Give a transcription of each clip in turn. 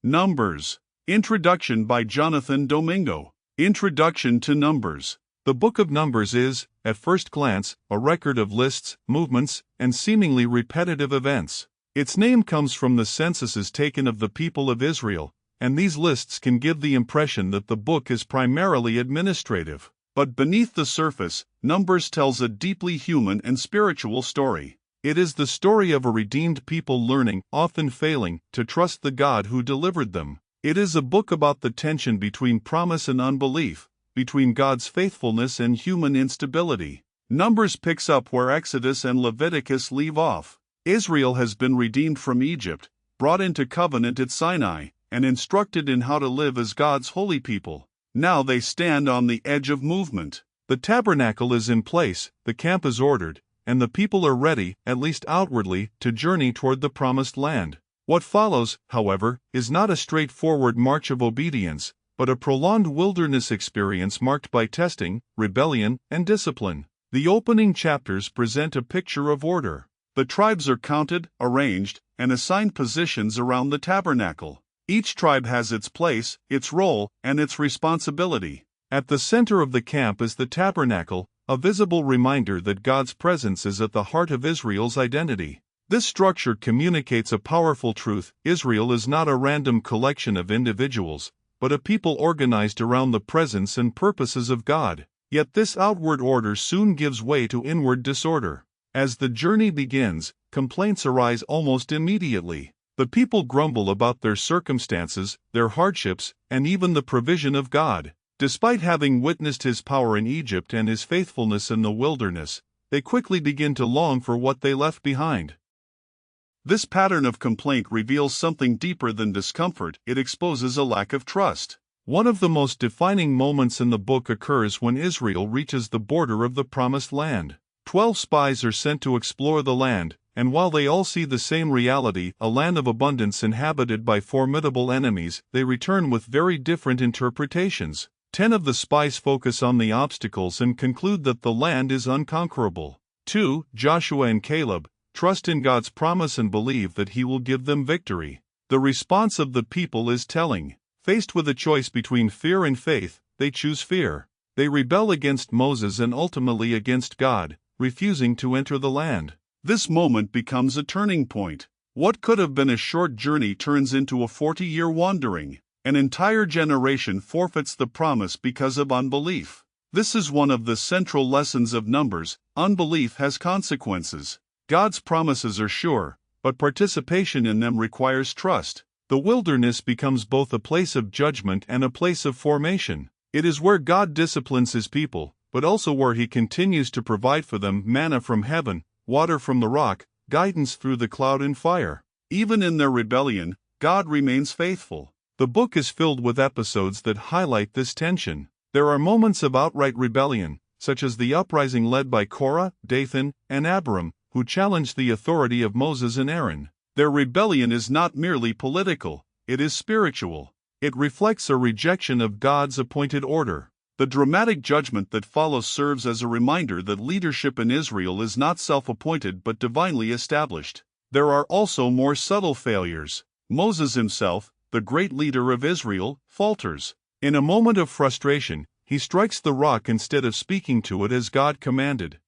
Numbers. Introduction by Jonathan Domingo. Introduction to Numbers. The Book of Numbers is, at first glance, a record of lists, movements, and seemingly repetitive events. Its name comes from the censuses taken of the people of Israel, and these lists can give the impression that the book is primarily administrative. But beneath the surface, Numbers tells a deeply human and spiritual story. It is the story of a redeemed people learning, often failing, to trust the God who delivered them. It is a book about the tension between promise and unbelief, between God's faithfulness and human instability. Numbers picks up where Exodus and Leviticus leave off. Israel has been redeemed from Egypt, brought into covenant at Sinai, and instructed in how to live as God's holy people. Now they stand on the edge of movement. The tabernacle is in place, the camp is ordered, and the people are ready, at least outwardly, to journey toward the promised land. What follows, however, is not a straightforward march of obedience, but a prolonged wilderness experience marked by testing, rebellion, and discipline. The opening chapters present a picture of order. The tribes are counted, arranged, and assigned positions around the tabernacle. Each tribe has its place, its role, and its responsibility. At the center of the camp is the tabernacle, a visible reminder that God's presence is at the heart of Israel's identity. This structure communicates a powerful truth: Israel is not a random collection of individuals, but a people organized around the presence and purposes of God. Yet this outward order soon gives way to inward disorder. As the journey begins, complaints arise almost immediately. The people grumble about their circumstances, their hardships, and even the provision of God. Despite having witnessed His power in Egypt and His faithfulness in the wilderness, they quickly begin to long for what they left behind. This pattern of complaint reveals something deeper than discomfort. It exposes a lack of trust. One of the most defining moments in the book occurs when Israel reaches the border of the Promised Land. 12 spies are sent to explore the land, and while they all see the same reality, a land of abundance inhabited by formidable enemies, they return with very different interpretations. 10 of the spies focus on the obstacles and conclude that the land is unconquerable. 2, Joshua and Caleb, trust in God's promise and believe that He will give them victory. The response of the people is telling. Faced with a choice between fear and faith, they choose fear. They rebel against Moses and ultimately against God, refusing to enter the land. This moment becomes a turning point. What could have been a short journey turns into a 40-year wandering. An entire generation forfeits the promise because of unbelief. This is one of the central lessons of Numbers: unbelief has consequences. God's promises are sure, but participation in them requires trust. The wilderness becomes both a place of judgment and a place of formation. It is where God disciplines His people, but also where He continues to provide for them manna from heaven, water from the rock, guidance through the cloud and fire. Even in their rebellion, God remains faithful. The book is filled with episodes that highlight this tension. There are moments of outright rebellion, such as the uprising led by Korah, Dathan, and Abiram, who challenged the authority of Moses and Aaron. Their rebellion is not merely political, it is spiritual. It reflects a rejection of God's appointed order. The dramatic judgment that follows serves as a reminder that leadership in Israel is not self-appointed but divinely established. There are also more subtle failures. Moses himself, the great leader of Israel, falters. In a moment of frustration, he strikes the rock instead of speaking to it as God commanded.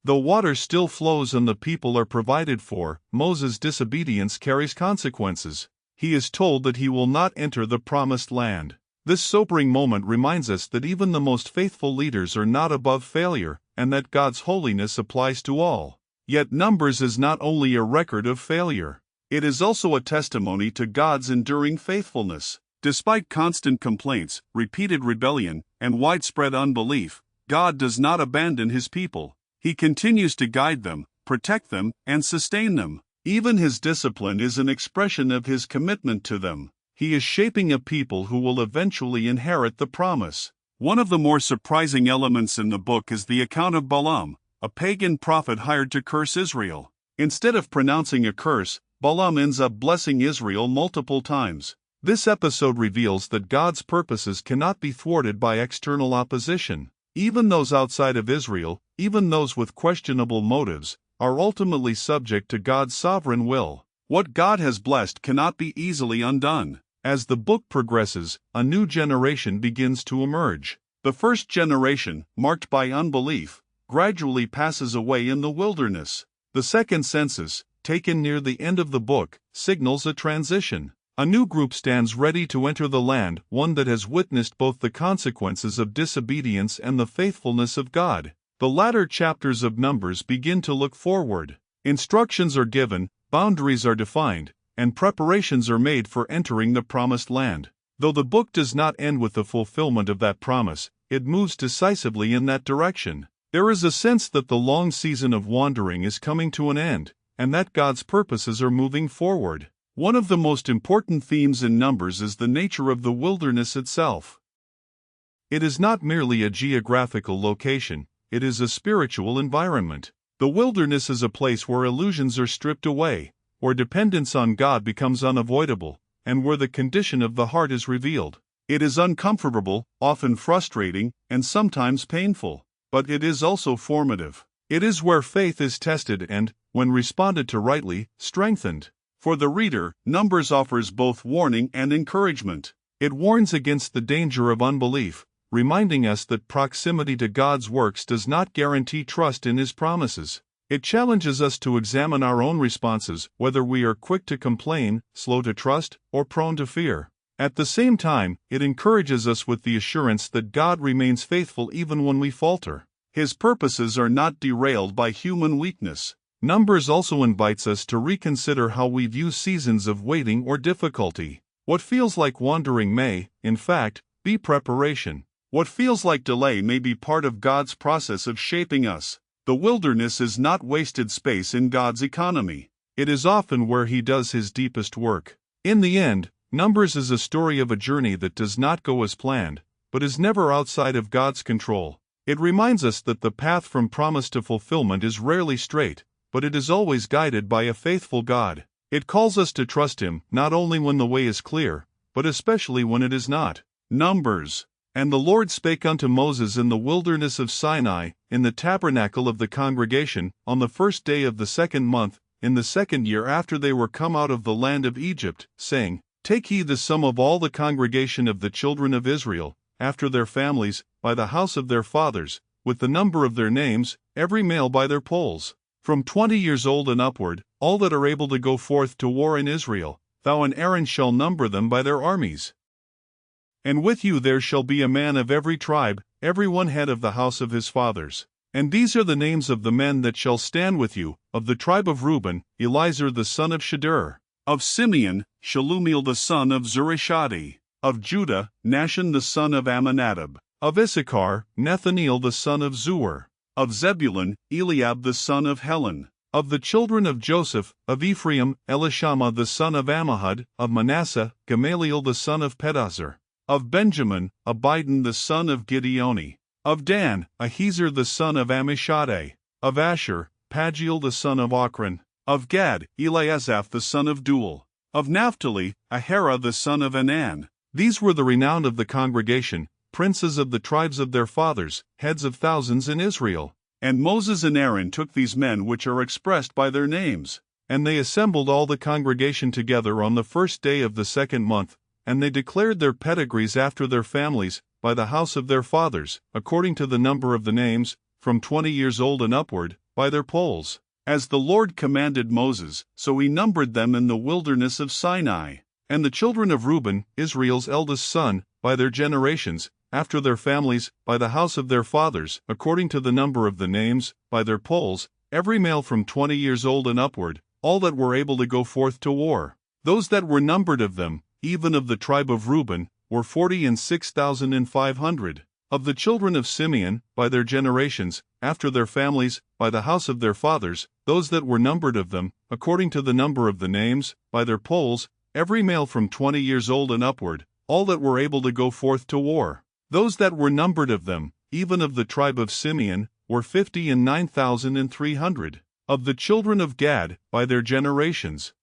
Though water still flows and the people are provided for, Moses' disobedience carries consequences. He is told that he will not enter the promised land. This sobering moment reminds us that even the most faithful leaders are not above failure, and that God's holiness applies to all. Yet Numbers is not only a record of failure. It is also a testimony to God's enduring faithfulness. Despite constant complaints, repeated rebellion, and widespread unbelief, God does not abandon His people. He continues to guide them, protect them, and sustain them. Even His discipline is an expression of His commitment to them. He is shaping a people who will eventually inherit the promise. One of the more surprising elements in the book is the account of Balaam, a pagan prophet hired to curse Israel. Instead of pronouncing a curse, Balaam ends up blessing Israel multiple times. This episode reveals that God's purposes cannot be thwarted by external opposition. Even those outside of Israel, even those with questionable motives, are ultimately subject to God's sovereign will. What God has blessed cannot be easily undone. As the book progresses, a new generation begins to emerge. The first generation, marked by unbelief, gradually passes away in the wilderness. The second census, taken near the end of the book, signals a transition. A new group stands ready to enter the land, one that has witnessed both the consequences of disobedience and the faithfulness of God. The latter chapters of Numbers begin to look forward. Instructions are given, boundaries are defined, and preparations are made for entering the promised land. Though the book does not end with the fulfillment of that promise, it moves decisively in that direction. There is a sense that the long season of wandering is coming to an end, and that God's purposes are moving forward. One of the most important themes in Numbers is the nature of the wilderness itself. It is not merely a geographical location, it is a spiritual environment. The wilderness is a place where illusions are stripped away, where dependence on God becomes unavoidable, and where the condition of the heart is revealed. It is uncomfortable, often frustrating, and sometimes painful, but it is also formative. It is where faith is tested and, when responded to rightly, strengthened. For the reader, Numbers offers both warning and encouragement. It warns against the danger of unbelief, reminding us that proximity to God's works does not guarantee trust in His promises. It challenges us to examine our own responses, whether we are quick to complain, slow to trust, or prone to fear. At the same time, it encourages us with the assurance that God remains faithful even when we falter. His purposes are not derailed by human weakness. Numbers also invites us to reconsider how we view seasons of waiting or difficulty. What feels like wandering may, in fact, be preparation. What feels like delay may be part of God's process of shaping us. The wilderness is not wasted space in God's economy. It is often where He does His deepest work. In the end, Numbers is a story of a journey that does not go as planned, but is never outside of God's control. It reminds us that the path from promise to fulfillment is rarely straight, but it is always guided by a faithful God. It calls us to trust Him, not only when the way is clear, but especially when it is not. Numbers. And the Lord spake unto Moses in the wilderness of Sinai, in the tabernacle of the congregation, on the first day of the second month, in the second year after they were come out of the land of Egypt, saying, Take ye the sum of all the congregation of the children of Israel, after their families, by the house of their fathers, with the number of their names, every male by their polls. From 20 years old and upward, all that are able to go forth to war in Israel, thou and Aaron shall number them by their armies. And with you there shall be a man of every tribe, every one head of the house of his fathers. And these are the names of the men that shall stand with you: of the tribe of Reuben, Elizur the son of Shedeur; of Simeon, Shalumiel the son of Zurishadai; of Judah, Nahshon the son of Amminadab; of Issachar, Nethaneel the son of Zuar; of Zebulun, Eliab the son of Helon; of the children of Joseph, of Ephraim, Elishama the son of Ammihud; of Manasseh, Gamaliel the son of Pedahzur; of Benjamin, Abidan the son of Gideoni; of Dan, Ahiezer the son of Ammishaddai; of Asher, Pagiel the son of Ochran; of Gad, Eliasaph the son of Duel; of Naphtali, Ahara the son of Anan. These were the renowned of the congregation, princes of the tribes of their fathers, heads of thousands in Israel. And Moses and Aaron took these men which are expressed by their names. And they assembled all the congregation together on the first day of the second month, and they declared their pedigrees after their families, by the house of their fathers, according to the number of the names, from 20 years old and upward, by their polls. As the Lord commanded Moses, so he numbered them in the wilderness of Sinai. And the children of Reuben, Israel's eldest son, by their generations, after their families, by the house of their fathers, according to the number of the names, by their polls, every male from 20 years old and upward, all that were able to go forth to war. Those that were numbered of them, even of the tribe of Reuben, were 46,500. Of the children of Simeon, by their generations, after their families, by the house of their fathers, those that were numbered of them, according to the number of the names, by their polls, every male from 20 years old and upward, all that were able to go forth to war. Those that were numbered of them, even of the tribe of Simeon, were 59,300. Of the children of Gad, by their generations,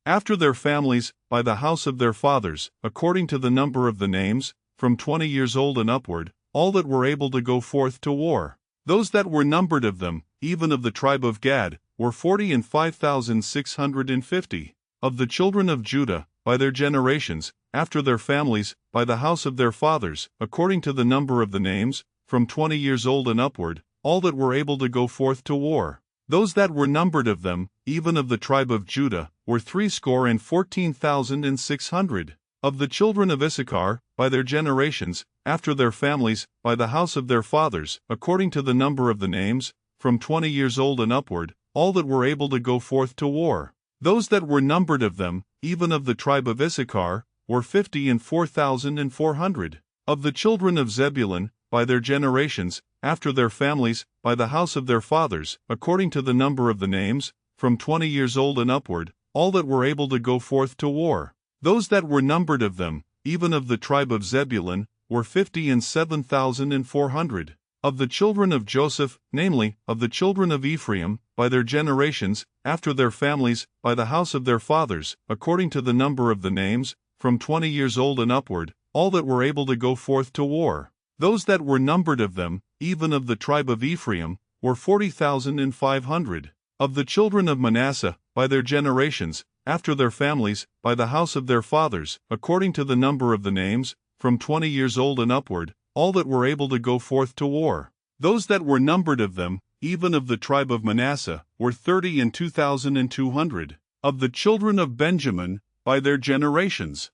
after their families, by the house of their fathers, according to the number of the names, from 20 years old and upward, all that were able to go forth to war. Those that were numbered of them, even of the tribe of Gad, were 40 and 5,650. Of the children of Judah, by their generations, after their families, by the house of their fathers, according to the number of the names, from 20 years old and upward, all that were able to go forth to war. Those that were numbered of them, even of the tribe of Judah, were 60,14,600. Of the children of Issachar, by their generations, after their families, by the house of their fathers, according to the number of the names, from 20 years old and upward, all that were able to go forth to war. Those that were numbered of them, even of the tribe of Issachar, were 54,400. Of the children of Zebulun, by their generations, after their families, by the house of their fathers, according to the number of the names, from 20 years old and upward, all that were able to go forth to war. Those that were numbered of them, even of the tribe of Zebulun, were 57,400. Of the children of Joseph, namely, of the children of Ephraim, by their generations, after their families, by the house of their fathers, according to the number of the names, from 20 years old and upward, all that were able to go forth to war. Those that were numbered of them, even of the tribe of Ephraim, were 40,500. Of the children of Manasseh, by their generations, after their families, by the house of their fathers, according to the number of the names, from 20 years old and upward, all that were able to go forth to war. Those that were numbered of them, even of the tribe of Manasseh, were 32,200. Of the children of Benjamin, by their generations,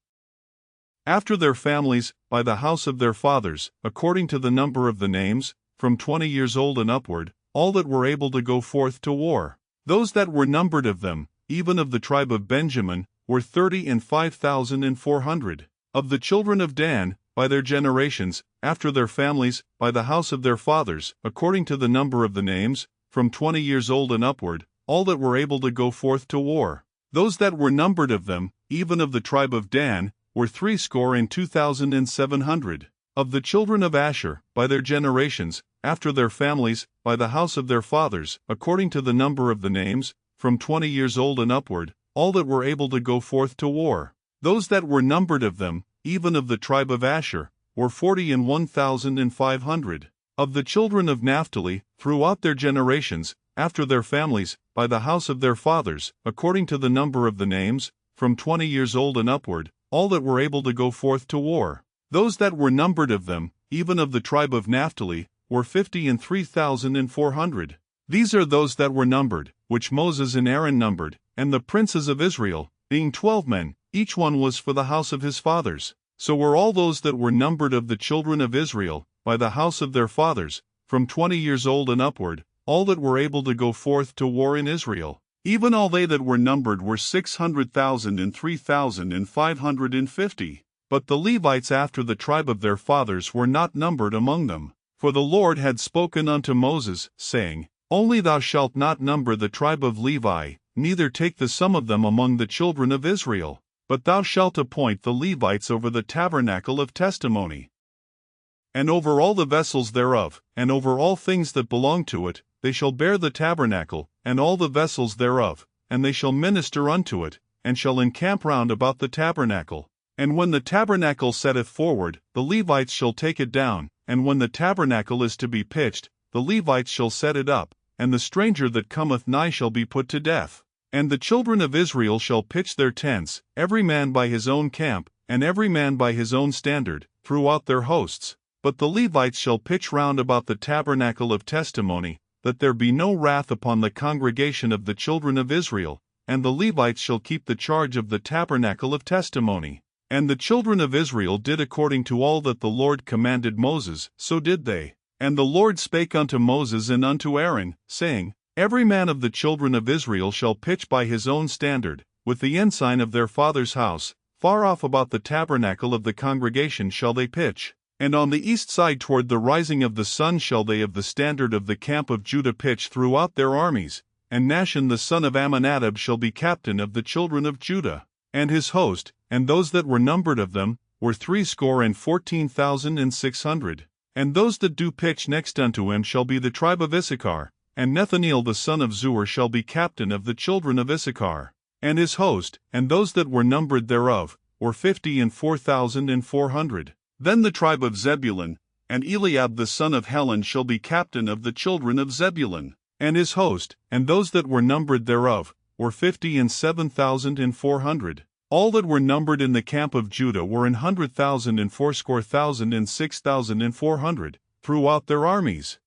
after their families, by the house of their fathers, according to the number of the names, from 20 years old and upward, all that were able to go forth to war. Those that were numbered of them, even of the tribe of Benjamin, were 30,500. Of the children of Dan, by their generations, after their families, by the house of their fathers, according to the number of the names, from 20 years old and upward, all that were able to go forth to war. Those that were numbered of them, even of the tribe of Dan, were 62,700. Of the children of Asher, by their generations, after their families, by the house of their fathers, according to the number of the names, from 20 years old and upward, all that were able to go forth to war. Those that were numbered of them, even of the tribe of Asher, were 41,500. Of the children of Naphtali, throughout their generations, after their families, by the house of their fathers, according to the number of the names, from 20 years old and upward, all that were able to go forth to war. Those that were numbered of them, even of the tribe of Naphtali, were 53,400. These are those that were numbered, which Moses and Aaron numbered, and the princes of Israel, being 12 men, each one was for the house of his fathers. So were all those that were numbered of the children of Israel, by the house of their fathers, from 20 years old and upward, all that were able to go forth to war in Israel. Even all they that were numbered were 603,550. But the Levites after the tribe of their fathers were not numbered among them. For the Lord had spoken unto Moses, saying, Only thou shalt not number the tribe of Levi, neither take the sum of them among the children of Israel. But thou shalt appoint the Levites over the tabernacle of testimony, and over all the vessels thereof, and over all things that belong to it. They shall bear the tabernacle, and all the vessels thereof, and they shall minister unto it, and shall encamp round about the tabernacle. And when the tabernacle setteth forward, the Levites shall take it down, and when the tabernacle is to be pitched, the Levites shall set it up, and the stranger that cometh nigh shall be put to death. And the children of Israel shall pitch their tents, every man by his own camp, and every man by his own standard, throughout their hosts. But the Levites shall pitch round about the tabernacle of testimony, that there be no wrath upon the congregation of the children of Israel, and the Levites shall keep the charge of the tabernacle of testimony. And the children of Israel did according to all that the Lord commanded Moses, so did they. And the Lord spake unto Moses and unto Aaron, saying, Every man of the children of Israel shall pitch by his own standard, with the ensign of their father's house, far off about the tabernacle of the congregation shall they pitch. And on the east side toward the rising of the sun shall they of the standard of the camp of Judah pitch throughout their armies. And Nahshon the son of Amminadab shall be captain of the children of Judah. And his host, and those that were numbered of them, were 314,600. And those that do pitch next unto him shall be the tribe of Issachar. And Nethaneel the son of Zuar shall be captain of the children of Issachar. And his host, and those that were numbered thereof, were 54,400. Then the tribe of Zebulun, and Eliab the son of Helon shall be captain of the children of Zebulun. and his host, and those that were numbered thereof, were 57,400. All that were numbered in the camp of Judah were 100,000 and 80,000 and 6,400, throughout their armies.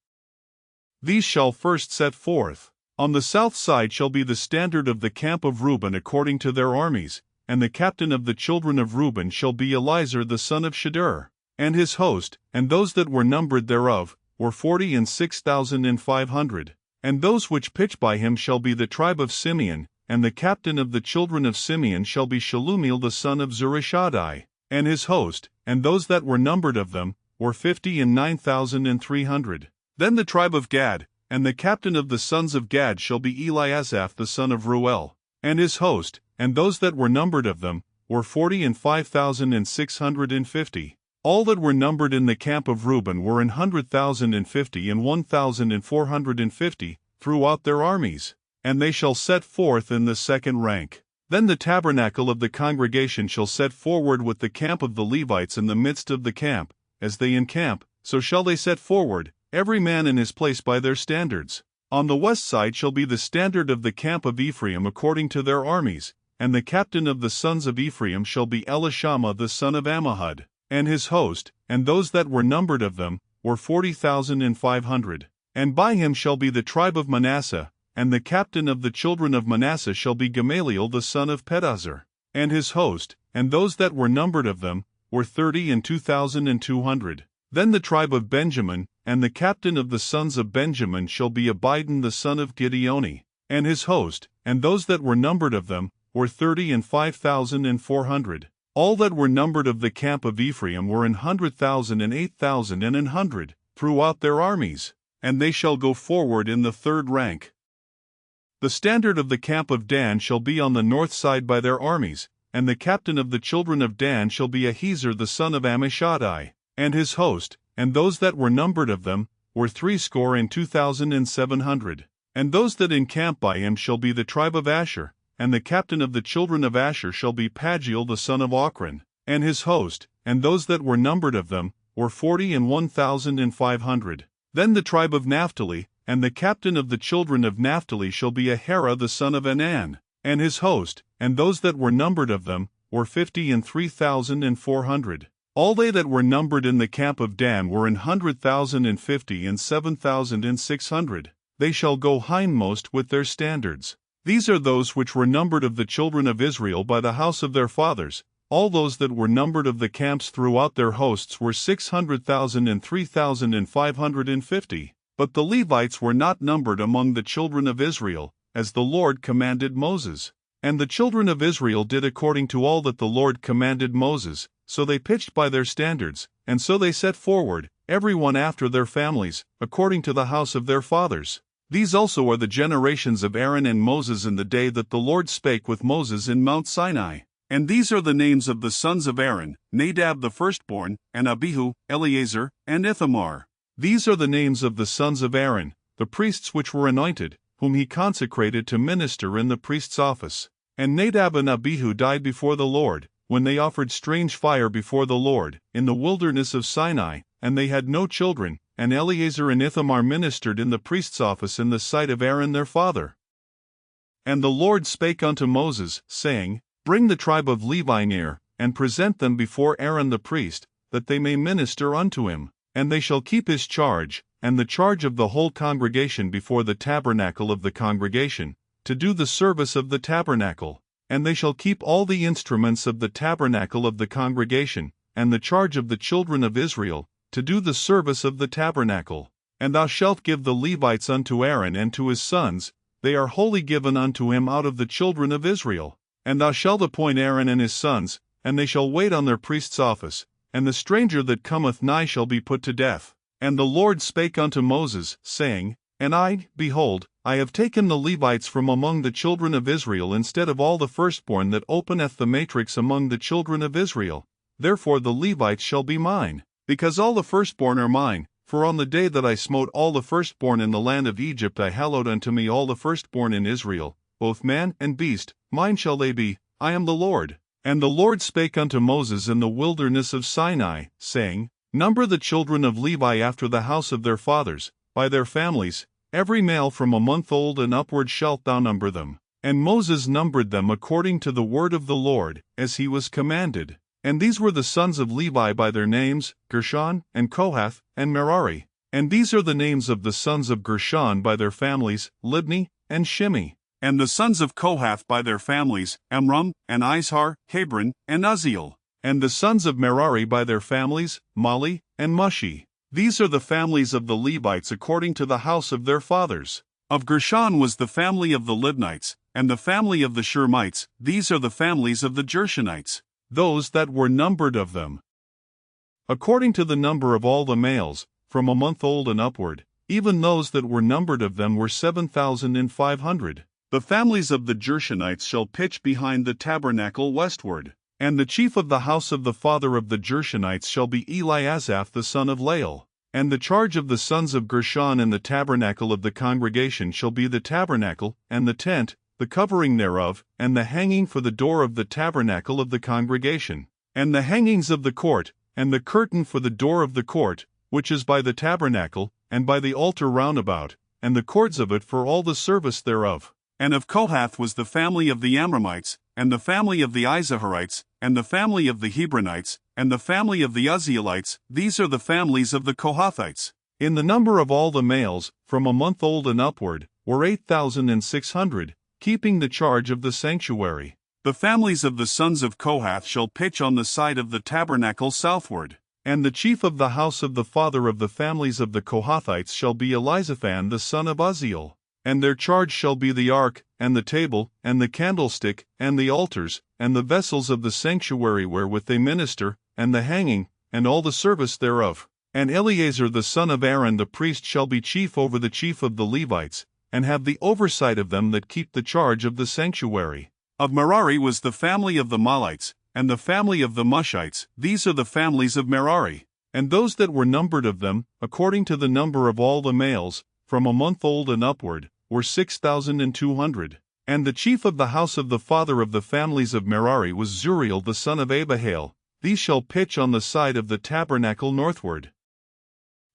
These shall first set forth. On the south side shall be the standard of the camp of Reuben according to their armies, and the captain of the children of Reuben shall be Elizur the son of Shedeur, and his host, and those that were numbered thereof, were 46,500. And those which pitch by him shall be the tribe of Simeon, and the captain of the children of Simeon shall be Shelumiel the son of Zurishaddai, and his host, and those that were numbered of them, were 59,300. Then the tribe of Gad, and the captain of the sons of Gad shall be Eliasaph the son of Reuel, and his host, and those that were numbered of them, were 45,650. All that were numbered in the camp of Reuben were 100,050 and 1,450, throughout their armies, and they shall set forth in the second rank. Then the tabernacle of the congregation shall set forward with the camp of the Levites in the midst of the camp. As they encamp, so shall they set forward, every man in his place by their standards. On the west side shall be the standard of the camp of Ephraim according to their armies, and the captain of the sons of Ephraim shall be Elishama the son of Ammihud, and his host, and those that were numbered of them, were 40,500. And by him shall be the tribe of Manasseh, and the captain of the children of Manasseh shall be Gamaliel the son of Pedahzur, and his host, and those that were numbered of them, were 32,200. Then the tribe of Benjamin, and the captain of the sons of Benjamin shall be Abidan the son of Gideoni, and his host, and those that were numbered of them, were 35,400. All that were numbered of the camp of Ephraim were 100,000 and 8,000 and 100, throughout their armies, and they shall go forward in the third rank. The standard of the camp of Dan shall be on the north side by their armies, and the captain of the children of Dan shall be Ahiezer the son of Ammishaddai, and his host, and those that were numbered of them, were 62,700. And those that encamp by him shall be the tribe of Asher, and the captain of the children of Asher shall be Pagiel the son of Ochran, and his host, and those that were numbered of them, were 41,500. Then the tribe of Naphtali, and the captain of the children of Naphtali shall be Ahara the son of Anan, and his host, and those that were numbered of them, were 53,400. All they that were numbered in the camp of Dan were 100,050 and 7,600. They shall go hindmost with their standards. These are those which were numbered of the children of Israel by the house of their fathers. All those that were numbered of the camps throughout their hosts were 600,000 and 3,550. But the Levites were not numbered among the children of Israel, as the Lord commanded Moses. And the children of Israel did according to all that the Lord commanded Moses, so they pitched by their standards, and so they set forward, every one after their families, according to the house of their fathers. These also are the generations of Aaron and Moses in the day that the Lord spake with Moses in Mount Sinai. And these are the names of the sons of Aaron, Nadab the firstborn, and Abihu, Eleazar, and Ithamar. These are the names of the sons of Aaron, the priests which were anointed, whom he consecrated to minister in the priest's office. And Nadab and Abihu died before the Lord, when they offered strange fire before the Lord, in the wilderness of Sinai, and they had no children, and Eleazar and Ithamar ministered in the priest's office in the sight of Aaron their father. And the Lord spake unto Moses, saying, Bring the tribe of Levi near, and present them before Aaron the priest, that they may minister unto him. And they shall keep his charge, and the charge of the whole congregation before the tabernacle of the congregation, to do the service of the tabernacle. And they shall keep all the instruments of the tabernacle of the congregation, and the charge of the children of Israel, to do the service of the tabernacle. And thou shalt give the Levites unto Aaron and to his sons, they are wholly given unto him out of the children of Israel. And thou shalt appoint Aaron and his sons, and they shall wait on their priest's office, and the stranger that cometh nigh shall be put to death. And the Lord spake unto Moses, saying, And I, behold, I have taken the Levites from among the children of Israel instead of all the firstborn that openeth the matrix among the children of Israel. Therefore the Levites shall be mine, because all the firstborn are mine. For on the day that I smote all the firstborn in the land of Egypt I hallowed unto me all the firstborn in Israel, both man and beast, mine shall they be, I am the Lord. And the Lord spake unto Moses in the wilderness of Sinai, saying, Number the children of Levi after the house of their fathers, by their families, Every male from a month old and upward shalt thou number them. And Moses numbered them according to the word of the Lord, as he was commanded. And these were the sons of Levi by their names, Gershon, and Kohath, and Merari. And these are the names of the sons of Gershon by their families, Libni, and Shimei. And the sons of Kohath by their families, Amram, and Izhar, Hebron, and Uzziel. And the sons of Merari by their families, Mali, and Mushi. These are the families of the Levites according to the house of their fathers. Of Gershon was the family of the Libnites, and the family of the Shurmites. These are the families of the Gershonites. Those that were numbered of them, according to the number of all the males, from a month old and upward, even those that were numbered of them were 7,500. The families of the Gershonites shall pitch behind the tabernacle westward. And the chief of the house of the father of the Gershonites shall be Eliasaph the son of Lael. And the charge of the sons of Gershon in the tabernacle of the congregation shall be the tabernacle, and the tent, the covering thereof, and the hanging for the door of the tabernacle of the congregation, and the hangings of the court, and the curtain for the door of the court, which is by the tabernacle, and by the altar round about, and the cords of it for all the service thereof. And of Kohath was the family of the Amramites, and the family of the Izaharites, and the family of the Hebronites, and the family of the Uzzielites. These are the families of the Kohathites. In the number of all the males, from a month old and upward, were 8,600, keeping the charge of the sanctuary. The families of the sons of Kohath shall pitch on the side of the tabernacle southward. And the chief of the house of the father of the families of the Kohathites shall be Elizaphan the son of Uzziel. And their charge shall be the ark, and the table, and the candlestick, and the altars, and the vessels of the sanctuary wherewith they minister, and the hanging, and all the service thereof. And Eleazar the son of Aaron the priest shall be chief over the chief of the Levites, and have the oversight of them that keep the charge of the sanctuary. Of Merari was the family of the Malites, and the family of the Mushites. These are the families of Merari. And those that were numbered of them, according to the number of all the males, from a month old and upward, were 6,200. And the chief of the house of the father of the families of Merari was Zuriel the son of Abihail. These shall pitch on the side of the tabernacle northward.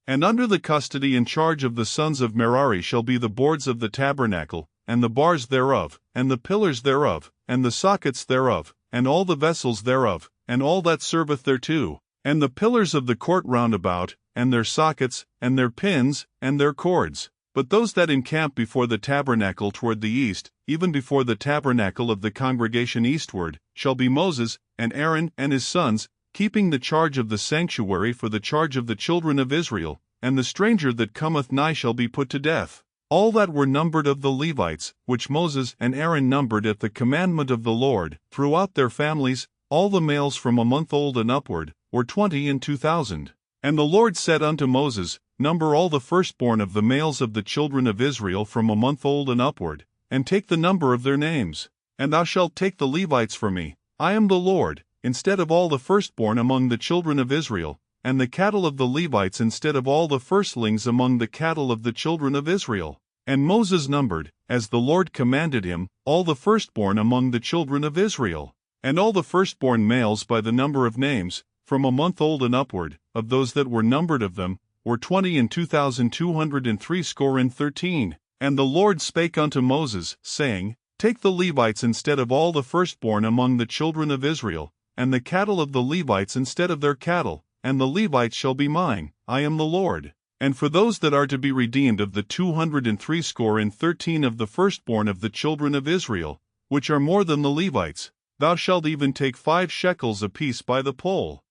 And under the custody and charge of the sons of Merari shall be the boards of the tabernacle, and the bars thereof, and the pillars thereof, and the sockets thereof, and all the vessels thereof, and all that serveth thereto, and the pillars of the court round about, and their sockets, and their pins, and their cords. But those that encamp before the tabernacle toward the east, even before the tabernacle of the congregation eastward, shall be Moses, and Aaron, and his sons, keeping the charge of the sanctuary for the charge of the children of Israel, and the stranger that cometh nigh shall be put to death. All that were numbered of the Levites, which Moses and Aaron numbered at the commandment of the Lord, throughout their families, all the males from a month old and upward, were 22,000. And the Lord said unto Moses, Number all the firstborn of the males of the children of Israel from a month old and upward, and take the number of their names. And thou shalt take the Levites for me, I am the Lord, instead of all the firstborn among the children of Israel, and the cattle of the Levites instead of all the firstlings among the cattle of the children of Israel. And Moses numbered, as the Lord commanded him, all the firstborn among the children of Israel. And all the firstborn males by the number of names, from a month old and upward, of those that were numbered of them, were 22,213. And the Lord spake unto Moses, saying, Take the Levites instead of all the firstborn among the children of Israel, and the cattle of the Levites instead of their cattle, and the Levites shall be mine, I am the Lord. And for those that are to be redeemed of the 213 of the firstborn of the children of Israel, which are more than the Levites, thou shalt even take 5 shekels apiece by the poll.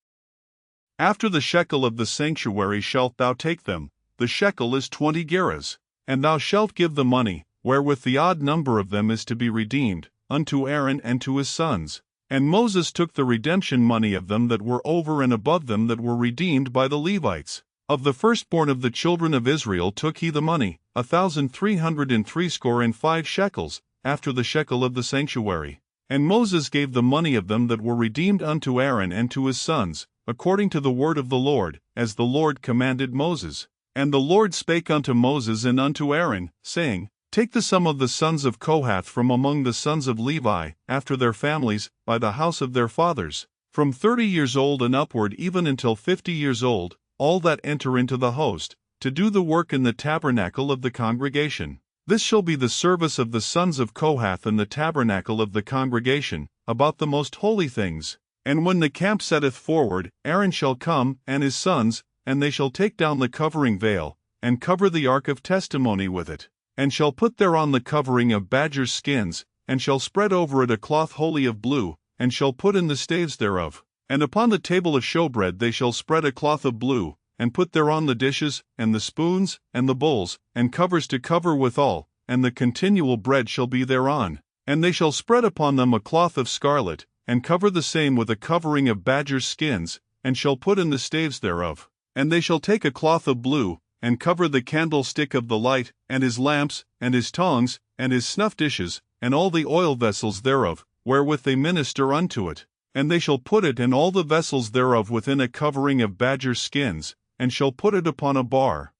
After the shekel of the sanctuary shalt thou take them, the shekel is 20 gerahs, and thou shalt give the money, wherewith the odd number of them is to be redeemed, unto Aaron and to his sons. And Moses took the redemption money of them that were over and above them that were redeemed by the Levites. Of the firstborn of the children of Israel took he the money, 1,365 shekels, after the shekel of the sanctuary. And Moses gave the money of them that were redeemed unto Aaron and to his sons, according to the word of the Lord, as the Lord commanded Moses. And the Lord spake unto Moses and unto Aaron, saying, Take the sum of the sons of Kohath from among the sons of Levi, after their families, by the house of their fathers, from 30 years old and upward even until 50 years old, all that enter into the host, to do the work in the tabernacle of the congregation. This shall be the service of the sons of Kohath in the tabernacle of the congregation, about the most holy things. And when the camp setteth forward, Aaron shall come, and his sons, and they shall take down the covering veil, and cover the ark of testimony with it, and shall put thereon the covering of badgers' skins, and shall spread over it a cloth wholly of blue, and shall put in the staves thereof. And upon the table of showbread they shall spread a cloth of blue, and put thereon the dishes, and the spoons, and the bowls, and covers to cover withal, and the continual bread shall be thereon. And they shall spread upon them a cloth of scarlet, and cover the same with a covering of badgers' skins, and shall put in the staves thereof. And they shall take a cloth of blue, and cover the candlestick of the light, and his lamps, and his tongs, and his snuff dishes, and all the oil vessels thereof, wherewith they minister unto it. And they shall put it and all the vessels thereof within a covering of badgers' skins, and shall put it upon a bar.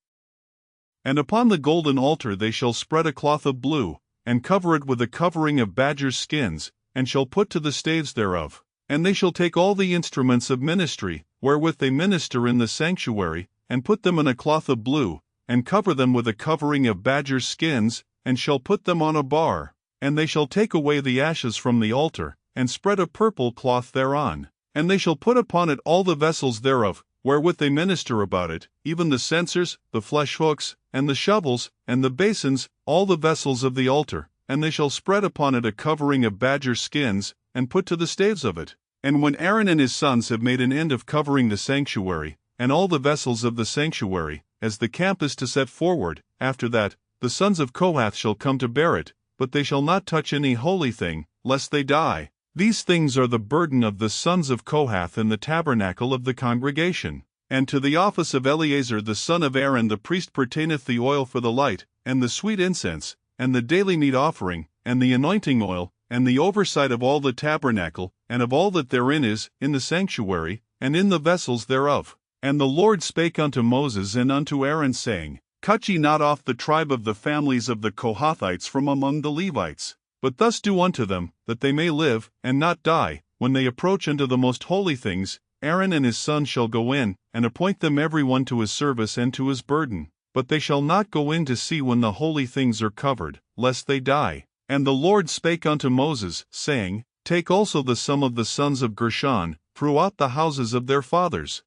And upon the golden altar they shall spread a cloth of blue, and cover it with a covering of badgers' skins, and shall put to the staves thereof. And they shall take all the instruments of ministry, wherewith they minister in the sanctuary, and put them in a cloth of blue, and cover them with a covering of badgers' skins, and shall put them on a bar. And they shall take away the ashes from the altar, and spread a purple cloth thereon. And they shall put upon it all the vessels thereof, wherewith they minister about it, even the censers, the flesh hooks, and the shovels, and the basins, all the vessels of the altar. And they shall spread upon it a covering of badgers' skins, and put to the staves of it. And when Aaron and his sons have made an end of covering the sanctuary, and all the vessels of the sanctuary, as the camp is to set forward, after that, the sons of Kohath shall come to bear it, but they shall not touch any holy thing, lest they die. These things are the burden of the sons of Kohath in the tabernacle of the congregation. And to the office of Eleazar the son of Aaron the priest pertaineth the oil for the light, and the sweet incense, and the daily meat offering, and the anointing oil, and the oversight of all the tabernacle, and of all that therein is, in the sanctuary, and in the vessels thereof. And the Lord spake unto Moses and unto Aaron, saying, Cut ye not off the tribe of the families of the Kohathites from among the Levites, but thus do unto them, that they may live, and not die. When they approach unto the most holy things, Aaron and his sons shall go in, and appoint them every one to his service and to his burden. But they shall not go in to see when the holy things are covered, lest they die. And the Lord spake unto Moses, saying, Take also the sum of the sons of Gershon, throughout the houses of their fathers,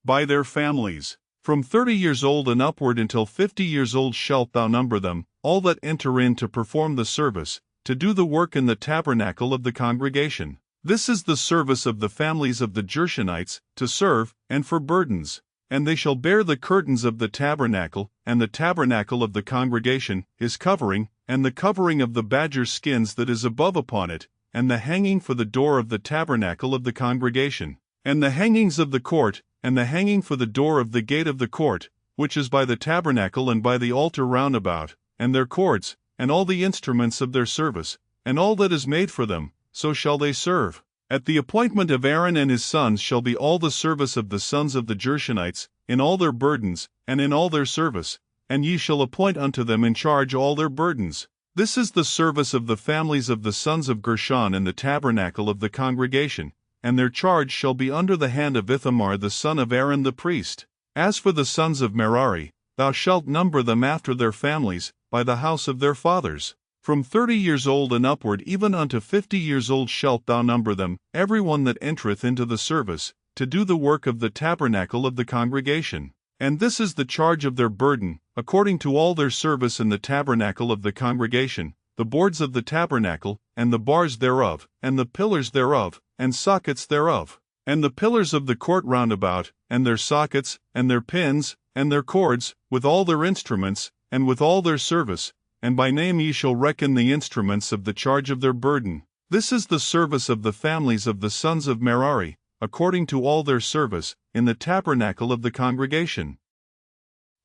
by their families. From 30 years old and upward until 50 years old shalt thou number them, all that enter in to perform the service, to do the work in the tabernacle of the congregation. This is the service of the families of the Gershonites, to serve, and for burdens. And they shall bear the curtains of the tabernacle, and the tabernacle of the congregation, his covering, and the covering of the badger skins that is above upon it, and the hanging for the door of the tabernacle of the congregation, and the hangings of the court, and the hanging for the door of the gate of the court, which is by the tabernacle and by the altar round about, and their cords, and all the instruments of their service, and all that is made for them, so shall they serve. At the appointment of Aaron and his sons shall be all the service of the sons of the Gershonites, in all their burdens, and in all their service, and ye shall appoint unto them in charge all their burdens. This is the service of the families of the sons of Gershon in the tabernacle of the congregation, and their charge shall be under the hand of Ithamar the son of Aaron the priest. As for the sons of Merari, thou shalt number them after their families, by the house of their fathers. From 30 years old and upward even unto 50 years old shalt thou number them, every one that entereth into the service, to do the work of the tabernacle of the congregation. And this is the charge of their burden, according to all their service in the tabernacle of the congregation, the boards of the tabernacle, and the bars thereof, and the pillars thereof, and sockets thereof, and the pillars of the court round about, and their sockets, and their pins, and their cords, with all their instruments, and with all their service. And by name ye shall reckon the instruments of the charge of their burden. This is the service of the families of the sons of Merari, according to all their service, in the tabernacle of the congregation,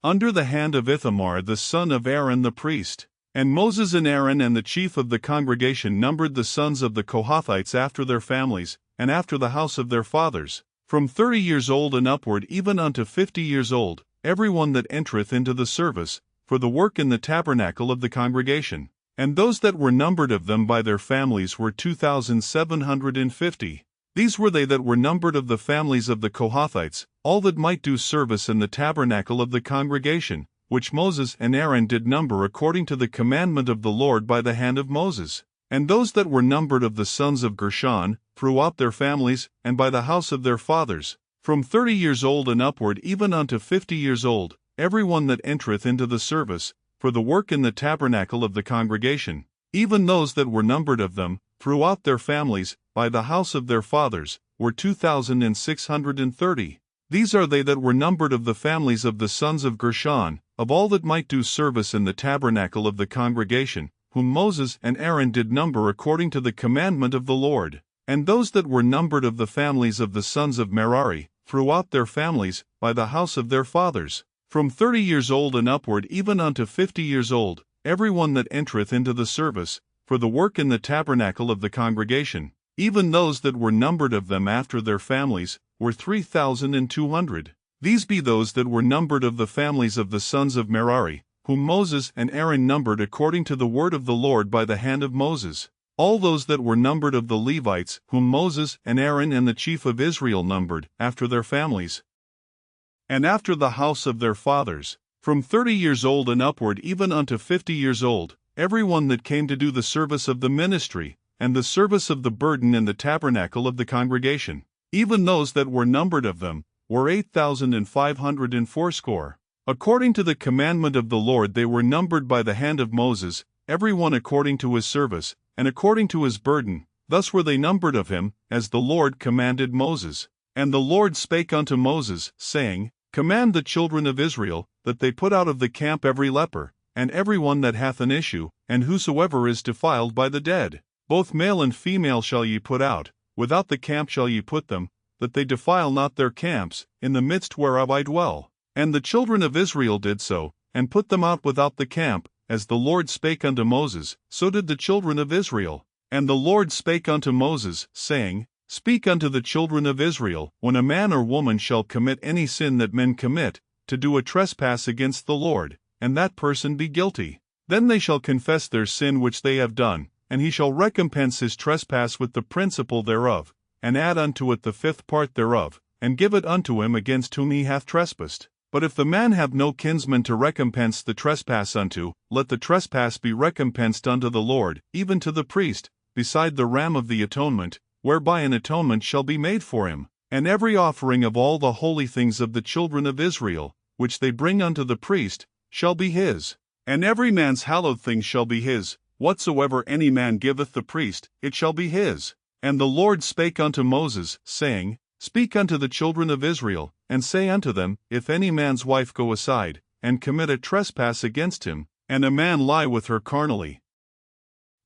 under the hand of Ithamar the son of Aaron the priest. And Moses and Aaron and the chief of the congregation numbered the sons of the Kohathites after their families, and after the house of their fathers, from 30 years old and upward even unto 50 years old, every one that entereth into the service, for the work in the tabernacle of the congregation. And those that were numbered of them by their families were 2,750. These were they that were numbered of the families of the Kohathites, all that might do service in the tabernacle of the congregation, which Moses and Aaron did number according to the commandment of the Lord by the hand of Moses. And those that were numbered of the sons of Gershon, throughout their families, and by the house of their fathers, from 30 years old and upward even unto 50 years old, every one that entereth into the service, for the work in the tabernacle of the congregation, even those that were numbered of them, throughout their families, by the house of their fathers, were 2,630. These are they that were numbered of the families of the sons of Gershon, of all that might do service in the tabernacle of the congregation, whom Moses and Aaron did number according to the commandment of the Lord. And those that were numbered of the families of the sons of Merari, throughout their families, by the house of their fathers, from 30 years old and upward even unto 50 years old, every one that entereth into the service, for the work in the tabernacle of the congregation, even those that were numbered of them after their families, were 3,200. These be those that were numbered of the families of the sons of Merari, whom Moses and Aaron numbered according to the word of the Lord by the hand of Moses. All those that were numbered of the Levites, whom Moses and Aaron and the chief of Israel numbered, after their families, and after the house of their fathers, from 30 years old and upward even unto 50 years old, every one that came to do the service of the ministry, and the service of the burden in the tabernacle of the congregation, even those that were numbered of them, were 8,580. According to the commandment of the Lord they were numbered by the hand of Moses, every one according to his service, and according to his burden, thus were they numbered of him, as the Lord commanded Moses. And the Lord spake unto Moses, saying, Command the children of Israel, that they put out of the camp every leper, and every one that hath an issue, and whosoever is defiled by the dead. Both male and female shall ye put out, without the camp shall ye put them, that they defile not their camps, in the midst whereof I dwell. And the children of Israel did so, and put them out without the camp, as the Lord spake unto Moses, so did the children of Israel. And the Lord spake unto Moses, saying, Speak unto the children of Israel, when a man or woman shall commit any sin that men commit, to do a trespass against the Lord, and that person be guilty. Then they shall confess their sin which they have done, and he shall recompense his trespass with the principal thereof, and add unto it the 5th part thereof, and give it unto him against whom he hath trespassed. But if the man have no kinsman to recompense the trespass unto, let the trespass be recompensed unto the Lord, even to the priest, beside the ram of the atonement, whereby an atonement shall be made for him. And every offering of all the holy things of the children of Israel, which they bring unto the priest, shall be his. And every man's hallowed thing shall be his, whatsoever any man giveth the priest, it shall be his. And the Lord spake unto Moses, saying, Speak unto the children of Israel, and say unto them, If any man's wife go aside, and commit a trespass against him, and a man lie with her carnally,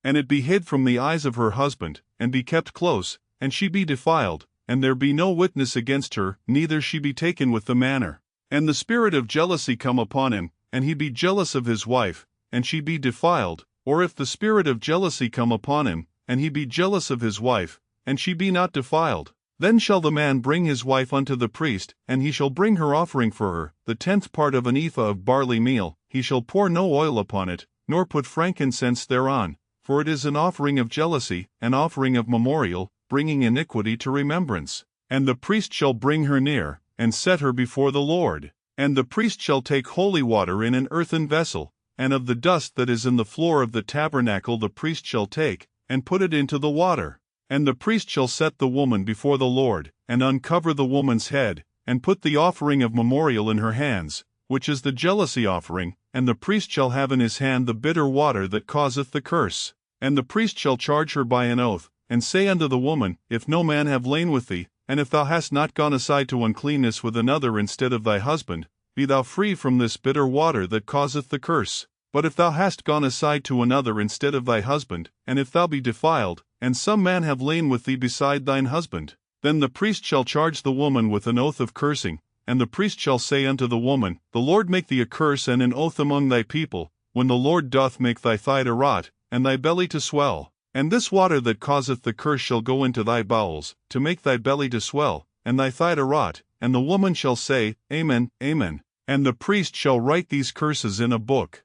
and it be hid from the eyes of her husband, and be kept close, and she be defiled, and there be no witness against her, neither she be taken with the manner, and the spirit of jealousy come upon him, and he be jealous of his wife, and she be defiled, or if the spirit of jealousy come upon him, and he be jealous of his wife, and she be not defiled, then shall the man bring his wife unto the priest, and he shall bring her offering for her, the 10th part of an ephah of barley meal. He shall pour no oil upon it, nor put frankincense thereon, for it is an offering of jealousy, an offering of memorial, bringing iniquity to remembrance. And the priest shall bring her near, and set her before the Lord. And the priest shall take holy water in an earthen vessel, and of the dust that is in the floor of the tabernacle the priest shall take, and put it into the water. And the priest shall set the woman before the Lord, and uncover the woman's head, and put the offering of memorial in her hands, which is the jealousy offering, and the priest shall have in his hand the bitter water that causeth the curse. And the priest shall charge her by an oath, and say unto the woman, If no man have lain with thee, and if thou hast not gone aside to uncleanness with another instead of thy husband, be thou free from this bitter water that causeth the curse. But if thou hast gone aside to another instead of thy husband, and if thou be defiled, and some man have lain with thee beside thine husband, then the priest shall charge the woman with an oath of cursing, and the priest shall say unto the woman, The Lord make thee a curse and an oath among thy people, when the Lord doth make thy thigh to rot, and thy belly to swell. And this water that causeth the curse shall go into thy bowels, to make thy belly to swell, and thy thigh to rot. And the woman shall say, Amen, Amen. And the priest shall write these curses in a book,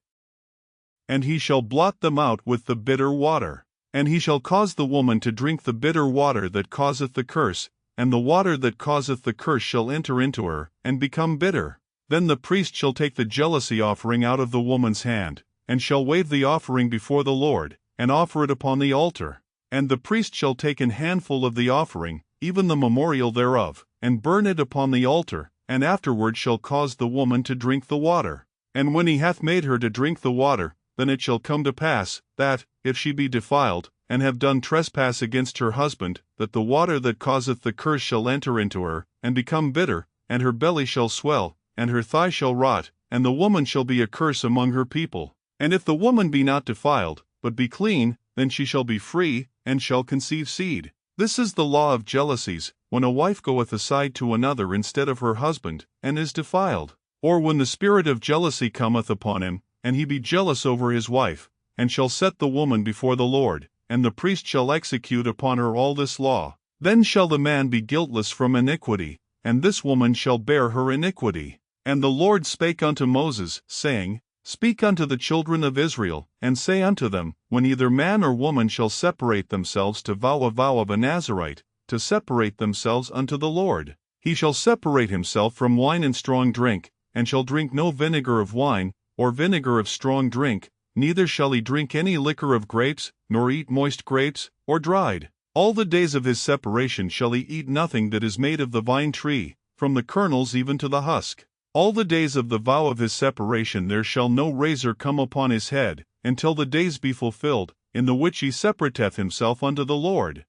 and he shall blot them out with the bitter water. And he shall cause the woman to drink the bitter water that causeth the curse, and the water that causeth the curse shall enter into her, and become bitter. Then the priest shall take the jealousy offering out of the woman's hand, and shall wave the offering before the Lord, and offer it upon the altar. And the priest shall take an handful of the offering, even the memorial thereof, and burn it upon the altar, and afterward shall cause the woman to drink the water. And when he hath made her to drink the water, then it shall come to pass, that, if she be defiled, and have done trespass against her husband, that the water that causeth the curse shall enter into her, and become bitter, and her belly shall swell, and her thigh shall rot, and the woman shall be a curse among her people. And if the woman be not defiled, but be clean, then she shall be free, and shall conceive seed. This is the law of jealousies, when a wife goeth aside to another instead of her husband, and is defiled. Or when the spirit of jealousy cometh upon him, and he be jealous over his wife, and shall set the woman before the Lord, and the priest shall execute upon her all this law. Then shall the man be guiltless from iniquity, and this woman shall bear her iniquity. And the Lord spake unto Moses, saying, Speak unto the children of Israel, and say unto them, when either man or woman shall separate themselves to vow a vow of a Nazarite, to separate themselves unto the Lord, he shall separate himself from wine and strong drink, and shall drink no vinegar of wine, or vinegar of strong drink, neither shall he drink any liquor of grapes, nor eat moist grapes, or dried. All the days of his separation shall he eat nothing that is made of the vine tree, from the kernels even to the husk. All the days of the vow of his separation there shall no razor come upon his head, until the days be fulfilled, in the which he separateth himself unto the Lord.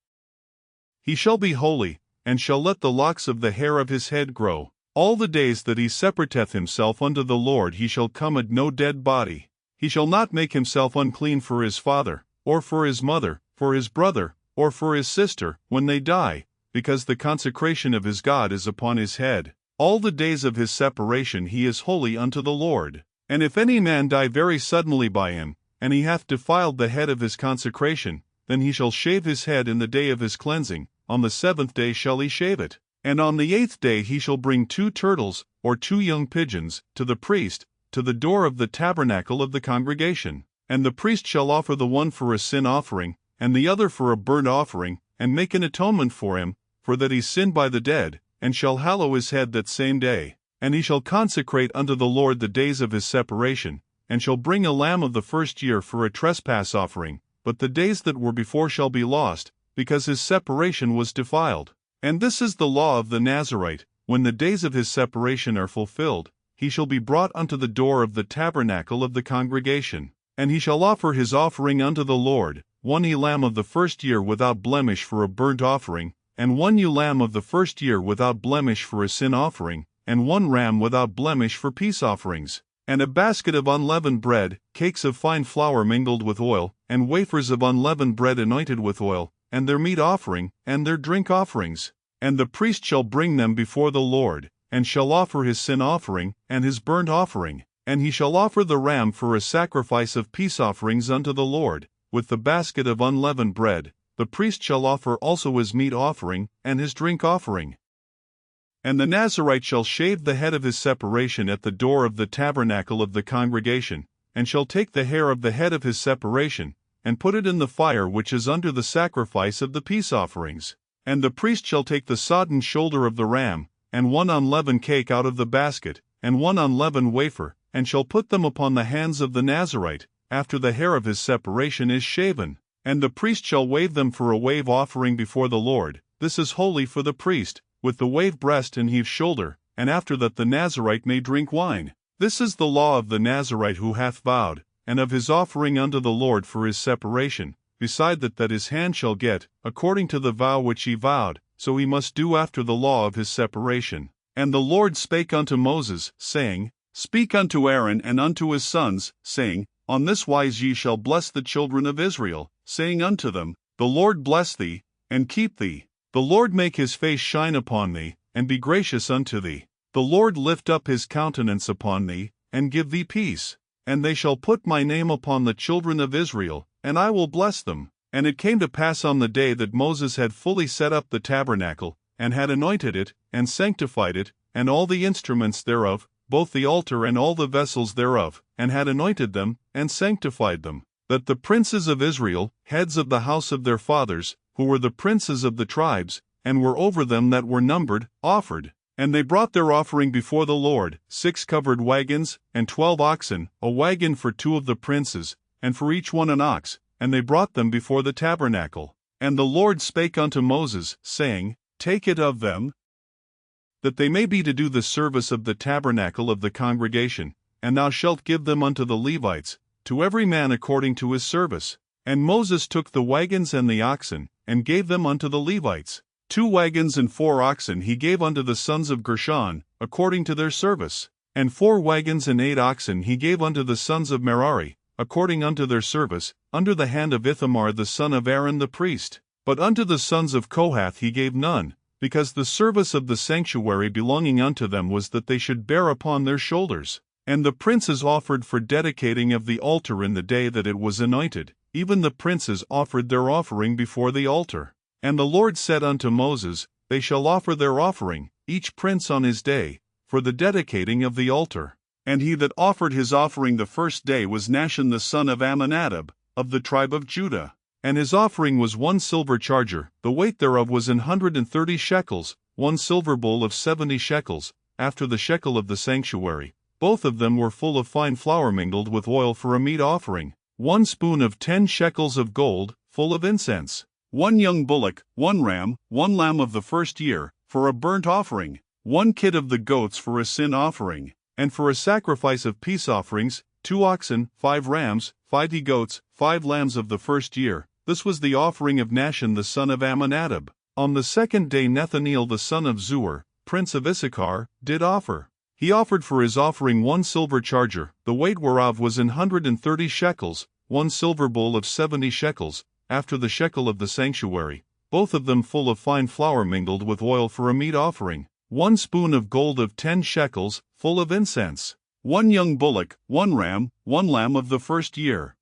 He shall be holy, and shall let the locks of the hair of his head grow. All the days that he separateth himself unto the Lord he shall come at no dead body. He shall not make himself unclean for his father, or for his mother, for his brother, or for his sister, when they die, because the consecration of his God is upon his head. All the days of his separation he is holy unto the Lord. And if any man die very suddenly by him, and he hath defiled the head of his consecration, then he shall shave his head in the day of his cleansing, on the 7th day shall he shave it. And on the 8th day he shall bring 2 turtles, or 2 young pigeons, to the priest, to the door of the tabernacle of the congregation. And the priest shall offer the one for a sin offering, and the other for a burnt offering, and make an atonement for him, for that he sinned by the dead, and shall hallow his head that same day. And he shall consecrate unto the Lord the days of his separation, and shall bring a lamb of the first year for a trespass offering, but the days that were before shall be lost, because his separation was defiled. And this is the law of the Nazarite, when the days of his separation are fulfilled, he shall be brought unto the door of the tabernacle of the congregation. And he shall offer his offering unto the Lord, 1 ewe-lamb of the first year without blemish for a burnt offering, and 1 ewe-lamb of the first year without blemish for a sin offering, and 1 ram without blemish for peace offerings, and a basket of unleavened bread, cakes of fine flour mingled with oil, and wafers of unleavened bread anointed with oil, and their meat offering, and their drink offerings. And the priest shall bring them before the Lord, and shall offer his sin offering, and his burnt offering, and he shall offer the ram for a sacrifice of peace offerings unto the Lord, with the basket of unleavened bread. The priest shall offer also his meat offering, and his drink offering. And the Nazarite shall shave the head of his separation at the door of the tabernacle of the congregation, and shall take the hair of the head of his separation, and put it in the fire which is under the sacrifice of the peace offerings. And the priest shall take the sodden shoulder of the ram, and 1 unleavened cake out of the basket, and 1 unleavened wafer, and shall put them upon the hands of the Nazarite, after the hair of his separation is shaven. And the priest shall wave them for a wave offering before the Lord. This is holy for the priest, with the wave breast and heave shoulder, and after that the Nazarite may drink wine. This is the law of the Nazarite who hath vowed, and of his offering unto the Lord for his separation, beside that his hand shall get, according to the vow which he vowed, so he must do after the law of his separation. And the Lord spake unto Moses, saying, Speak unto Aaron and unto his sons, saying, On this wise ye shall bless the children of Israel, saying unto them, The Lord bless thee, and keep thee. The Lord make his face shine upon thee, and be gracious unto thee. The Lord lift up his countenance upon thee, and give thee peace. And they shall put my name upon the children of Israel, and I will bless them. And it came to pass on the day that Moses had fully set up the tabernacle, and had anointed it, and sanctified it, and all the instruments thereof, both the altar and all the vessels thereof, and had anointed them, and sanctified them. that the princes of Israel, heads of the house of their fathers, who were the princes of the tribes, and were over them that were numbered, offered. And they brought their offering before the Lord, 6 covered wagons, and 12 oxen, a wagon for 2 of the princes, and for each one an ox, and they brought them before the tabernacle. And the Lord spake unto Moses, saying, Take it of them, that they may be to do the service of the tabernacle of the congregation, and thou shalt give them unto the Levites, to every man according to his service. And Moses took the wagons and the oxen, and gave them unto the Levites. 2 wagons and 4 oxen he gave unto the sons of Gershon, according to their service. And 4 wagons and 8 oxen he gave unto the sons of Merari, according unto their service, under the hand of Ithamar the son of Aaron the priest. But unto the sons of Kohath he gave none, because the service of the sanctuary belonging unto them was that they should bear upon their shoulders. And the princes offered for dedicating of the altar in the day that it was anointed, even the princes offered their offering before the altar. And the Lord said unto Moses, They shall offer their offering, each prince on his day, for the dedicating of the altar. And he that offered his offering the first day was Nahshon the son of Amminadab, of the tribe of Judah. And his offering was 1 silver charger, the weight thereof was 130 shekels, 1 silver bowl of 70 shekels, after the shekel of the sanctuary. Both of them were full of fine flour mingled with oil for a meat offering. 1 spoon of 10 shekels of gold, full of incense. 1 young bullock, 1 ram, 1 lamb of the first year, for a burnt offering. 1 kid of the goats for a sin offering. And for a sacrifice of peace offerings, 2 oxen, 5 rams, 5 he-goats, 5 lambs of the first year. This was the offering of Nahshon the son of Amminadab. On the 2nd day Nethaneel the son of Zuar, prince of Issachar, did offer. He offered for his offering 1 silver charger, the weight whereof was 130 shekels, 1 silver bowl of 70 shekels, after the shekel of the sanctuary, both of them full of fine flour mingled with oil for a meat offering. 1 spoon of gold of 10 shekels, full of incense. 1 young bullock, 1 ram, 1 lamb of the first year,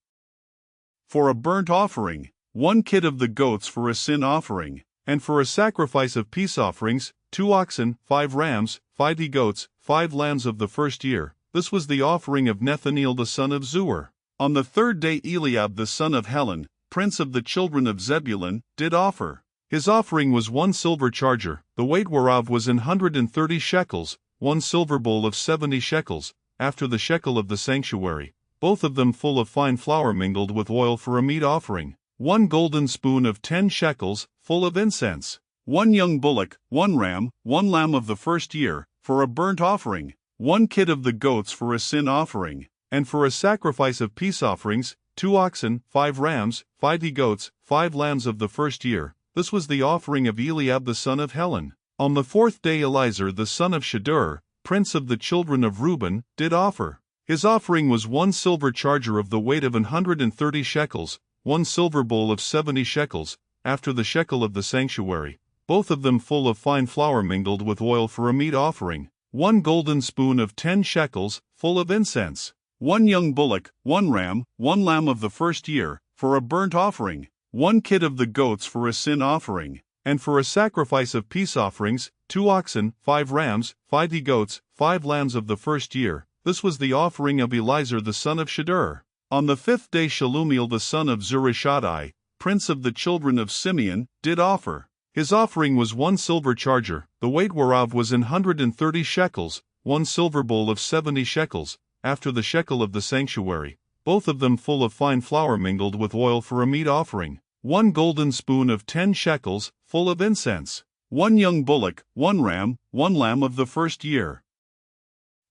for a burnt offering. 1 kid of the goats for a sin offering. And for a sacrifice of peace offerings, 2 oxen, 5 rams, 5 he-goats, 5 lambs of the first year. This was the offering of Nethaneel the son of Zuar. On the 3rd day Eliab the son of Helon, prince of the children of Zebulun, did offer. His offering was 1 silver charger, the weight whereof was 130 shekels, 1 silver bowl of 70 shekels, after the shekel of the sanctuary, both of them full of fine flour mingled with oil for a meat offering. 1 golden spoon of 10 shekels, full of incense. 1 young bullock, 1 ram, 1 lamb of the first year, for a burnt offering. 1 kid of the goats for a sin offering. And for a sacrifice of peace offerings, 2 oxen, 5 rams, 5 he-goats, 5 lambs of the first year. This was the offering of Eliab the son of Helon. On the 4th day Elizur the son of Shedeur, prince of the children of Reuben, did offer. His offering was 1 silver charger of the weight of 130 shekels, 1 silver bowl of 70 shekels, after the shekel of the sanctuary, both of them full of fine flour mingled with oil for a meat offering. 1 golden spoon of 10 shekels, full of incense. 1 young bullock, 1 ram, 1 lamb of the first year, for a burnt offering. 1 kid of the goats for a sin offering. And for a sacrifice of peace offerings, 2 oxen, 5 rams, 5 he-goats, 5 lambs of the first year. This was the offering of Elizur the son of Shedeur. On the 5th day Shelumiel the son of Zurishaddai, prince of the children of Simeon, did offer. His offering was 1 silver charger, the weight whereof was 130 shekels, 1 silver bowl of 70 shekels, after the shekel of the sanctuary, both of them full of fine flour mingled with oil for a meat offering. 1 golden spoon of 10 shekels, full of incense. 1 young bullock, 1 ram, 1 lamb of the first year,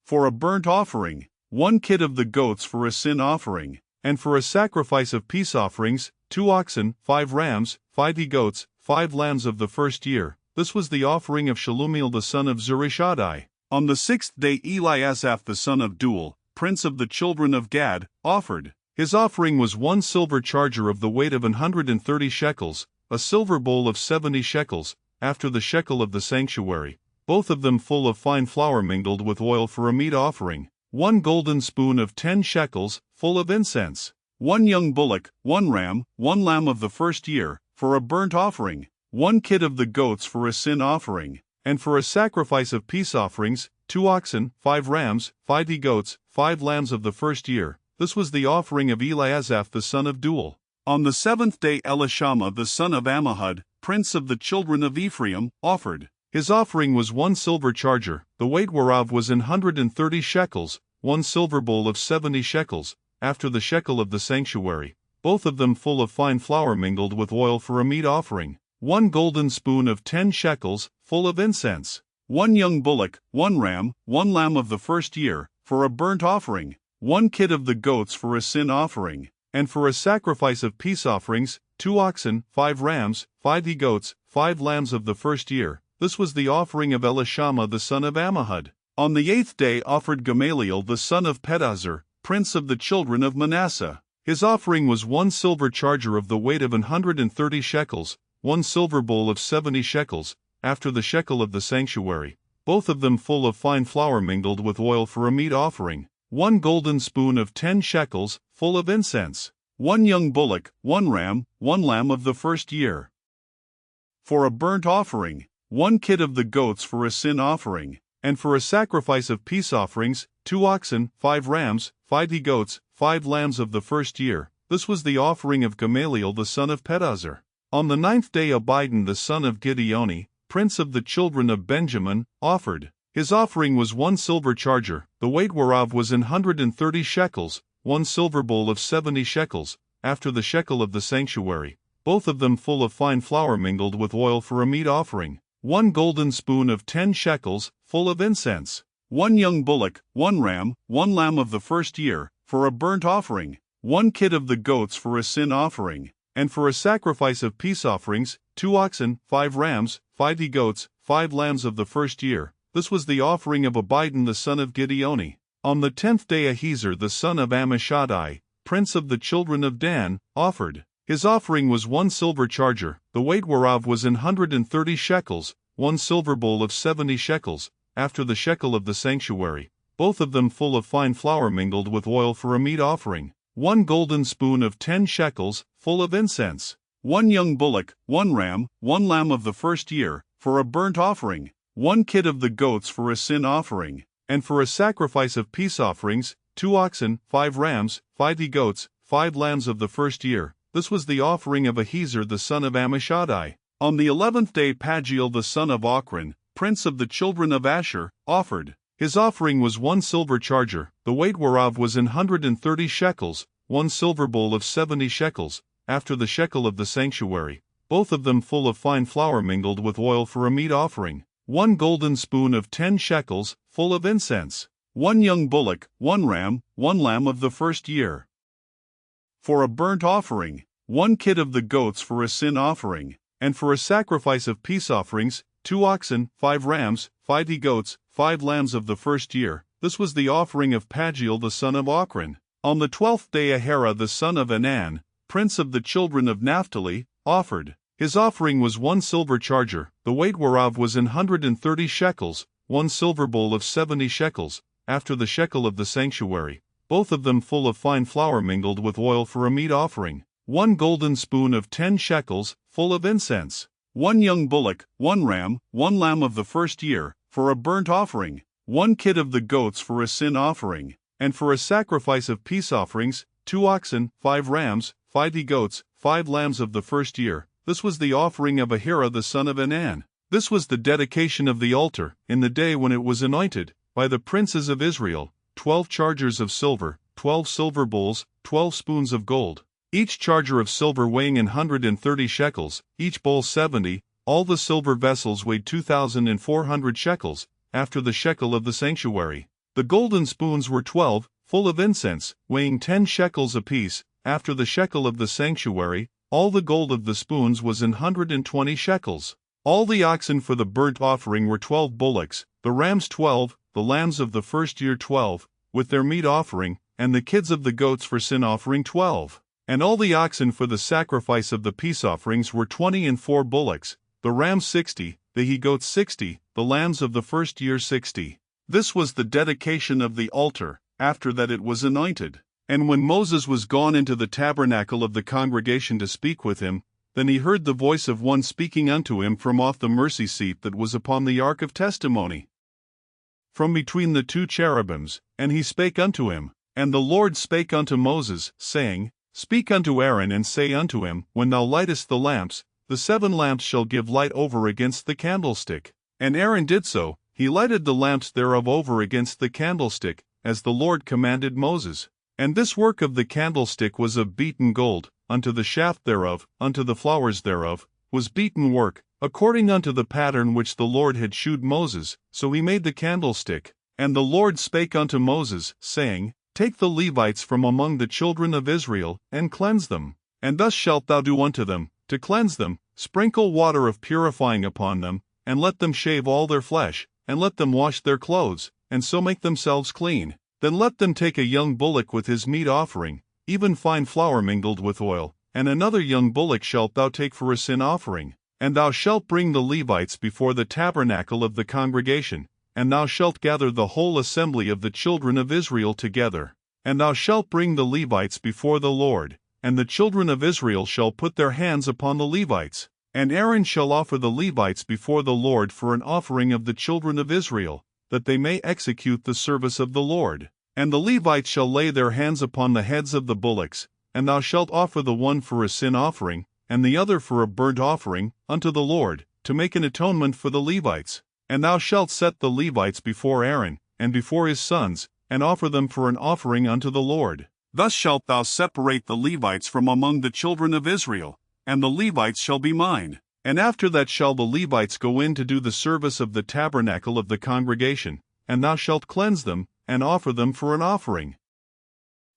for a burnt offering. 1 kid of the goats for a sin offering. And for a sacrifice of peace offerings, 2 oxen, 5 rams, 5 he-goats, 5 lambs of the first year. This was the offering of Shelumiel the son of Zurishaddai. On the 6th day Eliasaph the son of Duel, prince of the children of Gad, offered. His offering was 1 silver charger of the weight of 130 shekels, a silver bowl of 70 shekels, after the shekel of the sanctuary, both of them full of fine flour mingled with oil for a meat offering. 1 golden spoon of 10 shekels, full of incense. 1 young bullock, 1 ram, 1 lamb of the first year, for a burnt offering. 1 kid of the goats for a sin offering. And for a sacrifice of peace offerings, 2 oxen, 5 rams, 5 he-goats, 5 lambs of the first year. This was the offering of Eliasaph the son of Duel. On the 7th day Elishama the son of Ammihud, prince of the children of Ephraim, offered. His offering was 1 silver charger, the weight whereof was 130 shekels, 1 silver bowl of 70 shekels, after the shekel of the sanctuary, both of them full of fine flour mingled with oil for a meat offering, 1 golden spoon of 10 shekels, full of incense, 1 young bullock, 1 ram, 1 lamb of the first year, for a burnt offering, 1 kid of the goats for a sin offering, and for a sacrifice of peace offerings, 2 oxen, 5 rams, 5 he-goats, 5 lambs of the first year. This was the offering of Elishama the son of Ammihud. On the 8th day offered Gamaliel the son of Pedahzur, prince of the children of Manasseh. His offering was 1 silver charger of the weight of 130 shekels, 1 silver bowl of 70 shekels, after the shekel of the sanctuary, both of them full of fine flour mingled with oil for a meat offering, 1 golden spoon of 10 shekels, full of incense, 1 young bullock, 1 ram, 1 lamb of the first year, for a burnt offering, 1 kid of the goats for a sin offering, and for a sacrifice of peace offerings, 2 oxen, 5 rams, 5 he-goats, 5 lambs of the first year. This was the offering of Gamaliel the son of Pedahzur. On the 9th day Abidan the son of Gideoni, prince of the children of Benjamin, offered. His offering was 1 silver charger, the weight whereof was 130 shekels, 1 silver bowl of 70 shekels, after the shekel of the sanctuary, both of them full of fine flour mingled with oil for a meat offering, 1 golden spoon of 10 shekels, full of incense, 1 young bullock, 1 ram, 1 lamb of the first year, for a burnt offering, 1 kid of the goats for a sin offering, and for a sacrifice of peace offerings, 2 oxen, 5 rams, 5 he-goats, 5 lambs of the first year. This was the offering of Abidan the son of Gideoni. On the 10th day Ahiezer the son of Ammishaddai, prince of the children of Dan, offered. His offering was 1 silver charger, the weight whereof was 130 shekels, 1 silver bowl of 70 shekels, after the shekel of the sanctuary, both of them full of fine flour mingled with oil for a meat offering, 1 golden spoon of 10 shekels, full of incense, 1 young bullock, 1 ram, 1 lamb of the first year, for a burnt offering, 1 kid of the goats for a sin offering, and for a sacrifice of peace offerings, 2 oxen, 5 rams, 5 he-goats, 5 lambs of the first year. This was the offering of Ahiezer the son of Ammishaddai. On the 11th day Pagiel the son of Ochran, prince of the children of Asher, offered. His offering was 1 silver charger, the weight whereof was 130 shekels, 1 silver bowl of 70 shekels, after the shekel of the sanctuary, both of them full of fine flour mingled with oil for a meat offering, 1 golden spoon of 10 shekels, full of incense, 1 young bullock, 1 ram, 1 lamb of the first year, for a burnt offering, 1 kid of the goats for a sin offering, and for a sacrifice of peace offerings, 2 oxen, 5 rams, 5 he-goats, 5 lambs of the first year. This was the offering of Pagiel the son of Ochran. On the 12th day Ahira the son of Anan, prince of the children of Naphtali, offered. His offering was 1 silver charger, the weight whereof was 130 shekels, 1 silver bowl of 70 shekels, after the shekel of the sanctuary, both of them full of fine flour mingled with oil for a meat offering, 1 golden spoon of 10 shekels, full of incense, 1 young bullock, 1 ram, 1 lamb of the first year, for a burnt offering, 1 kid of the goats for a sin offering, and for a sacrifice of peace offerings, 2 oxen, 5 rams, 5 he-goats, 5 lambs of the first year. This was the offering of Ahira the son of Anan. This was the dedication of the altar, in the day when it was anointed, by the princes of Israel, 12 chargers of silver, 12 silver bowls, 12 spoons of gold, each charger of silver weighing 130 shekels, each bowl 70, all the silver vessels weighed 2,400 shekels, after the shekel of the sanctuary. The golden spoons were 12, full of incense, weighing 10 shekels apiece, after the shekel of the sanctuary. All the gold of the spoons was 120 shekels. All the oxen for the burnt offering were 12 bullocks, the rams 12, the lambs of the first year 12, with their meat offering, and the kids of the goats for sin offering 12. And all the oxen for the sacrifice of the peace offerings were 20 and 4 bullocks, the rams 60, the he-goats 60, the lambs of the first year 60. This was the dedication of the altar, after that it was anointed. And when Moses was gone into the tabernacle of the congregation to speak with him, then he heard the voice of one speaking unto him from off the mercy seat that was upon the ark of testimony, from between the 2 cherubims, and he spake unto him, And the Lord spake unto Moses, saying, Speak unto Aaron and say unto him, When thou lightest the lamps, the 7 lamps shall give light over against the candlestick. And Aaron did so, he lighted the lamps thereof over against the candlestick, as the Lord commanded Moses. And this work of the candlestick was of beaten gold, unto the shaft thereof, unto the flowers thereof, was beaten work, according unto the pattern which the Lord had shewed Moses, so he made the candlestick. And the Lord spake unto Moses, saying, Take the Levites from among the children of Israel, and cleanse them. And thus shalt thou do unto them, to cleanse them, sprinkle water of purifying upon them, and let them shave all their flesh, and let them wash their clothes, and so make themselves clean. Then let them take a young bullock with his meat offering, even fine flour mingled with oil, and another young bullock shalt thou take for a sin offering. And thou shalt bring the Levites before the tabernacle of the congregation, and thou shalt gather the whole assembly of the children of Israel together. And thou shalt bring the Levites before the Lord, and the children of Israel shall put their hands upon the Levites. And Aaron shall offer the Levites before the Lord for an offering of the children of Israel, that they may execute the service of the Lord. And the Levites shall lay their hands upon the heads of the bullocks, and thou shalt offer the one for a sin offering, and the other for a burnt offering, unto the Lord, to make an atonement for the Levites. And thou shalt set the Levites before Aaron, and before his sons, and offer them for an offering unto the Lord. Thus shalt thou separate the Levites from among the children of Israel, and the Levites shall be mine. And after that shall the Levites go in to do the service of the tabernacle of the congregation, and thou shalt cleanse them, and offer them for an offering.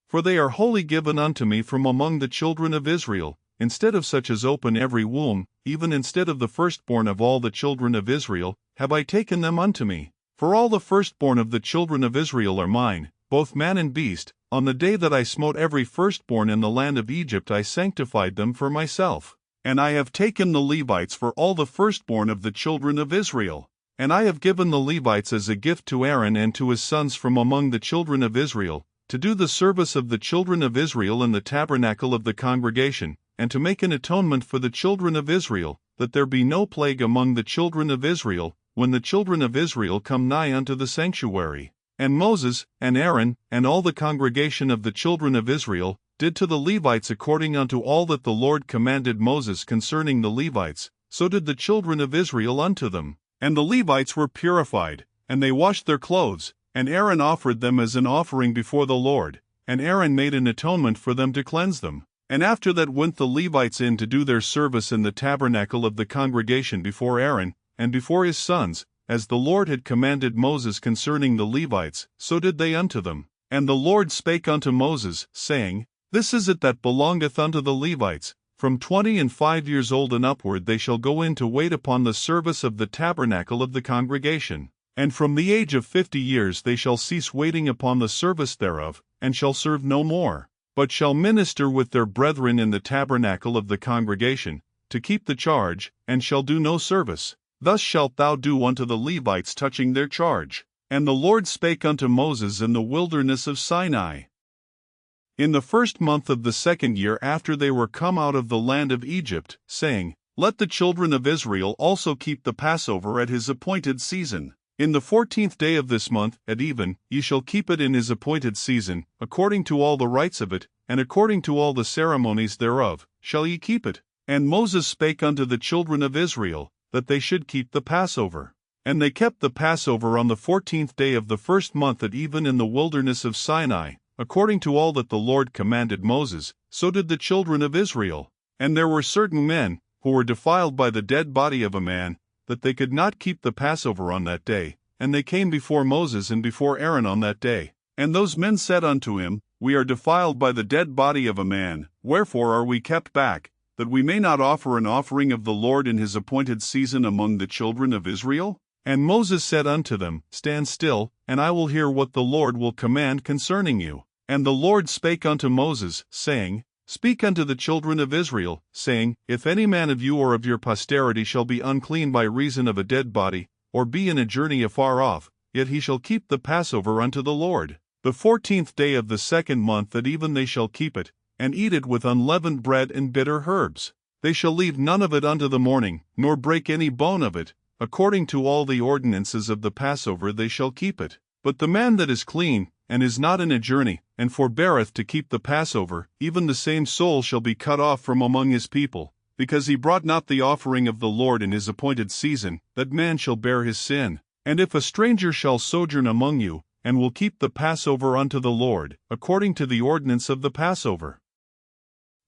For they are wholly given unto me from among the children of Israel, instead of such as open every womb, even instead of the firstborn of all the children of Israel, have I taken them unto me. For all the firstborn of the children of Israel are mine, both man and beast. On the day that I smote every firstborn in the land of Egypt I sanctified them for myself. And I have taken the Levites for all the firstborn of the children of Israel. And I have given the Levites as a gift to Aaron and to his sons from among the children of Israel, to do the service of the children of Israel in the tabernacle of the congregation, and to make an atonement for the children of Israel, that there be no plague among the children of Israel, when the children of Israel come nigh unto the sanctuary. And Moses, and Aaron, and all the congregation of the children of Israel, did to the Levites according unto all that the Lord commanded Moses concerning the Levites, so did the children of Israel unto them. And the Levites were purified, and they washed their clothes, and Aaron offered them as an offering before the Lord, and Aaron made an atonement for them to cleanse them. And after that went the Levites in to do their service in the tabernacle of the congregation before Aaron, and before his sons, as the Lord had commanded Moses concerning the Levites, so did they unto them. And the Lord spake unto Moses, saying, This is it that belongeth unto the Levites, from 25 years old and upward they shall go in to wait upon the service of the tabernacle of the congregation. And from the age of 50 years they shall cease waiting upon the service thereof, and shall serve no more, but shall minister with their brethren in the tabernacle of the congregation, to keep the charge, and shall do no service. Thus shalt thou do unto the Levites touching their charge. And the Lord spake unto Moses in the wilderness of Sinai. In the 1st month of the 2nd year after they were come out of the land of Egypt, saying, Let the children of Israel also keep the Passover at his appointed season. In the 14th day of this month, at even, ye shall keep it in his appointed season, according to all the rites of it, and according to all the ceremonies thereof, shall ye keep it. And Moses spake unto the children of Israel, that they should keep the Passover. And they kept the Passover on the 14th day of the 1st month at even in the wilderness of Sinai, according to all that the Lord commanded Moses, so did the children of Israel. And there were certain men, who were defiled by the dead body of a man, that they could not keep the Passover on that day, and they came before Moses and before Aaron on that day. And those men said unto him, We are defiled by the dead body of a man, wherefore are we kept back, that we may not offer an offering of the Lord in his appointed season among the children of Israel? And Moses said unto them, Stand still, and I will hear what the Lord will command concerning you. And the Lord spake unto Moses, saying, Speak unto the children of Israel, saying, If any man of you or of your posterity shall be unclean by reason of a dead body, or be in a journey afar off, yet he shall keep the Passover unto the Lord. The 14th day of the 2nd month at even they shall keep it, and eat it with unleavened bread and bitter herbs. They shall leave none of it unto the morning, nor break any bone of it. According to all the ordinances of the Passover they shall keep it. But the man that is clean, and is not in a journey, and forbeareth to keep the Passover, even the same soul shall be cut off from among his people, because he brought not the offering of the Lord in his appointed season, that man shall bear his sin. And if a stranger shall sojourn among you, and will keep the Passover unto the Lord, according to the ordinance of the Passover,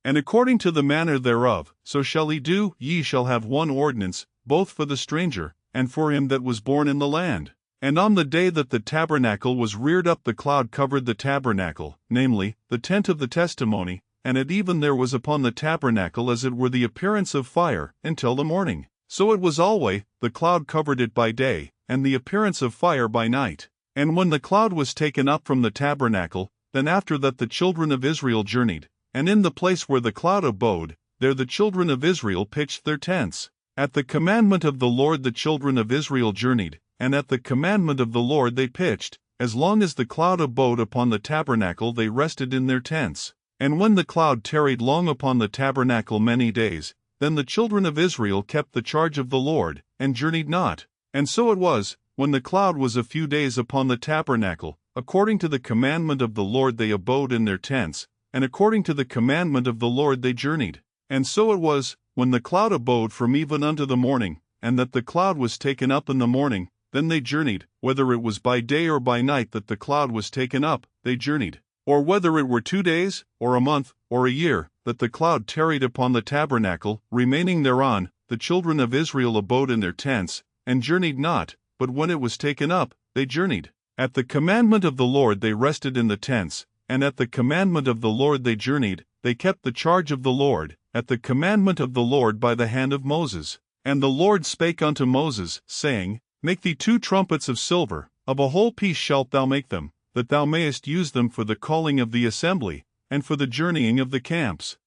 and according to the manner thereof, so shall he do. Ye shall have one ordinance, both for the stranger, and for him that was born in the land. And on the day that the tabernacle was reared up, the cloud covered the tabernacle, namely, the tent of the testimony, and at even there was upon the tabernacle as it were the appearance of fire, until the morning. So it was alway, the cloud covered it by day, and the appearance of fire by night. And when the cloud was taken up from the tabernacle, then after that the children of Israel journeyed, and in the place where the cloud abode, there the children of Israel pitched their tents. At the commandment of the Lord the children of Israel journeyed, and at the commandment of the Lord they pitched. As long as the cloud abode upon the tabernacle they rested in their tents. And when the cloud tarried long upon the tabernacle many days, then the children of Israel kept the charge of the Lord, and journeyed not. And so it was, when the cloud was a few days upon the tabernacle, according to the commandment of the Lord they abode in their tents, and according to the commandment of the Lord they journeyed. And so it was, when the cloud abode from even unto the morning, and that the cloud was taken up in the morning, then they journeyed, whether it was by day or by night that the cloud was taken up, they journeyed. Or whether it were 2 days, or a month, or a year, that the cloud tarried upon the tabernacle, remaining thereon, the children of Israel abode in their tents, and journeyed not, but when it was taken up, they journeyed. At the commandment of the Lord they rested in the tents, and at the commandment of the Lord they journeyed. They kept the charge of the Lord, at the commandment of the Lord by the hand of Moses. And the Lord spake unto Moses, saying, Make thee 2 trumpets of silver, of a whole piece shalt thou make them, that thou mayest use them for the calling of the assembly, and for the journeying of the camps.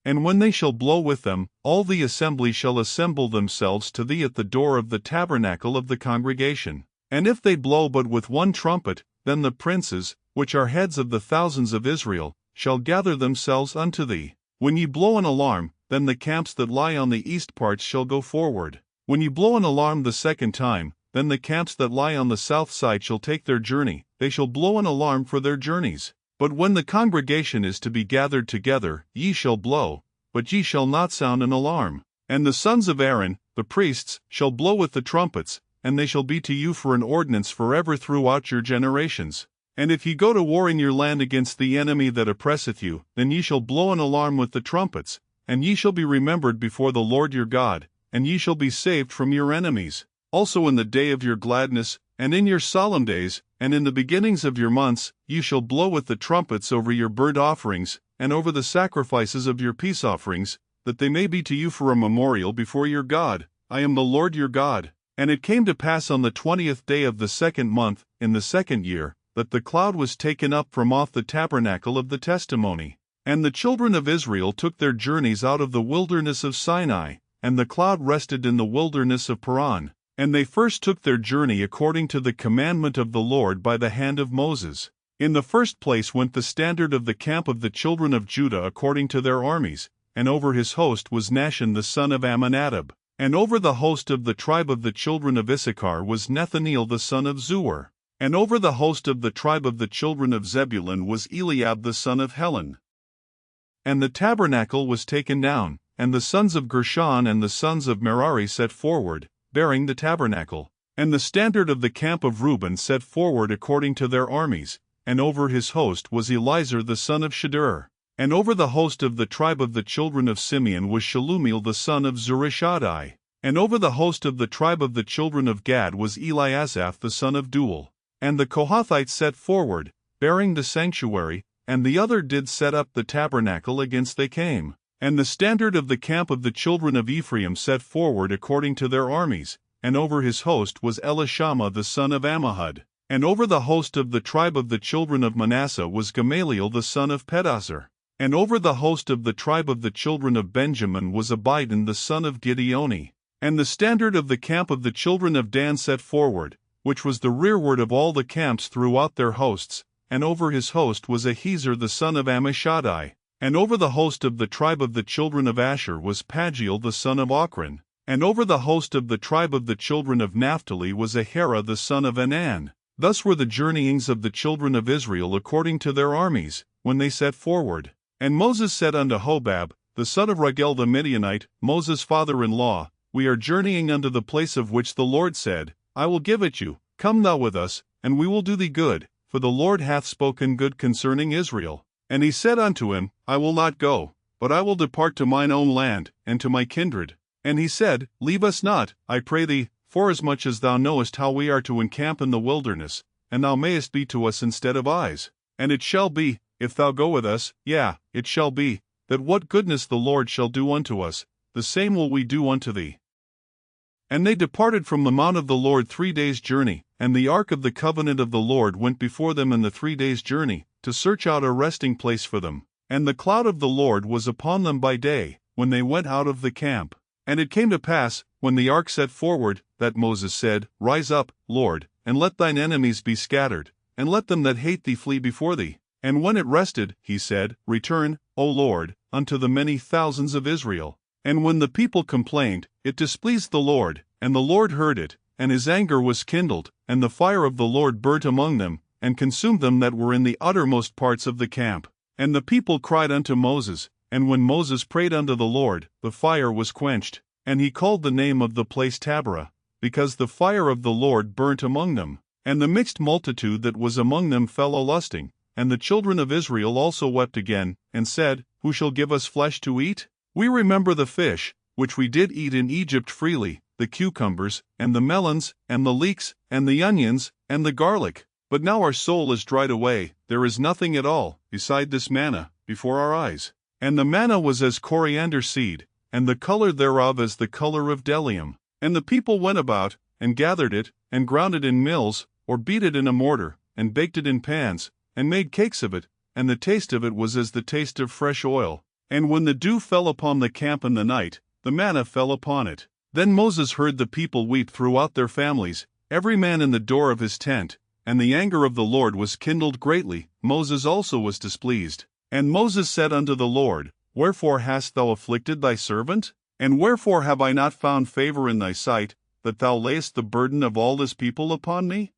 And when they shall blow with them, all the assembly shall assemble themselves to thee at the door of the tabernacle of the congregation. And if they blow but with 1 trumpet, then the princes, which are heads of the thousands of Israel, shall gather themselves unto thee. When ye blow an alarm, then the camps that lie on the east parts shall go forward. When ye blow an alarm the second time, then the camps that lie on the south side shall take their journey, they shall blow an alarm for their journeys. But when the congregation is to be gathered together, ye shall blow, but ye shall not sound an alarm. And the sons of Aaron, the priests, shall blow with the trumpets, and they shall be to you for an ordinance forever throughout your generations. And if ye go to war in your land against the enemy that oppresseth you, then ye shall blow an alarm with the trumpets, and ye shall be remembered before the Lord your God, and ye shall be saved from your enemies. Also in the day of your gladness, and in your solemn days, and in the beginnings of your months, ye shall blow with the trumpets over your burnt offerings, and over the sacrifices of your peace offerings, that they may be to you for a memorial before your God. I am the Lord your God. And it came to pass on the 20th day of the 2nd month, in the 2nd year, that the cloud was taken up from off the tabernacle of the testimony. And the children of Israel took their journeys out of the wilderness of Sinai, and the cloud rested in the wilderness of Paran. And they first took their journey according to the commandment of the Lord by the hand of Moses. In the first place went the standard of the camp of the children of Judah according to their armies, and over his host was Nahshon the son of Amminadab. And over the host of the tribe of the children of Issachar was Nethaneel the son of Zuar. And over the host of the tribe of the children of Zebulun was Eliab the son of Helon. And the tabernacle was taken down, and the sons of Gershon and the sons of Merari set forward, bearing the tabernacle. And the standard of the camp of Reuben set forward according to their armies, and over his host was Elizur the son of Shedeur. And over the host of the tribe of the children of Simeon was Shalumiel the son of Zurishaddai. And over the host of the tribe of the children of Gad was Eliasaph the son of Duel. And the Kohathites set forward, bearing the sanctuary, and the other did set up the tabernacle against they came. And the standard of the camp of the children of Ephraim set forward according to their armies, and over his host was Elishama the son of Ammihud. And over the host of the tribe of the children of Manasseh was Gamaliel the son of Pedahzur. And over the host of the tribe of the children of Benjamin was Abidan the son of Gideoni. And the standard of the camp of the children of Dan set forward, which was the rearward of all the camps throughout their hosts, and over his host was Ahiezer the son of Ammishaddai. And over the host of the tribe of the children of Asher was Pagiel the son of Ochran. And over the host of the tribe of the children of Naphtali was Ahira the son of Anan. Thus were the journeyings of the children of Israel according to their armies, when they set forward. And Moses said unto Hobab, the son of Raguel the Midianite, Moses' father-in-law, We are journeying unto the place of which the Lord said, I will give it you. Come thou with us, and we will do thee good, for the Lord hath spoken good concerning Israel. And he said unto him, I will not go, but I will depart to mine own land, and to my kindred. And he said, Leave us not, I pray thee, forasmuch as thou knowest how we are to encamp in the wilderness, and thou mayest be to us instead of eyes. And it shall be, if thou go with us, it shall be, that what goodness the Lord shall do unto us, the same will we do unto thee. And they departed from the mount of the Lord 3 days' journey, and the ark of the covenant of the Lord went before them in the 3 days' journey, to search out a resting place for them. And the cloud of the Lord was upon them by day, when they went out of the camp. And it came to pass, when the ark set forward, that Moses said, Rise up, Lord, and let thine enemies be scattered, and let them that hate thee flee before thee. And when it rested, he said, Return, O Lord, unto the many thousands of Israel. And when the people complained, it displeased the Lord, and the Lord heard it, and his anger was kindled, and the fire of the Lord burnt among them, and consumed them that were in the uttermost parts of the camp. And the people cried unto Moses, and when Moses prayed unto the Lord, the fire was quenched. And he called the name of the place Taberah, because the fire of the Lord burnt among them. And the mixed multitude that was among them fell a-lusting, and the children of Israel also wept again, and said, Who shall give us flesh to eat? We remember the fish, which we did eat in Egypt freely, the cucumbers, and the melons, and the leeks, and the onions, and the garlic. But now our soul is dried away, there is nothing at all, beside this manna, before our eyes. And the manna was as coriander seed, and the color thereof as the color of bdellium. And the people went about, and gathered it, and ground it in mills, or beat it in a mortar, and baked it in pans, and made cakes of it, and the taste of it was as the taste of fresh oil. And when the dew fell upon the camp in the night, the manna fell upon it. Then Moses heard the people weep throughout their families, every man in the door of his tent, and the anger of the Lord was kindled greatly. Moses also was displeased. And Moses said unto the Lord, Wherefore hast thou afflicted thy servant? And wherefore have I not found favor in thy sight, that thou layest the burden of all this people upon me?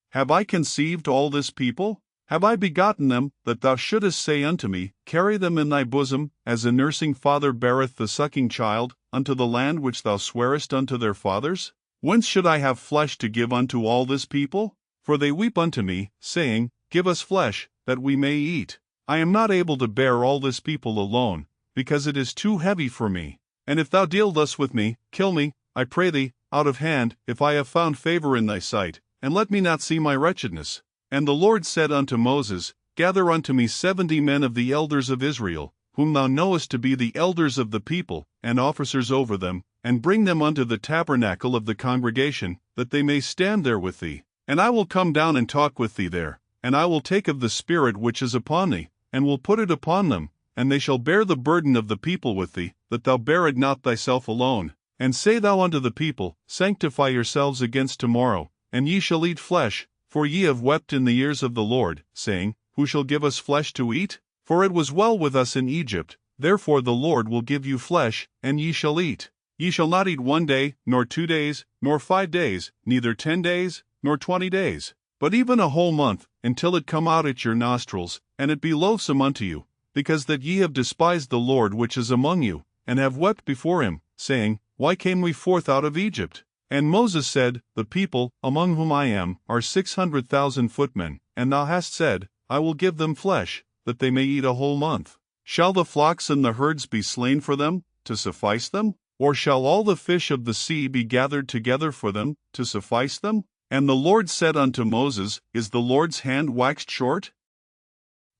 Have I conceived all this people? Have I begotten them, that thou shouldest say unto me, Carry them in thy bosom, as a nursing father beareth the sucking child, unto the land which thou swarest unto their fathers? Whence should I have flesh to give unto all this people? For they weep unto me, saying, Give us flesh, that we may eat. I am not able to bear all this people alone, because it is too heavy for me. And if thou deal thus with me, kill me, I pray thee, out of hand, if I have found favor in thy sight, and let me not see my wretchedness. And the Lord said unto Moses, Gather unto me 70 men of the elders of Israel, whom thou knowest to be the elders of the people, and officers over them, and bring them unto the tabernacle of the congregation, that they may stand there with thee. And I will come down and talk with thee there, and I will take of the Spirit which is upon thee, and will put it upon them, and they shall bear the burden of the people with thee, that thou bear it not thyself alone. And say thou unto the people, Sanctify yourselves against tomorrow, and ye shall eat flesh, for ye have wept in the ears of the Lord, saying, Who shall give us flesh to eat? For it was well with us in Egypt, therefore the Lord will give you flesh, and ye shall eat. Ye shall not eat 1 day, nor 2 days, nor 5 days, neither 10 days, nor 20 days, but even a whole month, until it come out at your nostrils, and it be loathsome unto you, because that ye have despised the Lord which is among you, and have wept before him, saying, Why came we forth out of Egypt? And Moses said, The people, among whom I am, are 600,000 footmen, and thou hast said, I will give them flesh, that they may eat a whole month. Shall the flocks and the herds be slain for them, to suffice them? Or shall all the fish of the sea be gathered together for them, to suffice them? And the Lord said unto Moses, Is the Lord's hand waxed short?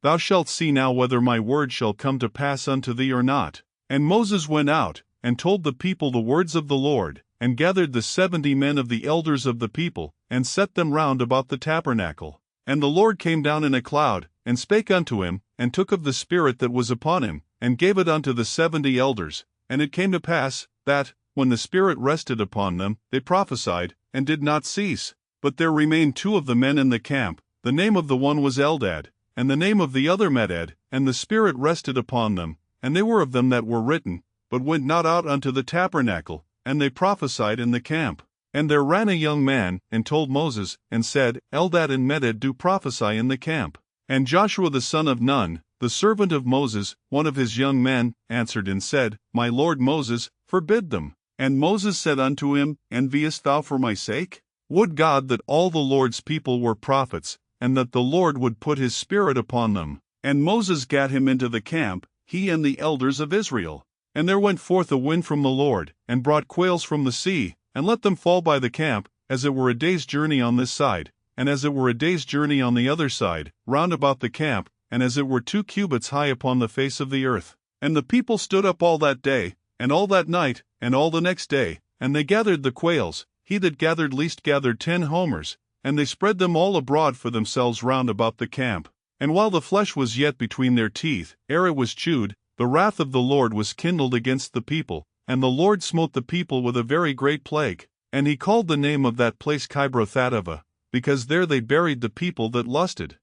Thou shalt see now whether my word shall come to pass unto thee or not. And Moses went out, and told the people the words of the Lord, and gathered the 70 men of the elders of the people, and set them round about the tabernacle. And the Lord came down in a cloud, and spake unto him, and took of the Spirit that was upon him, and gave it unto the 70 elders. And it came to pass, that, when the Spirit rested upon them, they prophesied, and did not cease. But there remained 2 of the men in the camp, the name of the one was Eldad, and the name of the other Medad, and the Spirit rested upon them, and they were of them that were written, but went not out unto the tabernacle, and they prophesied in the camp. And there ran a young man, and told Moses, and said, Eldad and Medad do prophesy in the camp. And Joshua the son of Nun, the servant of Moses, one of his young men, answered and said, My lord Moses, forbid them. And Moses said unto him, Enviest thou for my sake? Would God that all the Lord's people were prophets, and that the Lord would put his Spirit upon them. And Moses gat him into the camp, he and the elders of Israel. And there went forth a wind from the Lord, and brought quails from the sea, and let them fall by the camp, as it were a day's journey on this side, and as it were a day's journey on the other side, round about the camp, and as it were 2 cubits high upon the face of the earth. And the people stood up all that day, and all that night, and all the next day, and they gathered the quails. He that gathered least gathered 10 homers, and they spread them all abroad for themselves round about the camp. And while the flesh was yet between their teeth, ere it was chewed, the wrath of the Lord was kindled against the people, and the Lord smote the people with a very great plague. And he called the name of that place Kibroth-hattaavah, because there they buried the people that lusted.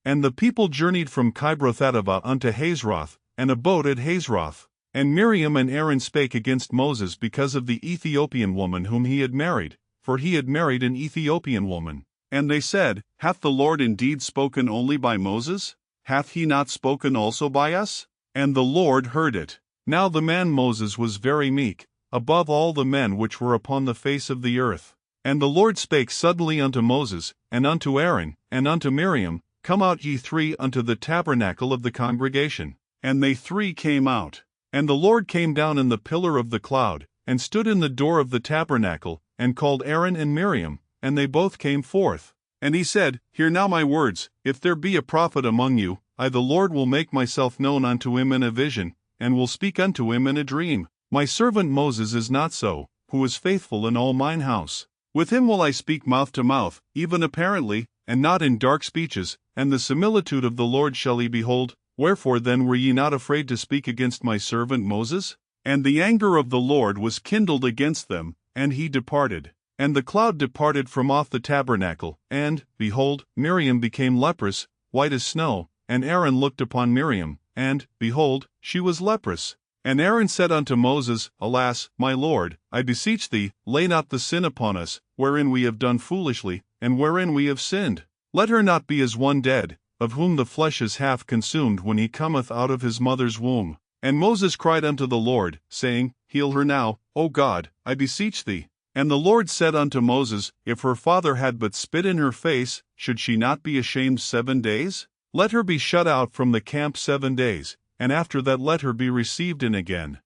And the people journeyed from Kibroth-hattaavah unto Hazeroth, and abode at Hazeroth. And Miriam and Aaron spake against Moses because of the Ethiopian woman whom he had married, for he had married an Ethiopian woman. And they said, Hath the Lord indeed spoken only by Moses? Hath he not spoken also by us? And the Lord heard it. Now the man Moses was very meek, above all the men which were upon the face of the earth. And the Lord spake suddenly unto Moses, and unto Aaron, and unto Miriam, Come out ye 3 unto the tabernacle of the congregation. And they 3 came out. And the Lord came down in the pillar of the cloud, and stood in the door of the tabernacle, and called Aaron and Miriam, and they both came forth. And he said, Hear now my words, if there be a prophet among you, I the Lord will make myself known unto him in a vision, and will speak unto him in a dream. My servant Moses is not so, who is faithful in all mine house. With him will I speak mouth to mouth, even apparently, and not in dark speeches, and the similitude of the Lord shall he behold. Wherefore then were ye not afraid to speak against my servant Moses? And the anger of the Lord was kindled against them, and he departed. And the cloud departed from off the tabernacle, and, behold, Miriam became leprous, white as snow, and Aaron looked upon Miriam, and, behold, she was leprous. And Aaron said unto Moses, Alas, my Lord, I beseech thee, lay not the sin upon us, wherein we have done foolishly, and wherein we have sinned. Let her not be as one dead, of whom the flesh is half consumed when he cometh out of his mother's womb. And Moses cried unto the Lord, saying, Heal her now, O God, I beseech thee. And the Lord said unto Moses, If her father had but spit in her face, should she not be ashamed 7 days? Let her be shut out from the camp 7 days, and after that let her be received in again.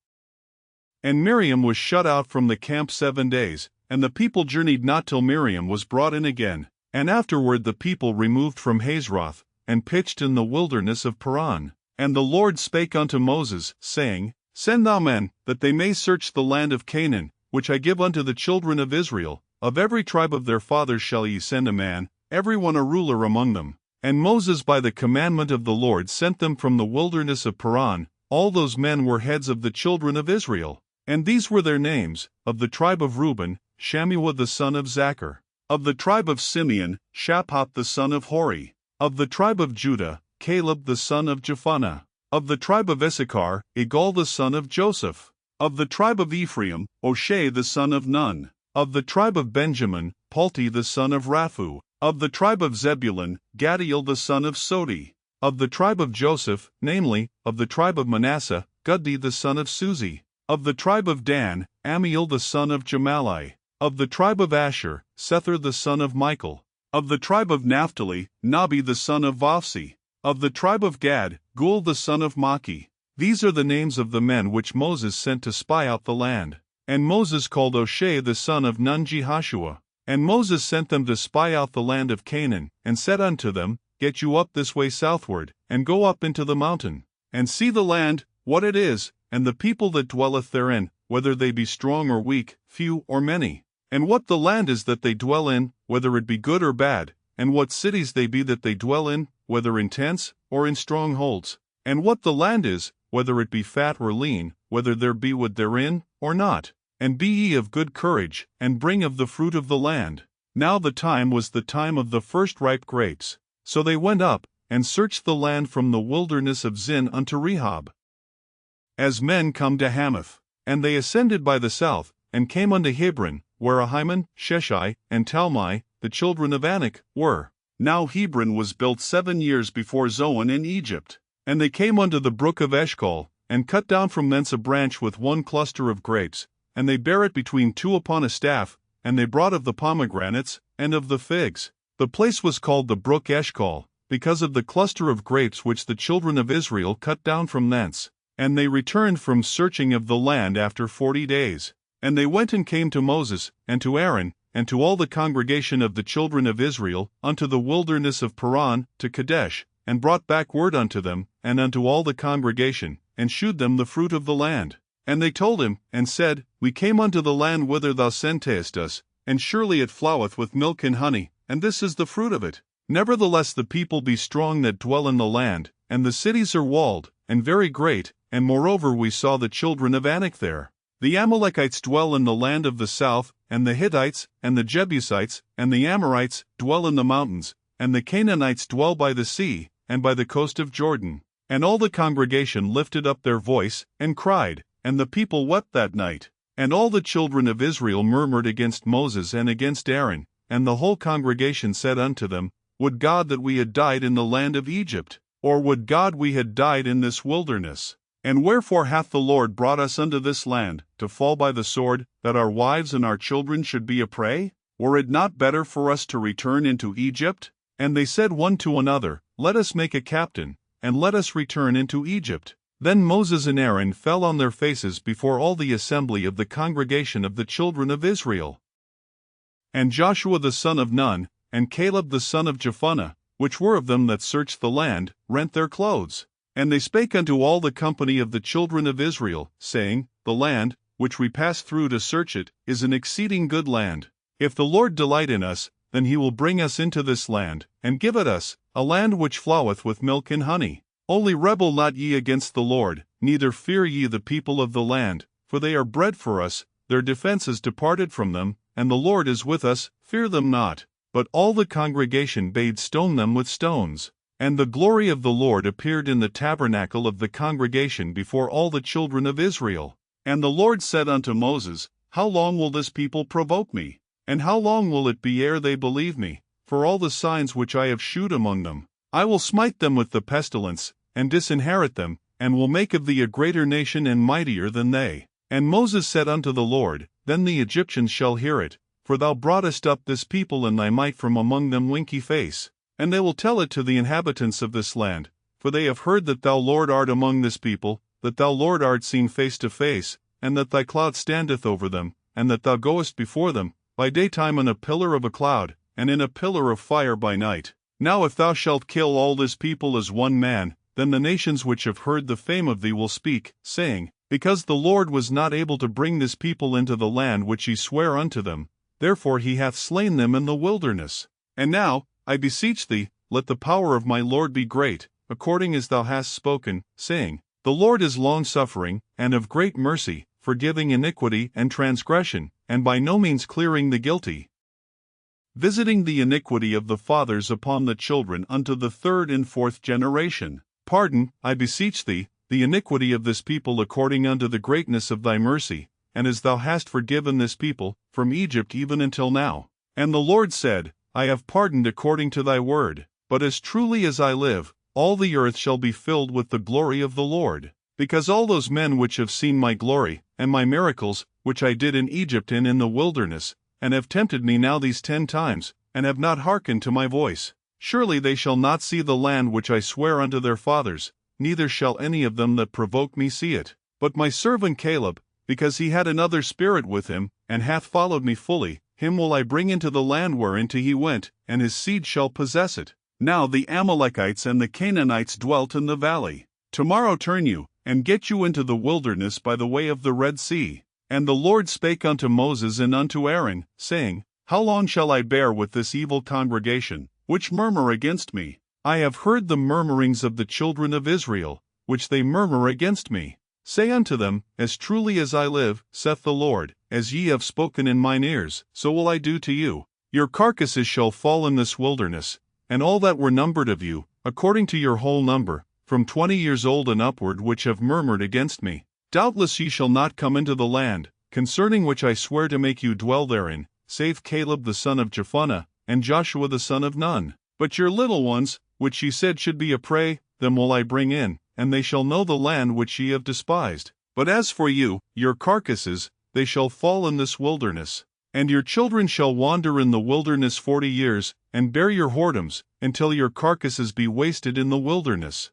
And Miriam was shut out from the camp 7 days, and the people journeyed not till Miriam was brought in again. And afterward the people removed from Hazeroth, and pitched in the wilderness of Paran. And the Lord spake unto Moses, saying, Send thou men, that they may search the land of Canaan, which I give unto the children of Israel. Of every tribe of their fathers shall ye send a man, every one a ruler among them. And Moses by the commandment of the Lord sent them from the wilderness of Paran. All those men were heads of the children of Israel. And these were their names: of the tribe of Reuben, Shammua the son of Zachar; of the tribe of Simeon, Shaphat the son of Hori; of the tribe of Judah, Caleb the son of Jephunneh; of the tribe of Issachar, Igal the son of Joseph; of the tribe of Ephraim, Oshea the son of Nun; of the tribe of Benjamin, Palti the son of Raphu; of the tribe of Zebulun, Gadiel the son of Sodi; of the tribe of Joseph, namely, of the tribe of Manasseh, Guddi the son of Suzi; of the tribe of Dan, Amiel the son of Gemalli; of the tribe of Asher, Sethur the son of Michael; of the tribe of Naphtali, Nabi the son of Vophsi; of the tribe of Gad, Gul the son of Maki. These are the names of the men which Moses sent to spy out the land. And Moses called Oshea the son of Nun Jehoshua. And Moses sent them to spy out the land of Canaan, and said unto them, Get you up this way southward, and go up into the mountain, and see the land, what it is, and the people that dwelleth therein, whether they be strong or weak, few or many, and what the land is that they dwell in, whether it be good or bad, and what cities they be that they dwell in, whether in tents or in strongholds, and what the land is, whether it be fat or lean, whether there be wood therein or not. And be ye of good courage, and bring of the fruit of the land. Now the time was the time of the first ripe grapes. So they went up, and searched the land from the wilderness of Zin unto Rehob, as men come to Hamath. And they ascended by the south, and came unto Hebron, where Ahiman, Sheshai, and Talmai, the children of Anak, were. Now Hebron was built 7 years before Zoan in Egypt. And they came unto the brook of Eshcol, and cut down from thence a branch with one cluster of grapes, and they bare it between two upon a staff, and they brought of the pomegranates, and of the figs. The place was called the brook Eshcol, because of the cluster of grapes which the children of Israel cut down from thence. And they returned from searching of the land after 40 days. And they went and came to Moses, and to Aaron, and to all the congregation of the children of Israel, unto the wilderness of Paran, to Kadesh, and brought back word unto them, and unto all the congregation, and shewed them the fruit of the land. And they told him, and said, We came unto the land whither thou sentest us, and surely it floweth with milk and honey, and this is the fruit of it. Nevertheless the people be strong that dwell in the land, and the cities are walled, and very great, and moreover we saw the children of Anak there. The Amalekites dwell in the land of the south, and the Hittites, and the Jebusites, and the Amorites dwell in the mountains, and the Canaanites dwell by the sea, and by the coast of Jordan. And all the congregation lifted up their voice, and cried, and the people wept that night. And all the children of Israel murmured against Moses and against Aaron, and the whole congregation said unto them, Would God that we had died in the land of Egypt, or would God we had died in this wilderness? And wherefore hath the Lord brought us unto this land, to fall by the sword, that our wives and our children should be a prey? Were it not better for us to return into Egypt? And they said one to another, Let us make a captain, and let us return into Egypt. Then Moses and Aaron fell on their faces before all the assembly of the congregation of the children of Israel. And Joshua the son of Nun, and Caleb the son of Jephunneh, which were of them that searched the land, rent their clothes. And they spake unto all the company of the children of Israel, saying, The land, which we passed through to search it, is an exceeding good land. If the Lord delight in us, then he will bring us into this land, and give it us, a land which floweth with milk and honey. Only rebel not ye against the Lord, neither fear ye the people of the land, for they are bread for us, their defense is departed from them, and the Lord is with us, fear them not. But all the congregation bade stone them with stones. And the glory of the Lord appeared in the tabernacle of the congregation before all the children of Israel. And the Lord said unto Moses, How long will this people provoke me? And how long will it be ere they believe me, for all the signs which I have shewed among them? I will smite them with the pestilence, and disinherit them, and will make of thee a greater nation and mightier than they. And Moses said unto the Lord, Then the Egyptians shall hear it, for thou broughtest up this people in thy might from among them winky face. And they will tell it to the inhabitants of this land, for they have heard that thou Lord art among this people, that thou Lord art seen face to face, and that thy cloud standeth over them, and that thou goest before them, by daytime in a pillar of a cloud, and in a pillar of fire by night. Now if thou shalt kill all this people as one man, then the nations which have heard the fame of thee will speak, saying, Because the Lord was not able to bring this people into the land which he sware unto them, therefore he hath slain them in the wilderness. And now, I beseech thee, let the power of my Lord be great, according as thou hast spoken, saying, The Lord is longsuffering, and of great mercy, forgiving iniquity and transgression, and by no means clearing the guilty, visiting the iniquity of the fathers upon the children unto the third and fourth generation. Pardon, I beseech thee, the iniquity of this people according unto the greatness of thy mercy, and as thou hast forgiven this people, from Egypt even until now. And the Lord said, I have pardoned according to thy word, but as truly as I live, all the earth shall be filled with the glory of the Lord. Because all those men which have seen my glory, and my miracles, which I did in Egypt and in the wilderness, and have tempted me now these 10 times, and have not hearkened to my voice, surely they shall not see the land which I swear unto their fathers, neither shall any of them that provoke me see it. But my servant Caleb, because he had another spirit with him, and hath followed me fully, him will I bring into the land whereinto he went, and his seed shall possess it. Now the Amalekites and the Canaanites dwelt in the valley. Tomorrow turn you, and get you into the wilderness by the way of the Red Sea. And the Lord spake unto Moses and unto Aaron, saying, How long shall I bear with this evil congregation, which murmur against me? I have heard the murmurings of the children of Israel, which they murmur against me. Say unto them, As truly as I live, saith the Lord, as ye have spoken in mine ears, so will I do to you. Your carcasses shall fall in this wilderness, and all that were numbered of you, according to your whole number, from 20 years old and upward, which have murmured against me. Doubtless ye shall not come into the land, concerning which I swear to make you dwell therein, save Caleb the son of Jephunneh, and Joshua the son of Nun. But your little ones, which ye said should be a prey, them will I bring in, and they shall know the land which ye have despised. But as for you, your carcasses, they shall fall in this wilderness. And your children shall wander in the wilderness 40 years, and bear your whoredoms, until your carcasses be wasted in the wilderness.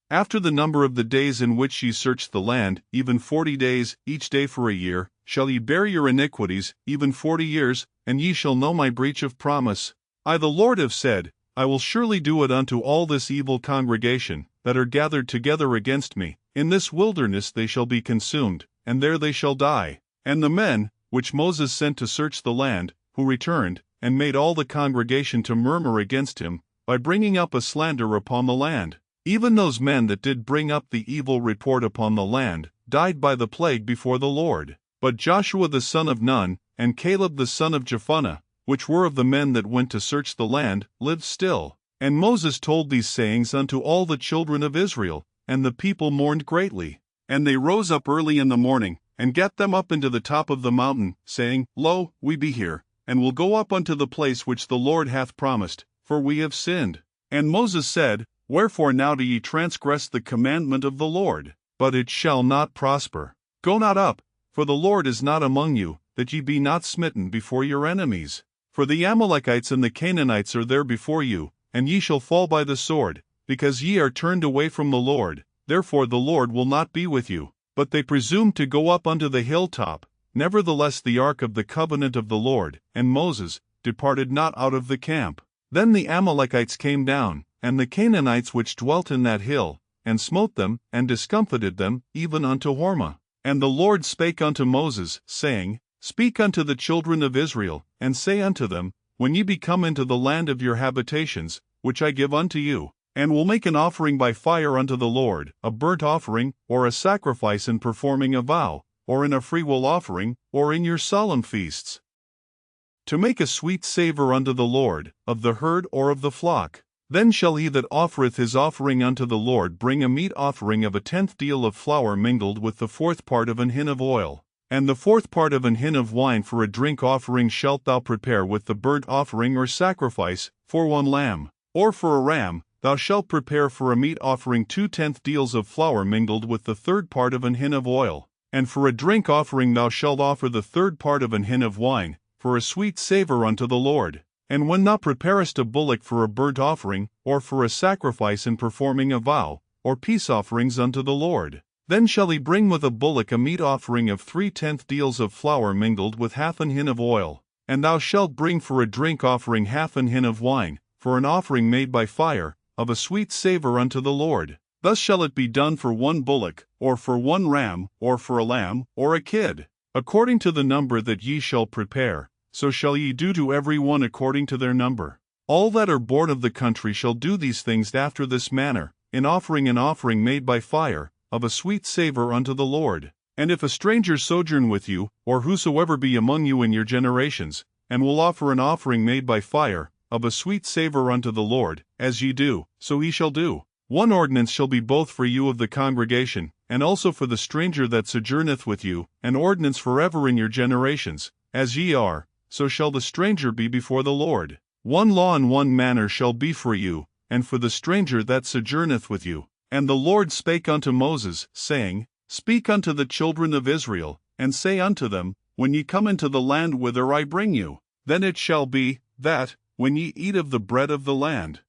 After the number of the days in which ye search the land, even 40 days, each day for a year, shall ye bear your iniquities, even 40 years, and ye shall know my breach of promise. I the Lord have said, I will surely do it unto all this evil congregation, that are gathered together against me. In this wilderness they shall be consumed, and there they shall die. And the men, which Moses sent to search the land, who returned, and made all the congregation to murmur against him, by bringing up a slander upon the land. Even those men that did bring up the evil report upon the land, died by the plague before the Lord. But Joshua the son of Nun, and Caleb the son of Jephunneh, which were of the men that went to search the land, lived still. And Moses told these sayings unto all the children of Israel, and the people mourned greatly. And they rose up early in the morning, and gat them up into the top of the mountain, saying, Lo, we be here, and will go up unto the place which the Lord hath promised, for we have sinned. And Moses said, Wherefore now do ye transgress the commandment of the Lord? But it shall not prosper. Go not up, for the Lord is not among you, that ye be not smitten before your enemies. For the Amalekites and the Canaanites are there before you, and ye shall fall by the sword, because ye are turned away from the Lord. Therefore the Lord will not be with you. But they presumed to go up unto the hilltop. Nevertheless the ark of the covenant of the Lord, and Moses, departed not out of the camp. Then the Amalekites came down, and the Canaanites which dwelt in that hill, and smote them, and discomfited them, even unto Hormah. And the Lord spake unto Moses, saying, Speak unto the children of Israel, and say unto them, When ye be come into the land of your habitations, which I give unto you, and will make an offering by fire unto the Lord, a burnt offering, or a sacrifice in performing a vow, or in a freewill offering, or in your solemn feasts, to make a sweet savour unto the Lord, of the herd or of the flock. Then shall he that offereth his offering unto the Lord bring a meat offering of a 10th deal of flour mingled with the 4th part of an hin of oil. And the 4th part of an hin of wine for a drink offering shalt thou prepare with the burnt offering or sacrifice, for 1 lamb. Or for a ram, thou shalt prepare for a meat offering 2/10 deals of flour mingled with the 3rd part of an hin of oil. And for a drink offering thou shalt offer the 3rd part of an hin of wine, for a sweet savour unto the Lord. And when thou preparest a bullock for a burnt offering, or for a sacrifice in performing a vow, or peace offerings unto the Lord, then shall he bring with a bullock a meat offering of 3/10 deals of flour mingled with half an hin of oil. And thou shalt bring for a drink offering half an hin of wine, for an offering made by fire, of a sweet savour unto the Lord. Thus shall it be done for 1 bullock, or for 1 ram, or for a lamb, or a kid. According to the number that ye shall prepare, so shall ye do to every one according to their number. All that are born of the country shall do these things after this manner, in offering an offering made by fire, of a sweet savour unto the Lord. And if a stranger sojourn with you, or whosoever be among you in your generations, and will offer an offering made by fire, of a sweet savour unto the Lord, as ye do, so he shall do. 1 ordinance shall be both for you of the congregation, and also for the stranger that sojourneth with you, an ordinance forever in your generations. As ye are, so shall the stranger be before the Lord. 1 law and 1 manner shall be for you, and for the stranger that sojourneth with you. And the Lord spake unto Moses, saying, Speak unto the children of Israel, and say unto them, When ye come into the land whither I bring you, then it shall be, that, when ye eat of the bread of the land,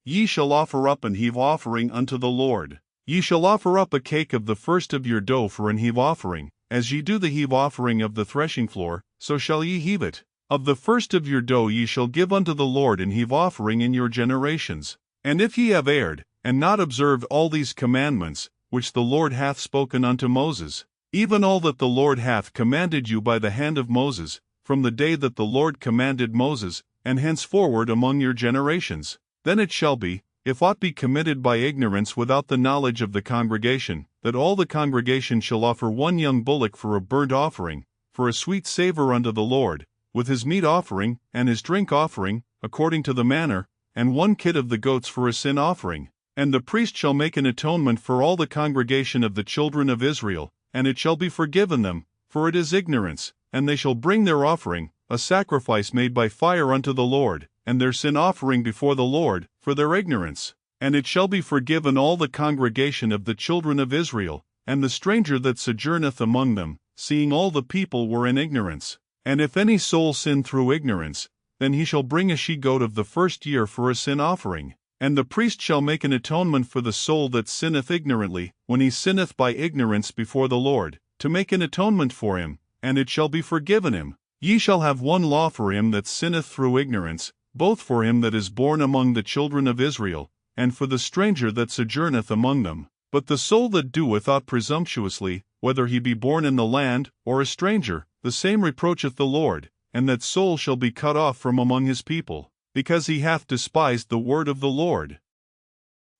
ye shall offer up an heave offering unto the Lord. Ye shall offer up a cake of the first of your dough for an heave offering, as ye do the heave offering of the threshing floor, so shall ye heave it. Of the first of your dough ye shall give unto the Lord an heave offering in your generations. And if ye have erred, and not observed all these commandments, which the Lord hath spoken unto Moses, even all that the Lord hath commanded you by the hand of Moses, from the day that the Lord commanded Moses, and henceforward among your generations, then it shall be, if aught be committed by ignorance without the knowledge of the congregation, that all the congregation shall offer 1 young bullock for a burnt offering, for a sweet savour unto the Lord, with his meat offering, and his drink offering, according to the manner, and 1 kid of the goats for a sin offering. And the priest shall make an atonement for all the congregation of the children of Israel, and it shall be forgiven them, for it is ignorance, and they shall bring their offering, a sacrifice made by fire unto the Lord, and their sin offering before the Lord, for their ignorance. And it shall be forgiven all the congregation of the children of Israel, and the stranger that sojourneth among them, seeing all the people were in ignorance. And if any soul sin through ignorance, then he shall bring a she-goat of the first year for a sin offering. And the priest shall make an atonement for the soul that sinneth ignorantly, when he sinneth by ignorance before the Lord, to make an atonement for him, and it shall be forgiven him. Ye shall have one law for him that sinneth through ignorance, both for him that is born among the children of Israel, and for the stranger that sojourneth among them. But the soul that doeth aught presumptuously, whether he be born in the land, or a stranger, the same reproacheth the Lord, and that soul shall be cut off from among his people, because he hath despised the word of the Lord,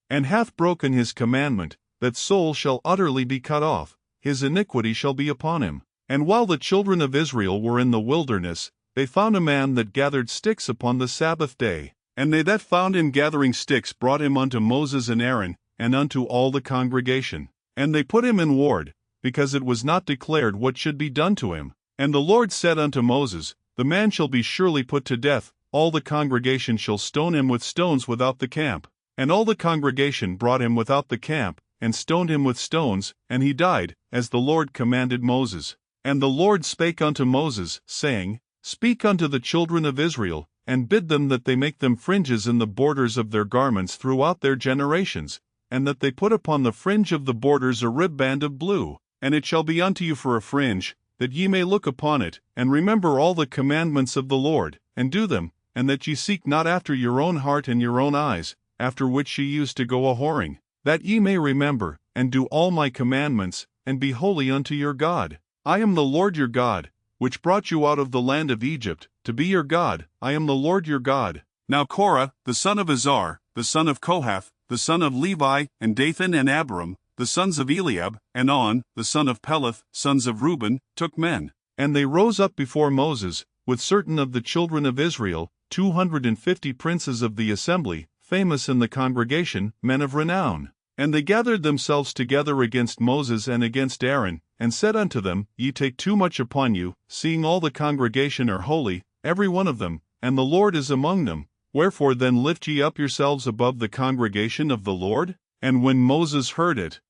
and hath broken his commandment. That soul shall utterly be cut off, his iniquity shall be upon him. And while the children of Israel were in the wilderness, they found a man that gathered sticks upon the Sabbath day. And they that found him gathering sticks brought him unto Moses and Aaron, and unto all the congregation. And they put him in ward, because it was not declared what should be done to him. And the Lord said unto Moses, The man shall be surely put to death, all the congregation shall stone him with stones without the camp. And all the congregation brought him without the camp, and stoned him with stones, and he died, as the Lord commanded Moses. And the Lord spake unto Moses, saying, Speak unto the children of Israel, and bid them that they make them fringes in the borders of their garments throughout their generations, and that they put upon the fringe of the borders a ribband of blue. And it shall be unto you for a fringe, that ye may look upon it, and remember all the commandments of the Lord, and do them, and that ye seek not after your own heart and your own eyes, after which ye used to go a-whoring, that ye may remember, and do all my commandments, and be holy unto your God. I am the Lord your God, which brought you out of the land of Egypt, to be your God. I am the Lord your God. Now Korah, the son of Azar, the son of Kohath, the son of Levi, and Dathan and Abiram, the sons of Eliab, and On, the son of Peleth, sons of Reuben, took men. And they rose up before Moses, with certain of the children of Israel, 250 princes of the assembly, famous in the congregation, men of renown. And they gathered themselves together against Moses and against Aaron, and said unto them, Ye take too much upon you, seeing all the congregation are holy, every one of them, and the Lord is among them. Wherefore then lift ye up yourselves above the congregation of the Lord? And when Moses heard it,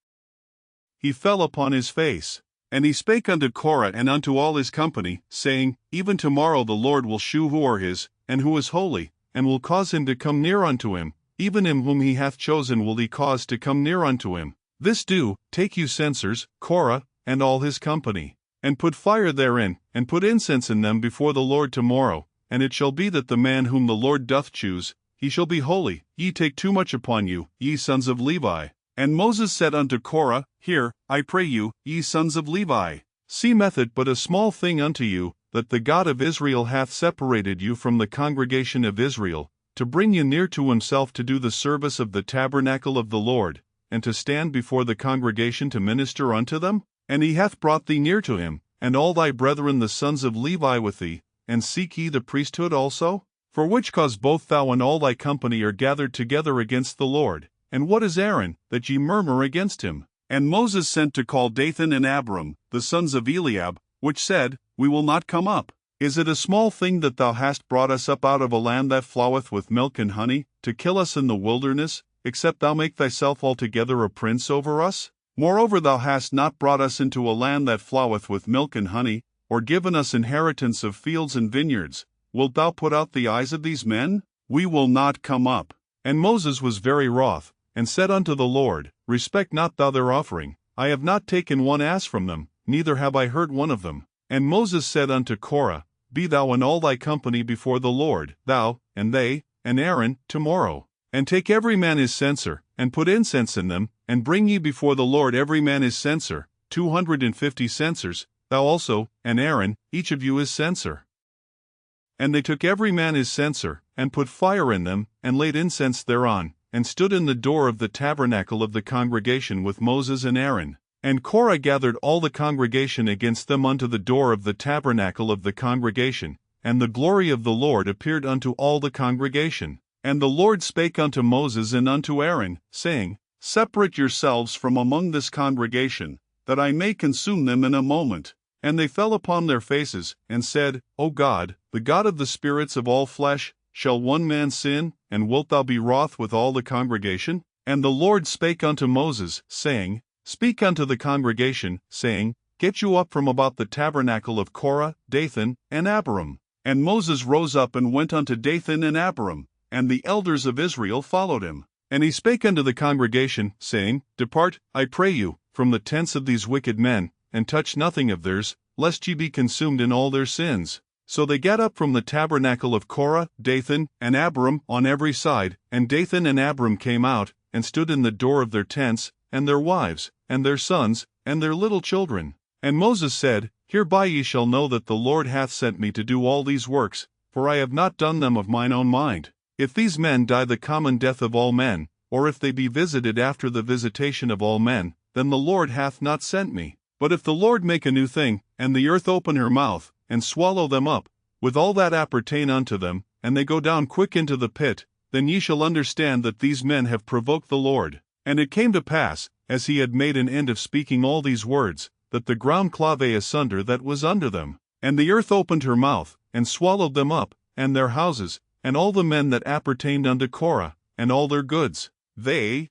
he fell upon his face. And he spake unto Korah and unto all his company, saying, Even tomorrow the Lord will shew who are his, and who is holy, and will cause him to come near unto him. Even him whom he hath chosen will he cause to come near unto him. This do, take you censers, Korah, and all his company, and put fire therein, and put incense in them before the Lord tomorrow. And it shall be that the man whom the Lord doth choose, he shall be holy. Ye take too much upon you, ye sons of Levi. And Moses said unto Korah, Hear, I pray you, ye sons of Levi. Seemeth it but a small thing unto you, that the God of Israel hath separated you from the congregation of Israel, to bring you near to himself to do the service of the tabernacle of the Lord, and to stand before the congregation to minister unto them? And he hath brought thee near to him, and all thy brethren the sons of Levi with thee, and seek ye the priesthood also? For which cause both thou and all thy company are gathered together against the Lord. And what is Aaron, that ye murmur against him? And Moses sent to call Dathan and Abiram, the sons of Eliab, which said, We will not come up. Is it a small thing that thou hast brought us up out of a land that floweth with milk and honey, to kill us in the wilderness, except thou make thyself altogether a prince over us? Moreover thou hast not brought us into a land that floweth with milk and honey, or given us inheritance of fields and vineyards. Wilt thou put out the eyes of these men? We will not come up. And Moses was very wroth, and said unto the Lord, Respect not thou their offering. I have not taken one ass from them, neither have I heard one of them. And Moses said unto Korah, Be thou and all thy company before the Lord, thou, and they, and Aaron, tomorrow. And take every man his censer, and put incense in them, and bring ye before the Lord every man his censer, 250 censers, thou also, and Aaron, each of you his censer. And they took every man his censer, and put fire in them, and laid incense thereon, and stood in the door of the tabernacle of the congregation with Moses and Aaron. And Korah gathered all the congregation against them unto the door of the tabernacle of the congregation, and the glory of the Lord appeared unto all the congregation. And the Lord spake unto Moses and unto Aaron, saying, Separate yourselves from among this congregation, that I may consume them in a moment. And they fell upon their faces, and said, O God, the God of the spirits of all flesh, shall one man sin, and wilt thou be wroth with all the congregation? And the Lord spake unto Moses, saying, Speak unto the congregation, saying, Get you up from about the tabernacle of Korah, Dathan, and Abiram. And Moses rose up and went unto Dathan and Abiram, and the elders of Israel followed him. And he spake unto the congregation, saying, Depart, I pray you, from the tents of these wicked men, and touch nothing of theirs, lest ye be consumed in all their sins. So they gat up from the tabernacle of Korah, Dathan, and Abiram on every side, and Dathan and Abiram came out, and stood in the door of their tents, and their wives, and their sons, and their little children. And Moses said, Hereby ye shall know that the Lord hath sent me to do all these works, for I have not done them of mine own mind. If these men die the common death of all men, or if they be visited after the visitation of all men, then the Lord hath not sent me. But if the Lord make a new thing, and the earth open her mouth, and swallow them up, with all that appertain unto them, and they go down quick into the pit, then ye shall understand that these men have provoked the Lord. And it came to pass, as he had made an end of speaking all these words, that the ground clave asunder that was under them, and the earth opened her mouth, and swallowed them up, and their houses, and all the men that appertained unto Korah, and all their goods. They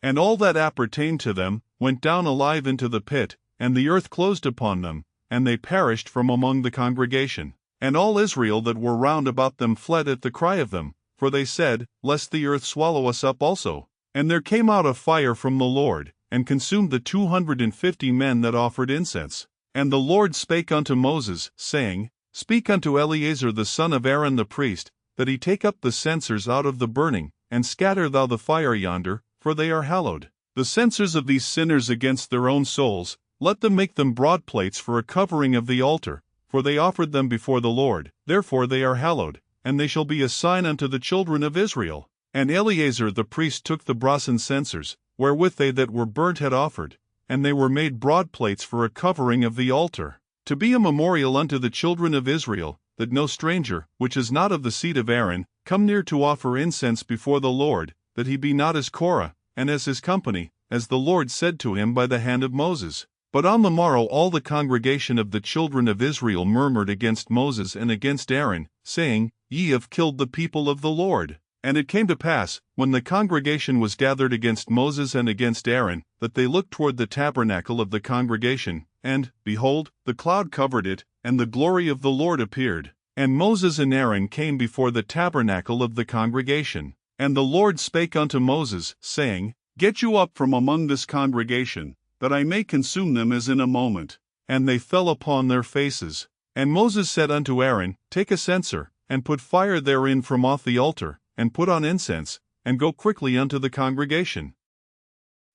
and all that appertained to them went down alive into the pit, and the earth closed upon them, and they perished from among the congregation. And all Israel that were round about them fled at the cry of them, for they said, Lest the earth swallow us up also. And there came out a fire from the Lord, and consumed the 250 men that offered incense. And the Lord spake unto Moses, saying, Speak unto Eleazar the son of Aaron the priest, that he take up the censers out of the burning, and scatter thou the fire yonder, for they are hallowed. The censers of these sinners against their own souls, let them make them broad plates for a covering of the altar, for they offered them before the Lord, therefore they are hallowed, and they shall be a sign unto the children of Israel. And Eleazar the priest took the brasen censers, wherewith they that were burnt had offered, and they were made broad plates for a covering of the altar, to be a memorial unto the children of Israel, that no stranger, which is not of the seed of Aaron, come near to offer incense before the Lord, that he be not as Korah, and as his company, as the Lord said to him by the hand of Moses. But on the morrow all the congregation of the children of Israel murmured against Moses and against Aaron, saying, Ye have killed the people of the Lord. And it came to pass, when the congregation was gathered against Moses and against Aaron, that they looked toward the tabernacle of the congregation, and, behold, the cloud covered it, and the glory of the Lord appeared. And Moses and Aaron came before the tabernacle of the congregation. And the Lord spake unto Moses, saying, Get you up from among this congregation, that I may consume them as in a moment. And they fell upon their faces. And Moses said unto Aaron, Take a censer, and put fire therein from off the altar, and put on incense, and go quickly unto the congregation,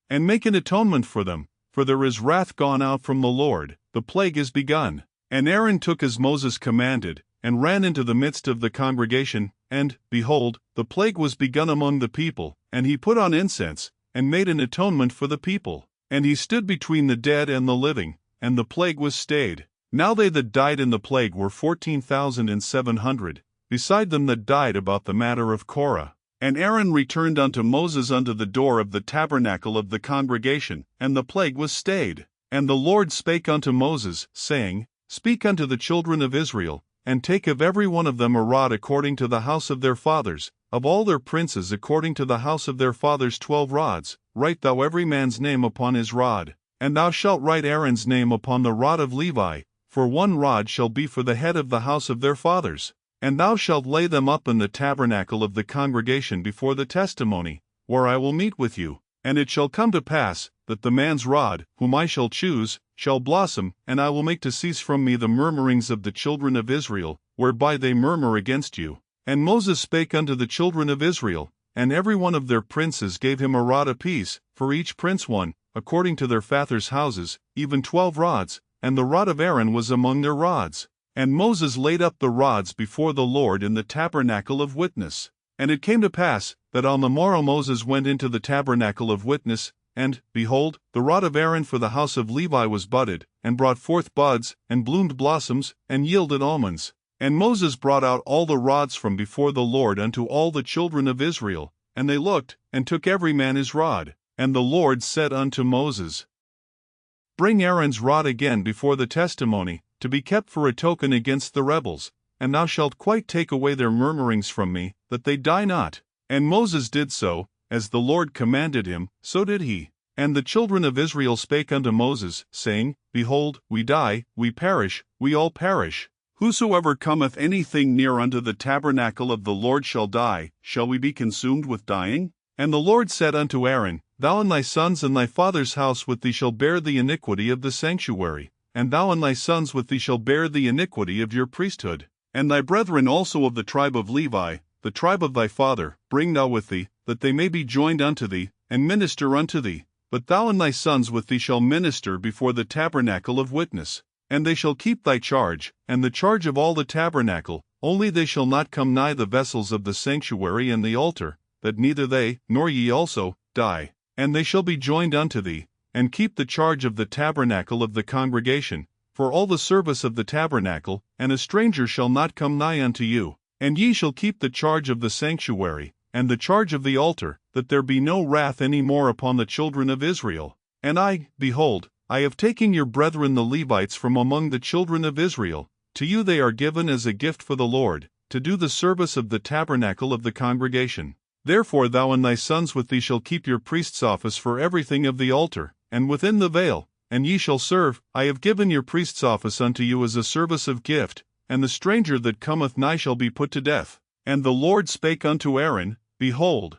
and make an atonement for them, for there is wrath gone out from the Lord, the plague is begun. And Aaron took as Moses commanded, and ran into the midst of the congregation, and, behold, the plague was begun among the people, and he put on incense, and made an atonement for the people. And he stood between the dead and the living, and the plague was stayed. Now they that died in the plague were 14,700, beside them that died about the matter of Korah. And Aaron returned unto Moses unto the door of the tabernacle of the congregation, and the plague was stayed. And the Lord spake unto Moses, saying, Speak unto the children of Israel, and take of every one of them a rod according to the house of their fathers, of all their princes according to the house of their fathers 12 rods, write thou every man's name upon his rod. And thou shalt write Aaron's name upon the rod of Levi, for 1 rod shall be for the head of the house of their fathers. And thou shalt lay them up in the tabernacle of the congregation before the testimony, where I will meet with you. And it shall come to pass, that the man's rod, whom I shall choose, shall blossom, and I will make to cease from me the murmurings of the children of Israel, whereby they murmur against you. And Moses spake unto the children of Israel, and every one of their princes gave him a rod apiece, for each prince one, according to their fathers' houses, even 12 rods, and the rod of Aaron was among their rods. And Moses laid up the rods before the Lord in the tabernacle of witness. And it came to pass, that on the morrow Moses went into the tabernacle of witness, and, behold, the rod of Aaron for the house of Levi was budded, and brought forth buds, and bloomed blossoms, and yielded almonds. And Moses brought out all the rods from before the Lord unto all the children of Israel, and they looked, and took every man his rod. And the Lord said unto Moses, bring Aaron's rod again before the testimony, to be kept for a token against the rebels, and thou shalt quite take away their murmurings from me, that they die not. And Moses did so, as the Lord commanded him, so did he. And the children of Israel spake unto Moses, saying, Behold, we die, we perish, we all perish. Whosoever cometh anything near unto the tabernacle of the Lord shall die. Shall we be consumed with dying? And the Lord said unto Aaron, Thou and thy sons and thy father's house with thee shall bear the iniquity of the sanctuary, and thou and thy sons with thee shall bear the iniquity of your priesthood. And thy brethren also of the tribe of Levi, the tribe of thy father, bring thou with thee, that they may be joined unto thee, and minister unto thee. But thou and thy sons with thee shall minister before the tabernacle of witness. And they shall keep thy charge, and the charge of all the tabernacle, only they shall not come nigh the vessels of the sanctuary and the altar, that neither they, nor ye also, die. And they shall be joined unto thee, and keep the charge of the tabernacle of the congregation, for all the service of the tabernacle, and a stranger shall not come nigh unto you. And ye shall keep the charge of the sanctuary, and the charge of the altar, that there be no wrath any more upon the children of Israel. And I, behold, I have taken your brethren the Levites from among the children of Israel. To you they are given as a gift for the Lord, to do the service of the tabernacle of the congregation. Therefore thou and thy sons with thee shall keep your priest's office for everything of the altar, and within the veil, and ye shall serve. I have given your priest's office unto you as a service of gift, and the stranger that cometh nigh shall be put to death. And the Lord spake unto Aaron, Behold,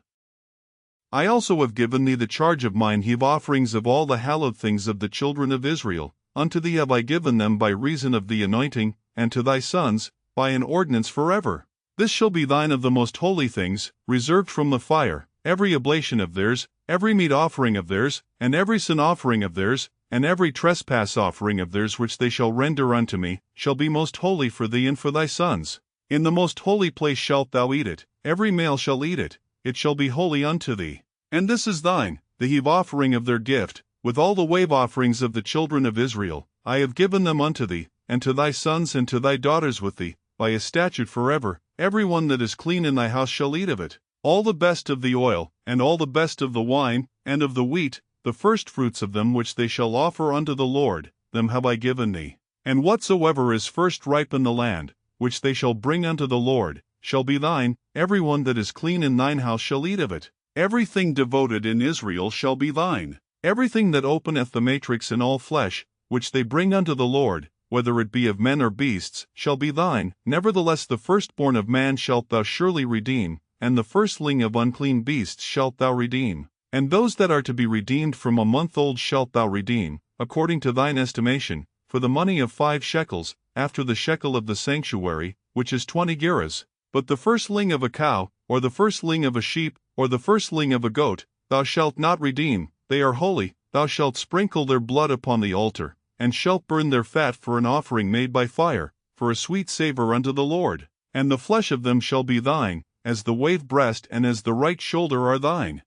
I also have given thee the charge of mine heave offerings of all the hallowed things of the children of Israel. Unto thee have I given them by reason of the anointing, and to thy sons, by an ordinance forever. This shall be thine of the most holy things, reserved from the fire, every oblation of theirs, every meat offering of theirs, and every sin offering of theirs, and every trespass offering of theirs which they shall render unto me, shall be most holy for thee and for thy sons. In the most holy place shalt thou eat it, every male shall eat it, it shall be holy unto thee. And this is thine, the heave offering of their gift, with all the wave offerings of the children of Israel. I have given them unto thee, and to thy sons and to thy daughters with thee, by a statute forever. Every one that is clean in thy house shall eat of it. All the best of the oil, and all the best of the wine, and of the wheat, the firstfruits of them which they shall offer unto the Lord, them have I given thee. And whatsoever is first ripe in the land, which they shall bring unto the Lord, shall be thine. Every one that is clean in thine house shall eat of it. Everything devoted in Israel shall be thine. Everything that openeth the matrix in all flesh, which they bring unto the Lord, whether it be of men or beasts, shall be thine. Nevertheless the firstborn of man shalt thou surely redeem, and the firstling of unclean beasts shalt thou redeem. And those that are to be redeemed from a month old shalt thou redeem, according to thine estimation, for the money of 5 shekels, after the shekel of the sanctuary, which is 20 gerahs. But the firstling of a cow, or the firstling of a sheep, or the firstling of a goat, thou shalt not redeem. They are holy. Thou shalt sprinkle their blood upon the altar, and shalt burn their fat for an offering made by fire, for a sweet savour unto the Lord. And the flesh of them shall be thine, as the wave breast and as the right shoulder are thine.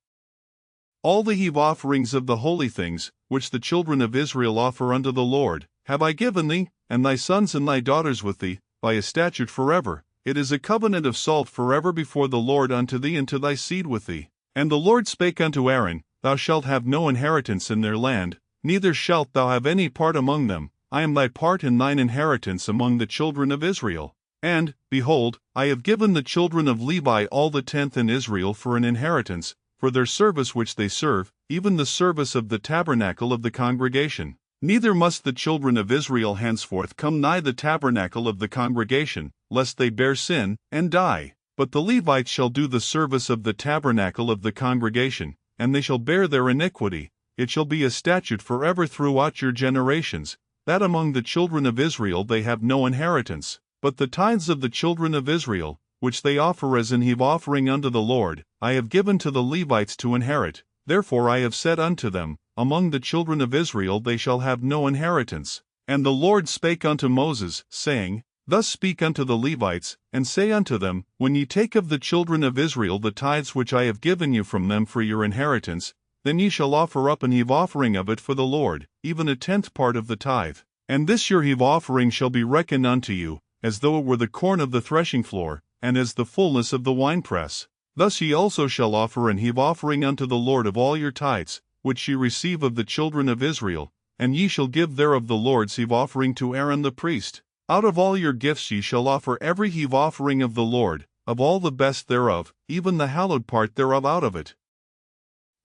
All the heave offerings of the holy things, which the children of Israel offer unto the Lord, have I given thee, and thy sons and thy daughters with thee, by a statute forever. It is a covenant of salt forever before the Lord unto thee and to thy seed with thee. And the Lord spake unto Aaron, Thou shalt have no inheritance in their land, neither shalt thou have any part among them. I am thy part and thine inheritance among the children of Israel. And, behold, I have given the children of Levi all the tenth in Israel for an inheritance, for their service which they serve, even the service of the tabernacle of the congregation. Neither must the children of Israel henceforth come nigh the tabernacle of the congregation, lest they bear sin, and die. But the Levites shall do the service of the tabernacle of the congregation, and they shall bear their iniquity. It shall be a statute forever throughout your generations, that among the children of Israel they have no inheritance. But the tithes of the children of Israel, which they offer as an heave offering unto the Lord, I have given to the Levites to inherit. Therefore I have said unto them, Among the children of Israel they shall have no inheritance. And the Lord spake unto Moses, saying, Thus speak unto the Levites, and say unto them, When ye take of the children of Israel the tithes which I have given you from them for your inheritance, then ye shall offer up an heave offering of it for the Lord, even a 10th part of the tithe. And this your heave offering shall be reckoned unto you, as though it were the corn of the threshing floor, and as the fullness of the winepress. Thus ye also shall offer an heave offering unto the Lord of all your tithes, which ye receive of the children of Israel, and ye shall give thereof the Lord's heave offering to Aaron the priest. Out of all your gifts ye shall offer every heave offering of the Lord, of all the best thereof, even the hallowed part thereof out of it.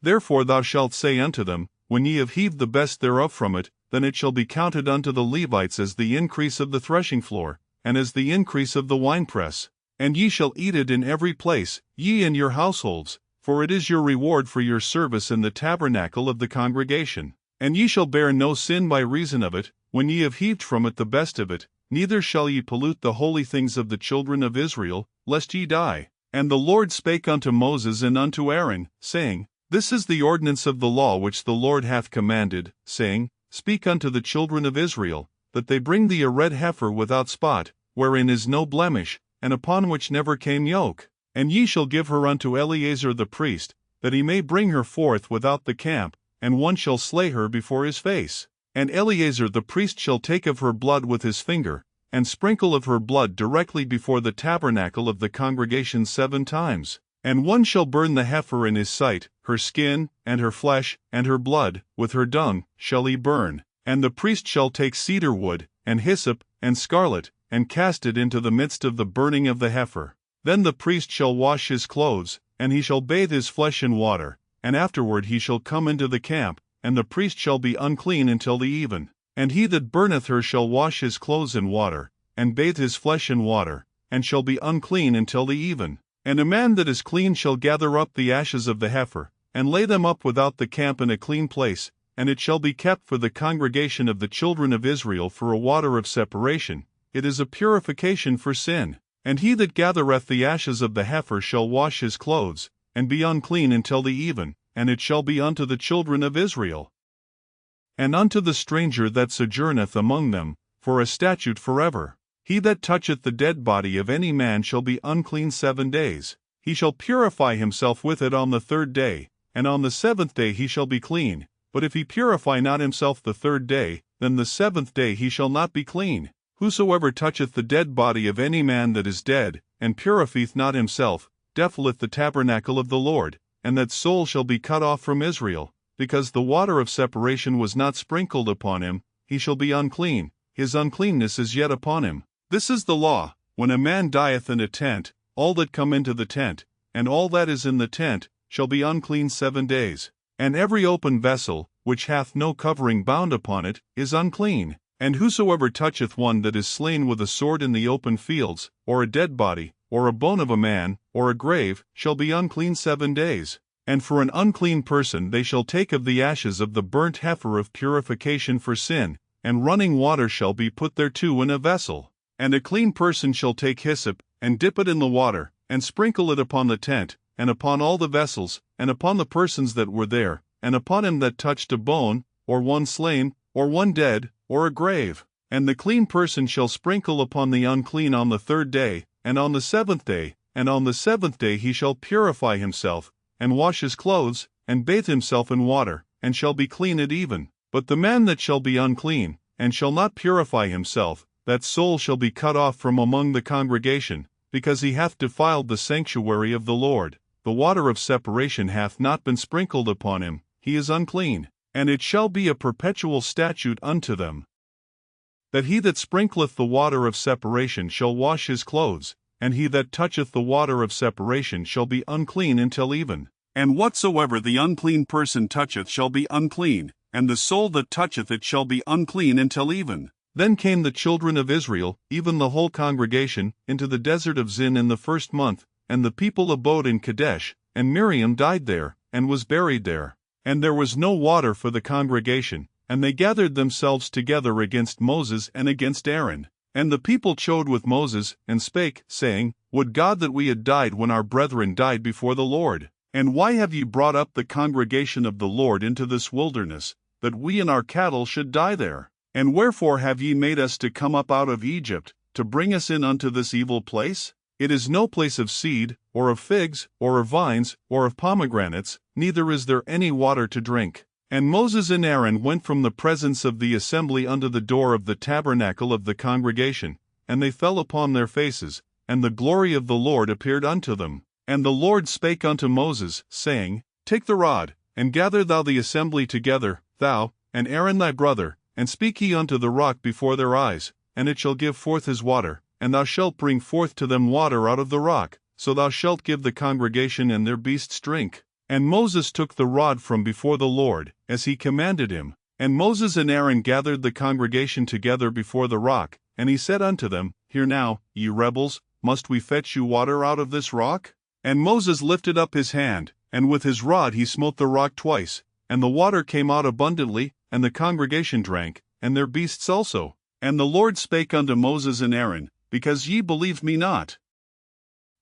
Therefore thou shalt say unto them, when ye have heaved the best thereof from it, then it shall be counted unto the Levites as the increase of the threshing floor, and as the increase of the winepress. And ye shall eat it in every place, ye and your households, for it is your reward for your service in the tabernacle of the congregation. And ye shall bear no sin by reason of it, when ye have heaved from it the best of it, neither shall ye pollute the holy things of the children of Israel, lest ye die. And the Lord spake unto Moses and unto Aaron, saying, This is the ordinance of the law which the Lord hath commanded, saying, Speak unto the children of Israel, that they bring thee a red heifer without spot, wherein is no blemish, and upon which never came yoke. And ye shall give her unto Eleazar the priest, that he may bring her forth without the camp, and one shall slay her before his face. And Eleazar the priest shall take of her blood with his finger, and sprinkle of her blood directly before the tabernacle of the congregation 7 times. And one shall burn the heifer in his sight, her skin, and her flesh, and her blood, with her dung, shall he burn. And the priest shall take cedar wood, and hyssop, and scarlet, and cast it into the midst of the burning of the heifer. Then the priest shall wash his clothes, and he shall bathe his flesh in water, and afterward he shall come into the camp, and the priest shall be unclean until the even. And he that burneth her shall wash his clothes in water, and bathe his flesh in water, and shall be unclean until the even. And a man that is clean shall gather up the ashes of the heifer, and lay them up without the camp in a clean place, and it shall be kept for the congregation of the children of Israel for a water of separation. It is a purification for sin. And he that gathereth the ashes of the heifer shall wash his clothes, and be unclean until the even, and it shall be unto the children of Israel, and unto the stranger that sojourneth among them, for a statute forever. He that toucheth the dead body of any man shall be unclean 7 days. He shall purify himself with it on the 3rd day, and on the 7th day he shall be clean. But if he purify not himself the 3rd day, then the 7th day he shall not be clean. Whosoever toucheth the dead body of any man that is dead, and purifieth not himself, defileth the tabernacle of the Lord, and that soul shall be cut off from Israel, because the water of separation was not sprinkled upon him. He shall be unclean, his uncleanness is yet upon him. This is the law, when a man dieth in a tent, all that come into the tent, and all that is in the tent, shall be unclean 7 days. And every open vessel, which hath no covering bound upon it, is unclean. And whosoever toucheth one that is slain with a sword in the open fields, or a dead body, or a bone of a man, or a grave, shall be unclean 7 days. And for an unclean person they shall take of the ashes of the burnt heifer of purification for sin, and running water shall be put thereto in a vessel. And a clean person shall take hyssop, and dip it in the water, and sprinkle it upon the tent, and upon all the vessels, and upon the persons that were there, and upon him that touched a bone, or one slain, or one dead, or a grave. And the clean person shall sprinkle upon the unclean on the 3rd day, and on the 7th day, and on the 7th day he shall purify himself, and wash his clothes, and bathe himself in water, and shall be clean at even. But the man that shall be unclean, and shall not purify himself, that soul shall be cut off from among the congregation, because he hath defiled the sanctuary of the Lord. The water of separation hath not been sprinkled upon him, he is unclean. And it shall be a perpetual statute unto them, that he that sprinkleth the water of separation shall wash his clothes, and he that toucheth the water of separation shall be unclean until even. And whatsoever the unclean person toucheth shall be unclean, and the soul that toucheth it shall be unclean until even. Then came the children of Israel, even the whole congregation, into the desert of Zin in the 1st month, and the people abode in Kadesh, and Miriam died there, and was buried there. And there was no water for the congregation, and they gathered themselves together against Moses and against Aaron. And the people chode with Moses, and spake, saying, Would God that we had died when our brethren died before the Lord! And why have ye brought up the congregation of the Lord into this wilderness, that we and our cattle should die there? And wherefore have ye made us to come up out of Egypt, to bring us in unto this evil place? It is no place of seed, or of figs, or of vines, or of pomegranates, neither is there any water to drink. And Moses and Aaron went from the presence of the assembly unto the door of the tabernacle of the congregation, and they fell upon their faces, and the glory of the Lord appeared unto them. And the Lord spake unto Moses, saying, Take the rod, and gather thou the assembly together, thou, and Aaron thy brother, and speak ye unto the rock before their eyes, and it shall give forth his water, and thou shalt bring forth to them water out of the rock, so thou shalt give the congregation and their beasts drink. And Moses took the rod from before the Lord, as he commanded him. And Moses and Aaron gathered the congregation together before the rock, and he said unto them, Hear now, ye rebels, must we fetch you water out of this rock? And Moses lifted up his hand, and with his rod he smote the rock twice, and the water came out abundantly, and the congregation drank, and their beasts also. And the Lord spake unto Moses and Aaron, Because ye believed me not,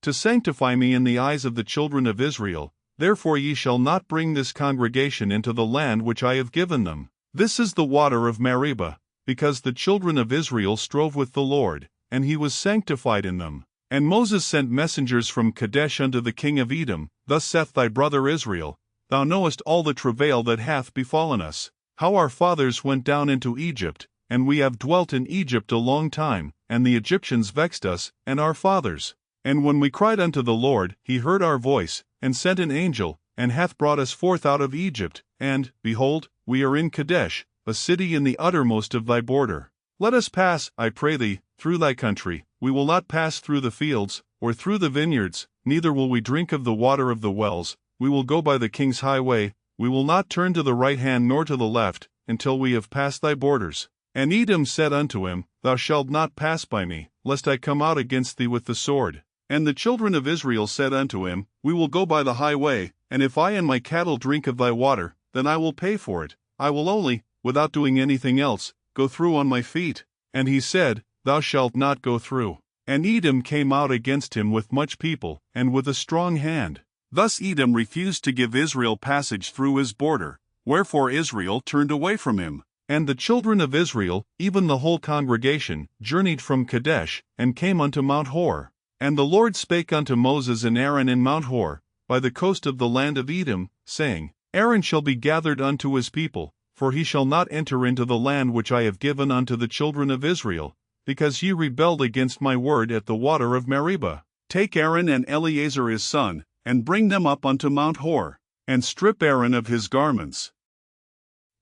to sanctify me in the eyes of the children of Israel, therefore ye shall not bring this congregation into the land which I have given them. This is the water of Meribah, because the children of Israel strove with the Lord, and he was sanctified in them. And Moses sent messengers from Kadesh unto the king of Edom, Thus saith thy brother Israel, Thou knowest all the travail that hath befallen us, how our fathers went down into Egypt, and we have dwelt in Egypt a long time, and the Egyptians vexed us, and our fathers. And when we cried unto the Lord, he heard our voice, and sent an angel, and hath brought us forth out of Egypt, and, behold, we are in Kadesh, a city in the uttermost of thy border. Let us pass, I pray thee, through thy country. We will not pass through the fields, or through the vineyards, neither will we drink of the water of the wells. We will go by the king's highway, we will not turn to the right hand nor to the left, until we have passed thy borders. And Edom said unto him, Thou shalt not pass by me, lest I come out against thee with the sword. And the children of Israel said unto him, We will go by the highway, and if I and my cattle drink of thy water, then I will pay for it. I will only, without doing anything else, go through on my feet. And he said, Thou shalt not go through. And Edom came out against him with much people, and with a strong hand. Thus Edom refused to give Israel passage through his border, wherefore Israel turned away from him. And the children of Israel, even the whole congregation, journeyed from Kadesh, and came unto Mount Hor. And the Lord spake unto Moses and Aaron in Mount Hor, by the coast of the land of Edom, saying, Aaron shall be gathered unto his people, for he shall not enter into the land which I have given unto the children of Israel, because ye rebelled against my word at the water of Meribah. Take Aaron and Eleazar his son, and bring them up unto Mount Hor, and strip Aaron of his garments,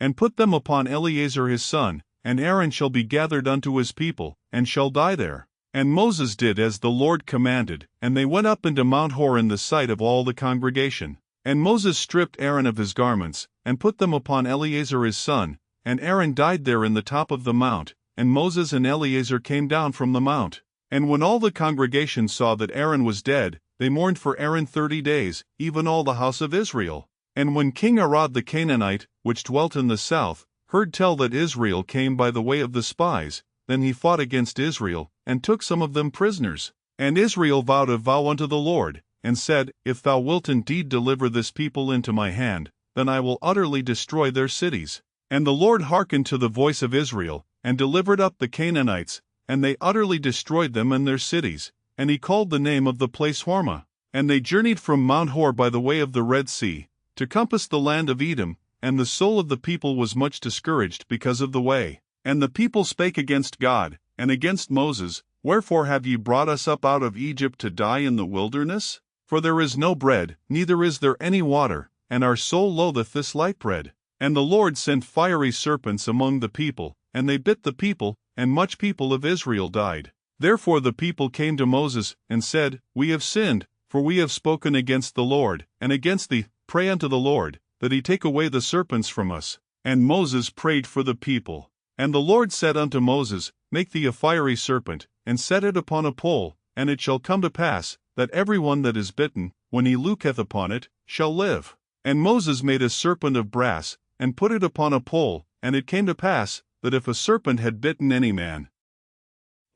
and put them upon Eleazar his son, and Aaron shall be gathered unto his people, and shall die there. And Moses did as the Lord commanded, and they went up into Mount Hor in the sight of all the congregation. And Moses stripped Aaron of his garments, and put them upon Eleazar his son, and Aaron died there in the top of the mount, and Moses and Eleazar came down from the mount. And when all the congregation saw that Aaron was dead, they mourned for Aaron 30 days, even all the house of Israel. And when King Arad the Canaanite, which dwelt in the south, heard tell that Israel came by the way of the spies, then he fought against Israel, and took some of them prisoners. And Israel vowed a vow unto the Lord, and said, If thou wilt indeed deliver this people into my hand, then I will utterly destroy their cities. And the Lord hearkened to the voice of Israel, and delivered up the Canaanites, and they utterly destroyed them and their cities. And he called the name of the place Hormah. And they journeyed from Mount Hor by the way of the Red Sea, to compass the land of Edom, and the soul of the people was much discouraged because of the way. And the people spake against God, and against Moses, Wherefore have ye brought us up out of Egypt to die in the wilderness? For there is no bread, neither is there any water, and our soul loatheth this light bread. And the Lord sent fiery serpents among the people, and they bit the people, and much people of Israel died. Therefore the people came to Moses, and said, We have sinned, for we have spoken against the Lord, and against thee. Pray unto the Lord, that he take away the serpents from us. And Moses prayed for the people. And the Lord said unto Moses, Make thee a fiery serpent, and set it upon a pole, and it shall come to pass, that every one that is bitten, when he looketh upon it, shall live. And Moses made a serpent of brass, and put it upon a pole, and it came to pass, that if a serpent had bitten any man,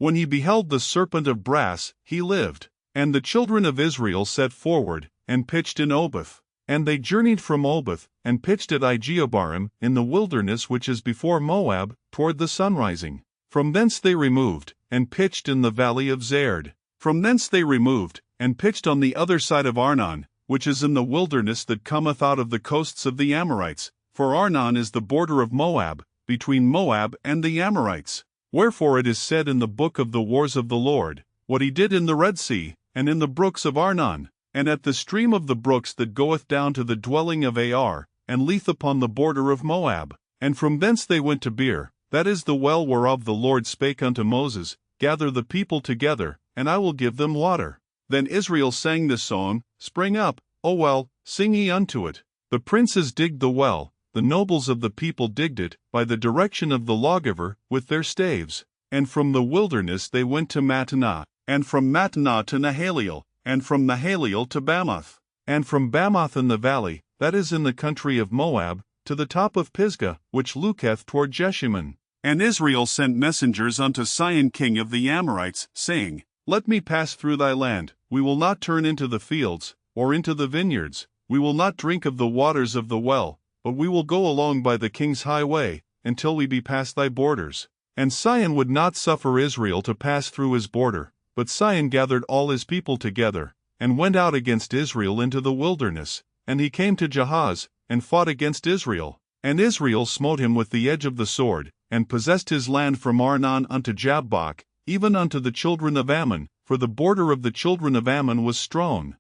when he beheld the serpent of brass, he lived. And the children of Israel set forward, and pitched in Oboth. And they journeyed from Oboth, and pitched at Ijeobarim, in the wilderness which is before Moab, toward the sunrising. From thence they removed, and pitched in the valley of Zerd. From thence they removed, and pitched on the other side of Arnon, which is in the wilderness that cometh out of the coasts of the Amorites. For Arnon is the border of Moab, between Moab and the Amorites. Wherefore it is said in the book of the wars of the Lord, what he did in the Red Sea, and in the brooks of Arnon, and at the stream of the brooks that goeth down to the dwelling of Ar, and leath upon the border of Moab. And from thence they went to Beer, that is the well whereof the Lord spake unto Moses, Gather the people together, and I will give them water. Then Israel sang this song, Spring up, O well, sing ye unto it. The princes digged the well, the nobles of the people digged it, by the direction of the lawgiver, with their staves. And from the wilderness they went to Mattanah, and from Mattanah to Nahaliel, and from Nahaliel to Bamoth. And from Bamoth in the valley, that is in the country of Moab, to the top of Pisgah, which looketh toward Jeshimon. And Israel sent messengers unto Sihon king of the Amorites, saying, Let me pass through thy land, we will not turn into the fields, or into the vineyards, we will not drink of the waters of the well, but we will go along by the king's highway, until we be past thy borders. And Sihon would not suffer Israel to pass through his border, but Sihon gathered all his people together, and went out against Israel into the wilderness, and he came to Jahaz, and fought against Israel. And Israel smote him with the edge of the sword, and possessed his land from Arnon unto Jabbok, even unto the children of Ammon, for the border of the children of Ammon was Stron.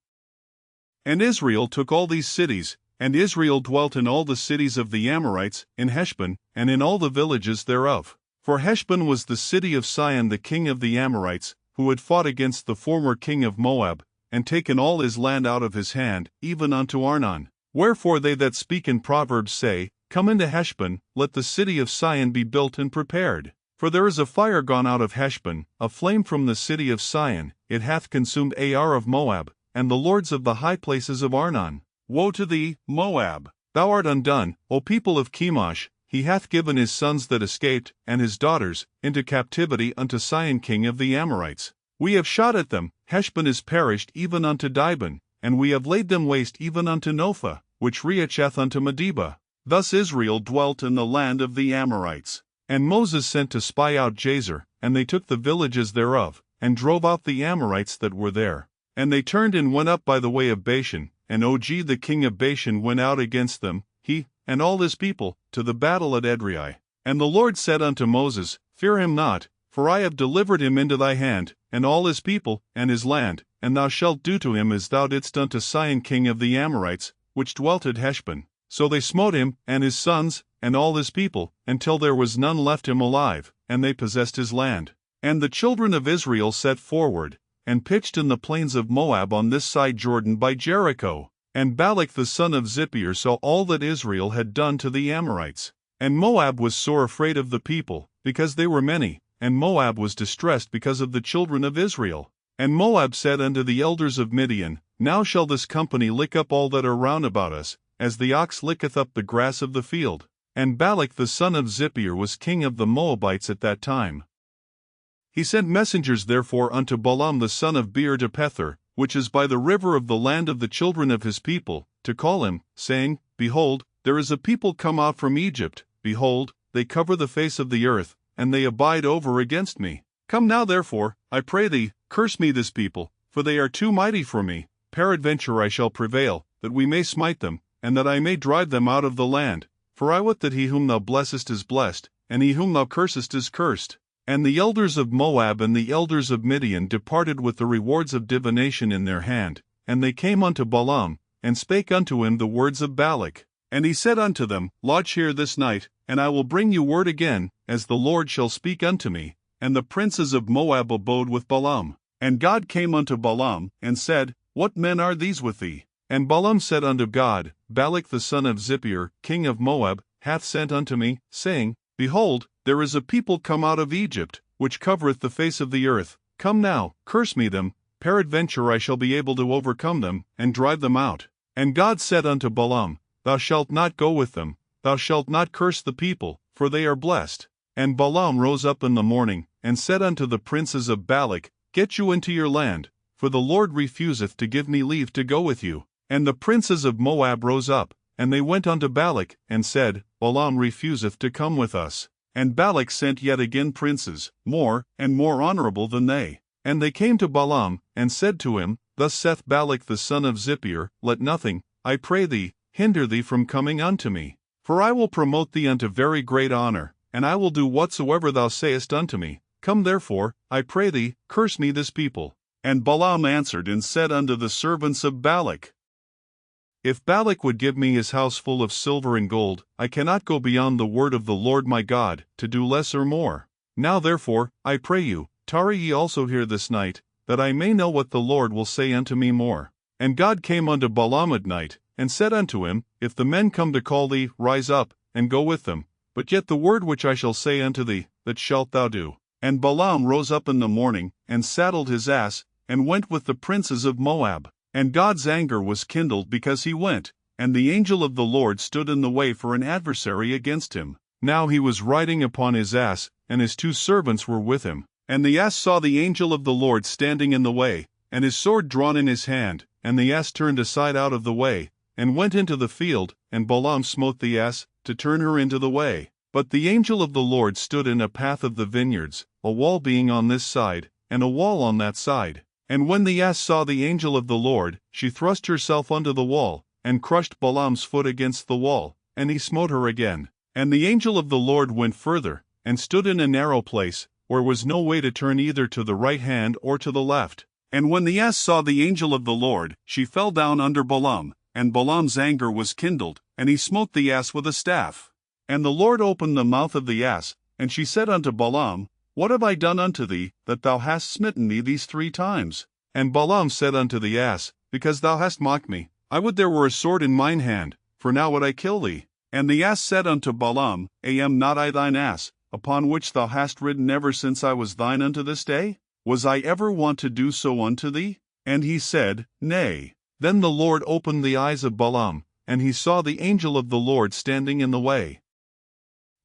And Israel took all these cities, and Israel dwelt in all the cities of the Amorites, in Heshbon, and in all the villages thereof. For Heshbon was the city of Sihon the king of the Amorites, who had fought against the former king of Moab, and taken all his land out of his hand, even unto Arnon. Wherefore they that speak in Proverbs say, Come into Heshbon, let the city of Sihon be built and prepared. For there is a fire gone out of Heshbon, a flame from the city of Sihon, it hath consumed Ar of Moab, and the lords of the high places of Arnon. Woe to thee, Moab! Thou art undone, O people of Chemosh, he hath given his sons that escaped, and his daughters, into captivity unto Sihon king of the Amorites. We have shot at them, Heshbon is perished even unto Dibon, and we have laid them waste even unto Nophah, which reacheth unto Medeba. Thus Israel dwelt in the land of the Amorites. And Moses sent to spy out Jazer, and they took the villages thereof, and drove out the Amorites that were there. And they turned and went up by the way of Bashan, and Og the king of Bashan went out against them, he, and all his people, to the battle at Edrei. And the Lord said unto Moses, Fear him not, for I have delivered him into thy hand, and all his people, and his land, and thou shalt do to him as thou didst unto Sihon king of the Amorites, which dwelt at Heshbon. So they smote him, and his sons, and all his people, until there was none left him alive, and they possessed his land. And the children of Israel set forward, and pitched in the plains of Moab on this side Jordan by Jericho. And Balak the son of Zippor saw all that Israel had done to the Amorites. And Moab was sore afraid of the people, because they were many, and Moab was distressed because of the children of Israel. And Moab said unto the elders of Midian, Now shall this company lick up all that are round about us, as the ox licketh up the grass of the field. And Balak the son of Zippor was king of the Moabites at that time. He sent messengers therefore unto Balaam the son of Beor to Pethor, which is by the river of the land of the children of his people, to call him, saying, Behold, there is a people come out from Egypt, behold, they cover the face of the earth, and they abide over against me. Come now therefore, I pray thee, curse me this people, for they are too mighty for me. Peradventure I shall prevail, that we may smite them, and that I may drive them out of the land. For I wot that he whom thou blessest is blessed, and he whom thou cursest is cursed. And the elders of Moab and the elders of Midian departed with the rewards of divination in their hand, and they came unto Balaam, and spake unto him the words of Balak. And he said unto them, Lodge here this night, and I will bring you word again, as the Lord shall speak unto me. And the princes of Moab abode with Balaam. And God came unto Balaam, and said, What men are these with thee? And Balaam said unto God, Balak the son of Zippor, king of Moab, hath sent unto me, saying, Behold, there is a people come out of Egypt, which covereth the face of the earth. Come now, curse me them, peradventure I shall be able to overcome them, and drive them out. And God said unto Balaam, Thou shalt not go with them, thou shalt not curse the people, for they are blessed. And Balaam rose up in the morning, and said unto the princes of Balak, Get you into your land, for the Lord refuseth to give me leave to go with you. And the princes of Moab rose up, and they went unto Balak, and said, Balaam refuseth to come with us. And Balak sent yet again princes, more and more honorable than they. And they came to Balaam, and said to him, Thus saith Balak the son of Zippor, Let nothing, I pray thee, hinder thee from coming unto me. For I will promote thee unto very great honor, and I will do whatsoever thou sayest unto me. Come therefore, I pray thee, curse me this people. And Balaam answered and said unto the servants of Balak, If Balak would give me his house full of silver and gold, I cannot go beyond the word of the Lord my God, to do less or more. Now therefore, I pray you, tarry ye also here this night, that I may know what the Lord will say unto me more. And God came unto Balaam at night, and said unto him, If the men come to call thee, rise up, and go with them. But yet the word which I shall say unto thee, that shalt thou do. And Balaam rose up in the morning, and saddled his ass, and went with the princes of Moab. And God's anger was kindled because he went, and the angel of the Lord stood in the way for an adversary against him. Now he was riding upon his ass, and his 2 servants were with him. And the ass saw the angel of the Lord standing in the way, and his sword drawn in his hand, and the ass turned aside out of the way, and went into the field, and Balaam smote the ass, to turn her into the way. But the angel of the Lord stood in a path of the vineyards, a wall being on this side, and a wall on that side. And when the ass saw the angel of the Lord, she thrust herself unto the wall, and crushed Balaam's foot against the wall, and he smote her again. And the angel of the Lord went further, and stood in a narrow place, where was no way to turn either to the right hand or to the left. And when the ass saw the angel of the Lord, she fell down under Balaam, and Balaam's anger was kindled, and he smote the ass with a staff. And the Lord opened the mouth of the ass, and she said unto Balaam, What have I done unto thee, that thou hast smitten me these 3 times? And Balaam said unto the ass, Because thou hast mocked me, I would there were a sword in mine hand, for now would I kill thee. And the ass said unto Balaam, Am not I thine ass, upon which thou hast ridden ever since I was thine unto this day? Was I ever wont to do so unto thee? And he said, Nay. Then the Lord opened the eyes of Balaam, and he saw the angel of the Lord standing in the way,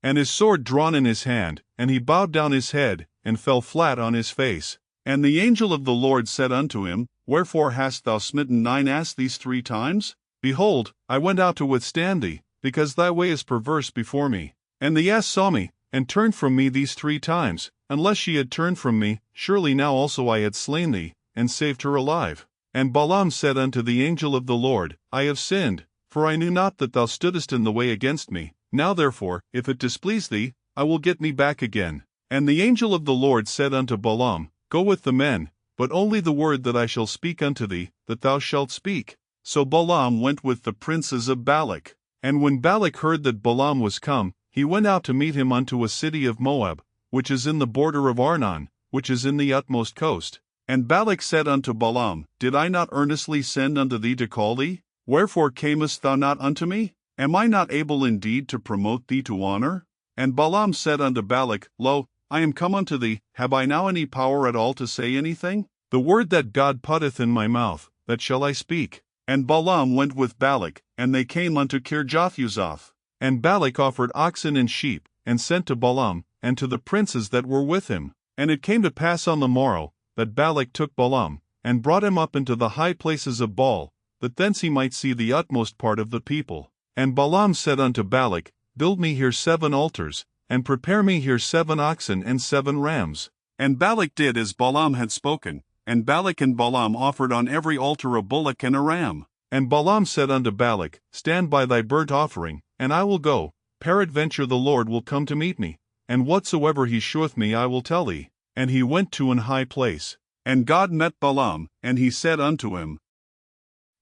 and his sword drawn in his hand, and he bowed down his head, and fell flat on his face. And the angel of the Lord said unto him, Wherefore hast thou smitten thine ass these 3 times? Behold, I went out to withstand thee, because thy way is perverse before me. And the ass saw me, and turned from me these 3 times. Unless she had turned from me, surely now also I had slain thee, and saved her alive. And Balaam said unto the angel of the Lord, I have sinned, for I knew not that thou stoodest in the way against me. Now therefore, if it displease thee, I will get me back again. And the angel of the Lord said unto Balaam, Go with the men, but only the word that I shall speak unto thee, that thou shalt speak. So Balaam went with the princes of Balak. And when Balak heard that Balaam was come, he went out to meet him unto a city of Moab, which is in the border of Arnon, which is in the utmost coast. And Balak said unto Balaam, Did I not earnestly send unto thee to call thee? Wherefore camest thou not unto me? Am I not able indeed to promote thee to honor? And Balaam said unto Balak, Lo, I am come unto thee, have I now any power at all to say anything? The word that God putteth in my mouth, that shall I speak. And Balaam went with Balak, and they came unto Kirjathhuzoth. And Balak offered oxen and sheep, and sent to Balaam, and to the princes that were with him. And it came to pass on the morrow, that Balak took Balaam, and brought him up into the high places of Baal, that thence he might see the utmost part of the people. And Balaam said unto Balak, Build me here 7 altars, and prepare me here 7 oxen and 7 rams. And Balak did as Balaam had spoken, and Balak and Balaam offered on every altar a bullock and a ram. And Balaam said unto Balak, Stand by thy burnt offering, and I will go. Peradventure the Lord will come to meet me, and whatsoever he sheweth me I will tell thee. And he went to an high place. And God met Balaam, and he said unto him,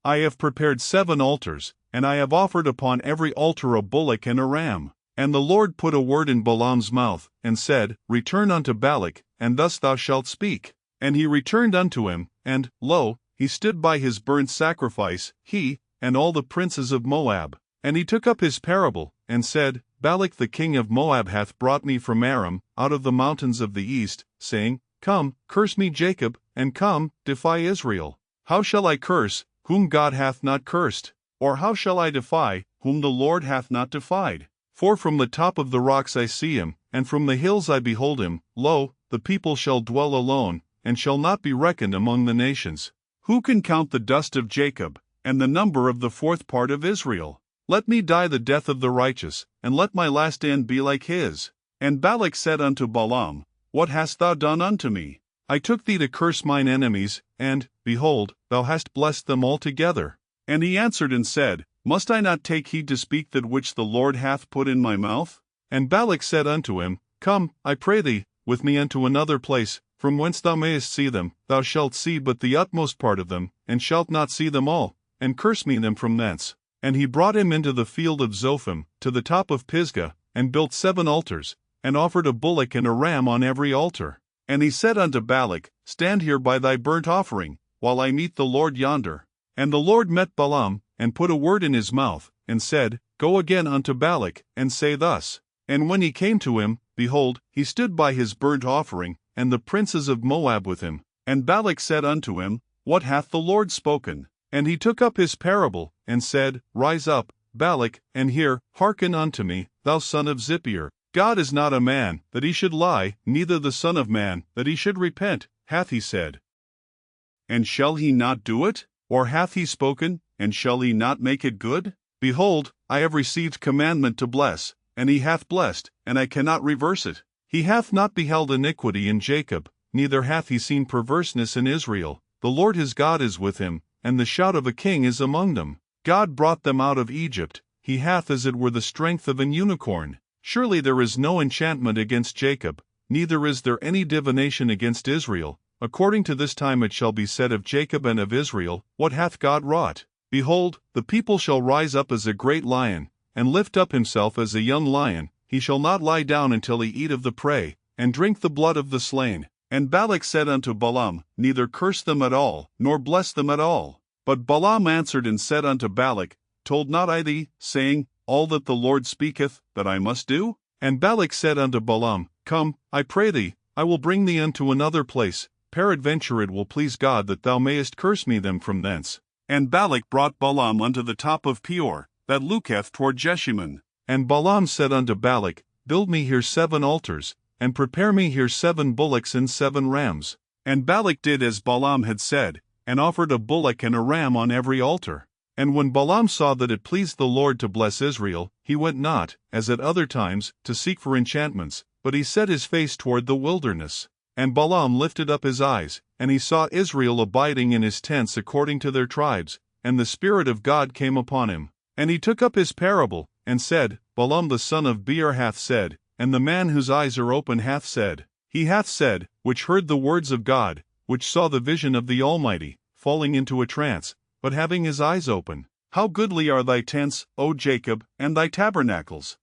I have prepared 7 altars, and I have offered upon every altar a bullock and a ram. And the Lord put a word in Balaam's mouth, and said, Return unto Balak, and thus thou shalt speak. And he returned unto him, and, lo, he stood by his burnt sacrifice, he, and all the princes of Moab. And he took up his parable, and said, Balak the king of Moab hath brought me from Aram, out of the mountains of the east, saying, Come, curse me Jacob, and come, defy Israel. How shall I curse, whom God hath not cursed? Or how shall I defy, whom the Lord hath not defied? For from the top of the rocks I see him, and from the hills I behold him. Lo, the people shall dwell alone, and shall not be reckoned among the nations. Who can count the dust of Jacob, and the number of the 4th part of Israel? Let me die the death of the righteous, and let my last end be like his. And Balak said unto Balaam, What hast thou done unto me? I took thee to curse mine enemies, and, behold, thou hast blessed them altogether. And he answered and said, Must I not take heed to speak that which the Lord hath put in my mouth? And Balak said unto him, Come, I pray thee, with me unto another place, from whence thou mayest see them. Thou shalt see but the utmost part of them, and shalt not see them all. and curse me them from thence. And he brought him into the field of Zophim, to the top of Pisgah, and built 7 altars, and offered a bullock and a ram on every altar. And he said unto Balak, Stand here by thy burnt offering, while I meet the Lord yonder. And the Lord met Balaam, and put a word in his mouth, and said, Go again unto Balak, and say thus. And when he came to him, behold, he stood by his burnt offering, and the princes of Moab with him. And Balak said unto him, What hath the Lord spoken? And he took up his parable, and said, Rise up, Balak, and hear, hearken unto me, thou son of Zippor. God is not a man, that he should lie, neither the Son of Man, that he should repent, hath he said. And shall he not do it? Or hath he spoken, and shall he not make it good? Behold, I have received commandment to bless, and he hath blessed, and I cannot reverse it. He hath not beheld iniquity in Jacob, neither hath he seen perverseness in Israel. The Lord his God is with him, and the shout of a king is among them. God brought them out of Egypt, he hath as it were the strength of an unicorn. Surely there is no enchantment against Jacob, neither is there any divination against Israel. According to this time it shall be said of Jacob and of Israel, What hath God wrought? Behold, the people shall rise up as a great lion, and lift up himself as a young lion. He shall not lie down until he eat of the prey, and drink the blood of the slain. And Balak said unto Balaam, Neither curse them at all, nor bless them at all. But Balaam answered and said unto Balak, Told not I thee, saying, All that the Lord speaketh, that I must do? And Balak said unto Balaam, Come, I pray thee, I will bring thee unto another place. Peradventure it will please God that thou mayest curse me them from thence. And Balak brought Balaam unto the top of Peor, that looketh toward Jeshimon. And Balaam said unto Balak, Build me here 7 altars, and prepare me here 7 bullocks and 7 rams. And Balak did as Balaam had said, and offered a bullock and a ram on every altar. And when Balaam saw that it pleased the Lord to bless Israel, he went not, as at other times, to seek for enchantments, but he set his face toward the wilderness. And Balaam lifted up his eyes, and he saw Israel abiding in his tents according to their tribes, and the Spirit of God came upon him. And he took up his parable, and said, Balaam the son of Beor hath said, and the man whose eyes are open hath said. He hath said, which heard the words of God, which saw the vision of the Almighty, falling into a trance, but having his eyes open. How goodly are thy tents, O Jacob, and thy tabernacles,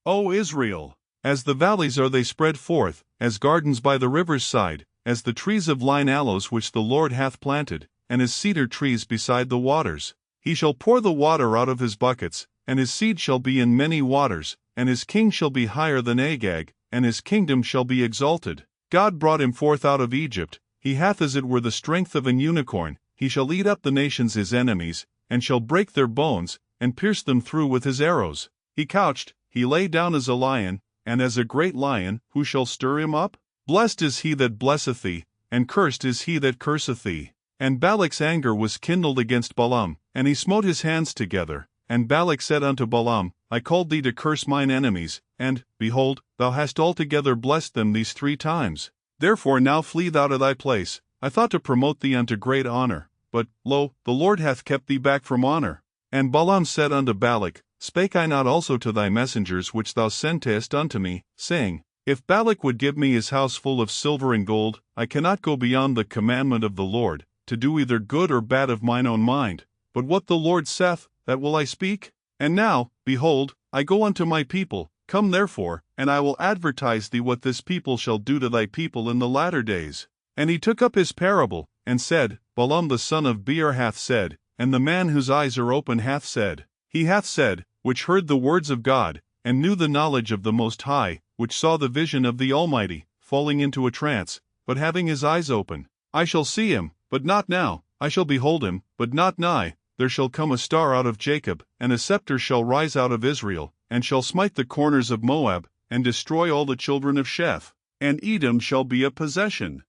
O Israel! As the valleys are they spread forth, as gardens by the river's side, as the trees of line aloes which the Lord hath planted, and as cedar trees beside the waters. He shall pour the water out of his buckets, and his seed shall be in many waters, and his king shall be higher than Agag, and his kingdom shall be exalted. God brought him forth out of Egypt, he hath as it were the strength of an unicorn. He shall eat up the nations his enemies, and shall break their bones, and pierce them through with his arrows. He couched, he lay down as a lion, and as a great lion, who shall stir him up? Blessed is he that blesseth thee, and cursed is he that curseth thee. And Balak's anger was kindled against Balaam, and he smote his hands together. And Balak said unto Balaam, I called thee to curse mine enemies, and, behold, thou hast altogether blessed them these 3 times. Therefore now flee thou to thy place. I thought to promote thee unto great honor, but, lo, the Lord hath kept thee back from honor. And Balaam said unto Balak, Spake I not also to thy messengers which thou sentest unto me, saying, If Balak would give me his house full of silver and gold, I cannot go beyond the commandment of the Lord, to do either good or bad of mine own mind. But what the Lord saith, that will I speak? And now, behold, I go unto my people. Come therefore, and I will advertise thee what this people shall do to thy people in the latter days. And he took up his parable, and said, Balaam the son of Beor hath said, and the man whose eyes are open hath said. He hath said, which heard the words of God, and knew the knowledge of the Most High, which saw the vision of the Almighty, falling into a trance, but having his eyes open. I shall see him, but not now. I shall behold him, but not nigh. There shall come a star out of Jacob, and a scepter shall rise out of Israel, and shall smite the corners of Moab, and destroy all the children of Sheth. And Edom shall be a possession.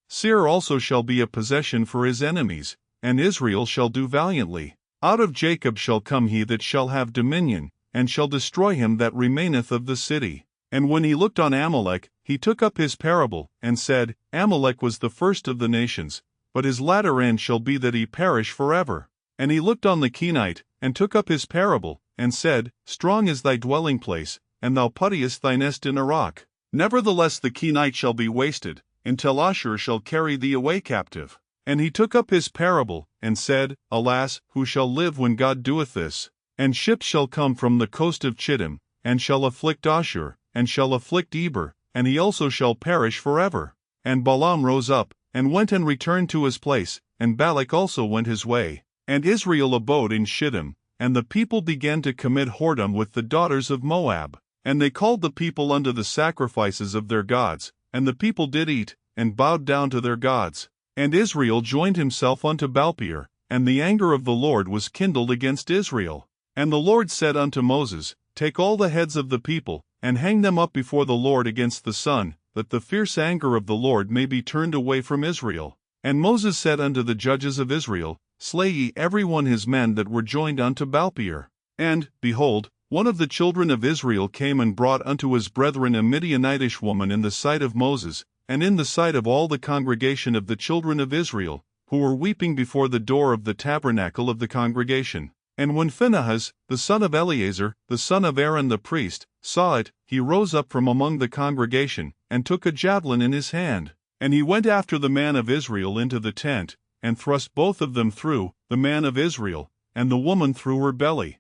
Seir also shall be a possession for his enemies, and Israel shall do valiantly. Out of Jacob shall come he that shall have dominion, and shall destroy him that remaineth of the city. And when he looked on Amalek, he took up his parable, and said, Amalek was the first of the nations, but his latter end shall be that he perish forever. And he looked on the Kenite, and took up his parable, and said, Strong is thy dwelling place, and thou puttiest thy nest in a rock. Nevertheless the Kenite shall be wasted, until Ashur shall carry thee away captive. And he took up his parable, and said, Alas, who shall live when God doeth this? And ships shall come from the coast of Chittim, and shall afflict Ashur, and shall afflict Eber, and he also shall perish forever. And Balaam rose up, and went and returned to his place, and Balak also went his way. And Israel abode in Shittim, and the people began to commit whoredom with the daughters of Moab. And they called the people unto the sacrifices of their gods, and the people did eat, and bowed down to their gods. And Israel joined himself unto Baalpeor, and the anger of the Lord was kindled against Israel. And the Lord said unto Moses, Take all the heads of the people, and hang them up before the Lord against the sun, that the fierce anger of the Lord may be turned away from Israel. And Moses said unto the judges of Israel, Slay ye every one his men that were joined unto Baalpeor. And, behold, one of the children of Israel came and brought unto his brethren a Midianitish woman in the sight of Moses, and in the sight of all the congregation of the children of Israel, who were weeping before the door of the tabernacle of the congregation. And when Phinehas, the son of Eleazar, the son of Aaron the priest, saw it, he rose up from among the congregation, and took a javelin in his hand. And he went after the man of Israel into the tent, and thrust both of them through, the man of Israel, and the woman through her belly.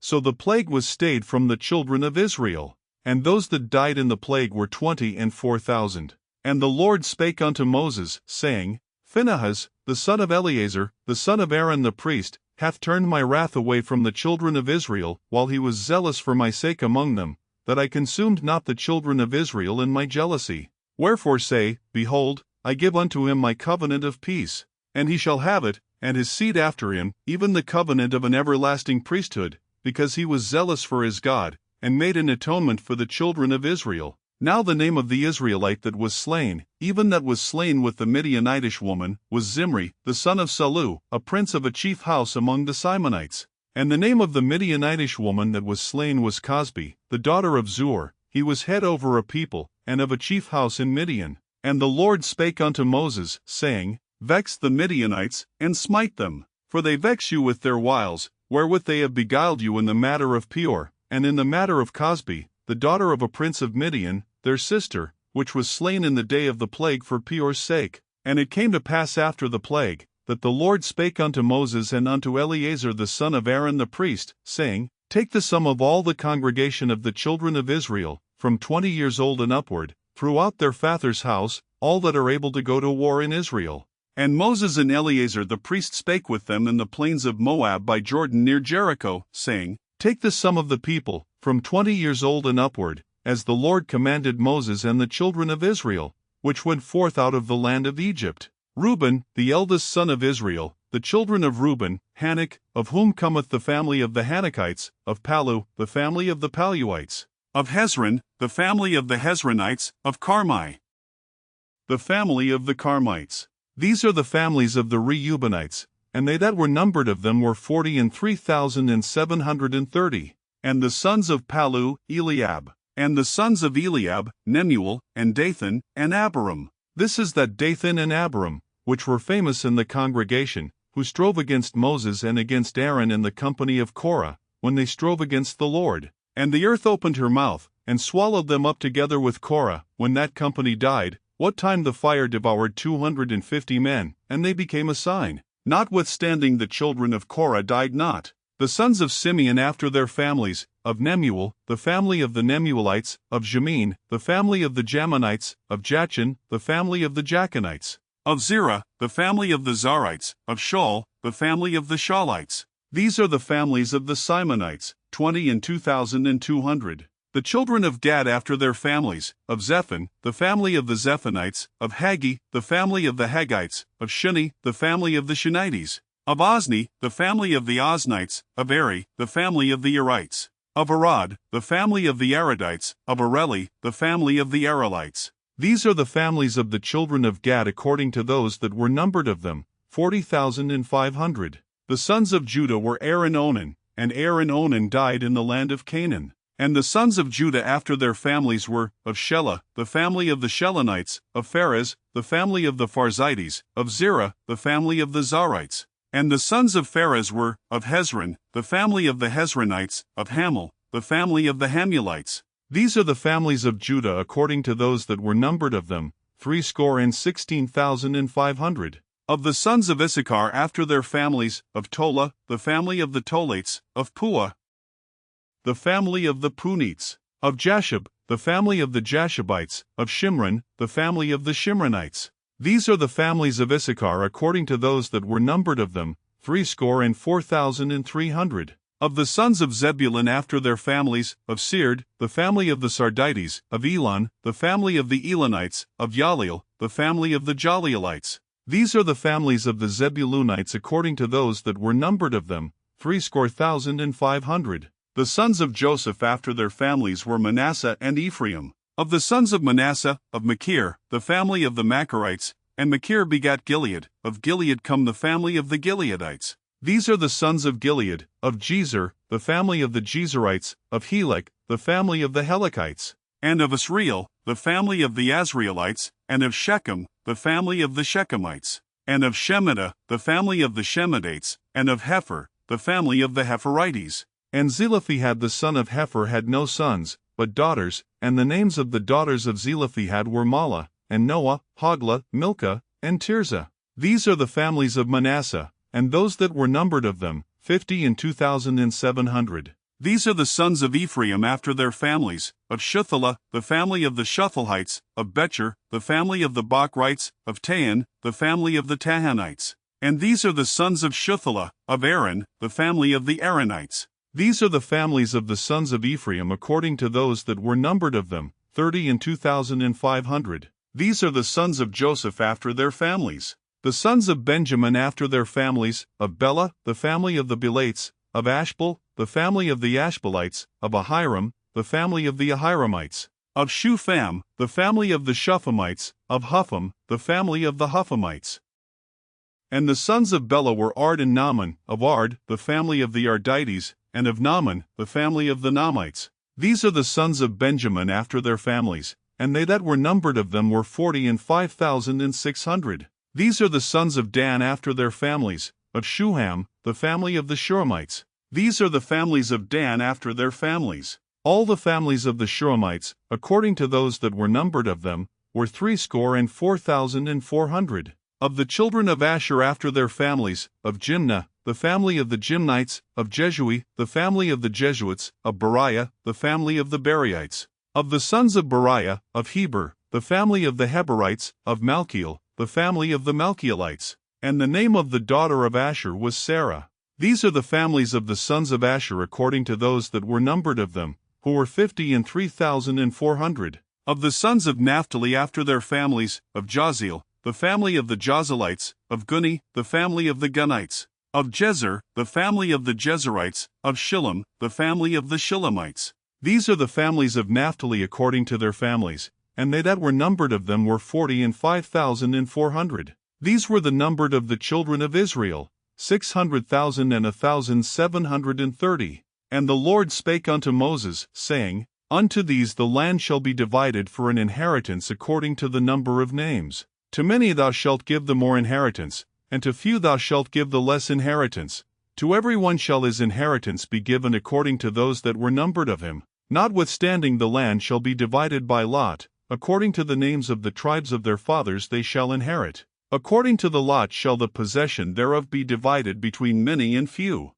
So the plague was stayed from the children of Israel. And those that died in the plague were 24,000. And the Lord spake unto Moses, saying, Phinehas, the son of Eleazar, the son of Aaron the priest, hath turned my wrath away from the children of Israel, while he was zealous for my sake among them, that I consumed not the children of Israel in my jealousy. Wherefore say, Behold, I give unto him my covenant of peace. And he shall have it, and his seed after him, even the covenant of an everlasting priesthood, because he was zealous for his God, and made an atonement for the children of Israel. Now the name of the Israelite that was slain, even that was slain with the Midianitish woman, was Zimri, the son of Salu, a prince of a chief house among the Simonites. And the name of the Midianitish woman that was slain was Cosbi, the daughter of Zur. He was head over a people, and of a chief house in Midian. And the Lord spake unto Moses, saying, Vex the Midianites, and smite them, for they vex you with their wiles, wherewith they have beguiled you in the matter of Peor, and in the matter of Cosbi, the daughter of a prince of Midian, their sister, which was slain in the day of the plague for Peor's sake. And it came to pass after the plague, that the Lord spake unto Moses and unto Eleazar the son of Aaron the priest, saying, Take the sum of all the congregation of the children of Israel, from 20 years old and upward, throughout their father's house, all that are able to go to war in Israel. And Moses and Eleazar the priest spake with them in the plains of Moab by Jordan near Jericho, saying, Take the sum of the people, from 20 years old and upward, as the Lord commanded Moses and the children of Israel, which went forth out of the land of Egypt. Reuben, the eldest son of Israel, the children of Reuben, Hanok, of whom cometh the family of the Hanokites, of Palu, the family of the Paluites, of Hezron, the family of the Hezronites, of Carmi, the family of the Carmites. These are the families of the Reubenites, and they that were numbered of them were 43,730. And the sons of Palu, Eliab. And the sons of Eliab, Nemuel, and Dathan, and Abiram. This is that Dathan and Abiram, which were famous in the congregation, who strove against Moses and against Aaron in the company of Korah, when they strove against the Lord. And the earth opened her mouth, and swallowed them up together with Korah, when that company died, what time the fire devoured 250 men, and they became a sign. Notwithstanding the children of Korah died not. The sons of Simeon after their families, of Nemuel, the family of the Nemuelites, of Jamin, the family of the Jaminites, of Jachin, the family of the Jachinites, of Zerah, the family of the Zarites, of Shaul, the family of the Shaulites. These are the families of the Simonites, 22,200. The children of Gad after their families, of Zephon, the family of the Zephonites, of Haggi, the family of the Haggites, of Shuni, the family of the Shunites, of Ozni, the family of the Oznites, of Eri, the family of the Erites, of Arad, the family of the Aradites, of Areli, the family of the Arelites. These are the families of the children of Gad according to those that were numbered of them, 40,500. The sons of Judah were Er and Onan, and Er and Onan died in the land of Canaan. And the sons of Judah after their families were, of Shelah, the family of the Shelonites, of Pharez, the family of the Pharzites, of Zerah, the family of the Zarites. And the sons of Pharez were, of Hezron, the family of the Hezronites, of Hamul, the family of the Hamulites. These are the families of Judah according to those that were numbered of them, 16,500. Of the sons of Issachar after their families, of Tola, the family of the Tolates, of Pua, the family of the Punites, of Jashub, the family of the Jashubites, of Shimron, the family of the Shimronites. These are the families of Issachar according to those that were numbered of them, 304,300. Of the sons of Zebulun after their families, of Sered, the family of the Sardites, of Elon, the family of the Elonites, of Yaleel, the family of the Jaleelites. These are the families of the Zebulunites according to those that were numbered of them, 3,500. The sons of Joseph after their families were Manasseh and Ephraim. Of the sons of Manasseh, of Machir, the family of the Machirites, and Machir begat Gilead, of Gilead come the family of the Gileadites. These are the sons of Gilead, of Jezer, the family of the Jezerites, of Helek, the family of the Helekites, and of Asriel, the family of the Asrielites, and of Shechem, the family of the Shechemites, and of Shemida, the family of the Shemidates, and of Hepher, the family of the Hepherites. And Zelophehad the son of Hepher had no sons, but daughters, and the names of the daughters of Zelophehad were Mahlah, and Noah, Hoglah, Milcah, and Tirzah. These are the families of Manasseh, and those that were numbered of them, 50,700. These are the sons of Ephraim after their families, of Shuthelah, the family of the Shuthalites, of Becher, the family of the Bachrites, of Tahan, the family of the Tahanites. And these are the sons of Shuthelah, of Aaron, the family of the Aaronites. These are the families of the sons of Ephraim according to those that were numbered of them, 32,500. These are the sons of Joseph after their families. The sons of Benjamin after their families, of Bela, the family of the Belates, of Ashbel, the family of the Ashbelites, of Ahiram, the family of the Ahiramites, of Shupham, the family of the Shuphamites, of Hupham, the family of the Huphamites. And the sons of Bela were Ard and Naaman, of Ard, the family of the Ardites, and of Naaman, the family of the Naamites. These are the sons of Benjamin after their families, and they that were numbered of them were 45,600. These are the sons of Dan after their families, of Shuham, the family of the Shuramites. These are the families of Dan after their families. All the families of the Shuramites, according to those that were numbered of them, were 304,400. Of the children of Asher after their families, of Jimnah, the family of the Jimnites, of Jeshui, the family of the Jesuits, of Beriah, the family of the Beriites. Of the sons of Beriah, of Heber, the family of the Heberites, of Malchiel, the family of the Malchielites. And the name of the daughter of Asher was Sarah. These are the families of the sons of Asher according to those that were numbered of them, who were 53,400. Of the sons of Naphtali after their families, of Jaziel, the family of the Jazelites, of Guni, the family of the Gunites, of Jezer, the family of the Jezerites, of Shillem, the family of the Shillemites. These are the families of Naphtali according to their families, and they that were numbered of them were 45,400. These were the numbered of the children of Israel, 600,1,730. And the Lord spake unto Moses, saying, Unto these the land shall be divided for an inheritance according to the number of names. To many thou shalt give the more inheritance, and to few thou shalt give the less inheritance. To every one shall his inheritance be given according to those that were numbered of him. Notwithstanding the land shall be divided by lot, according to the names of the tribes of their fathers they shall inherit. According to the lot shall the possession thereof be divided between many and few.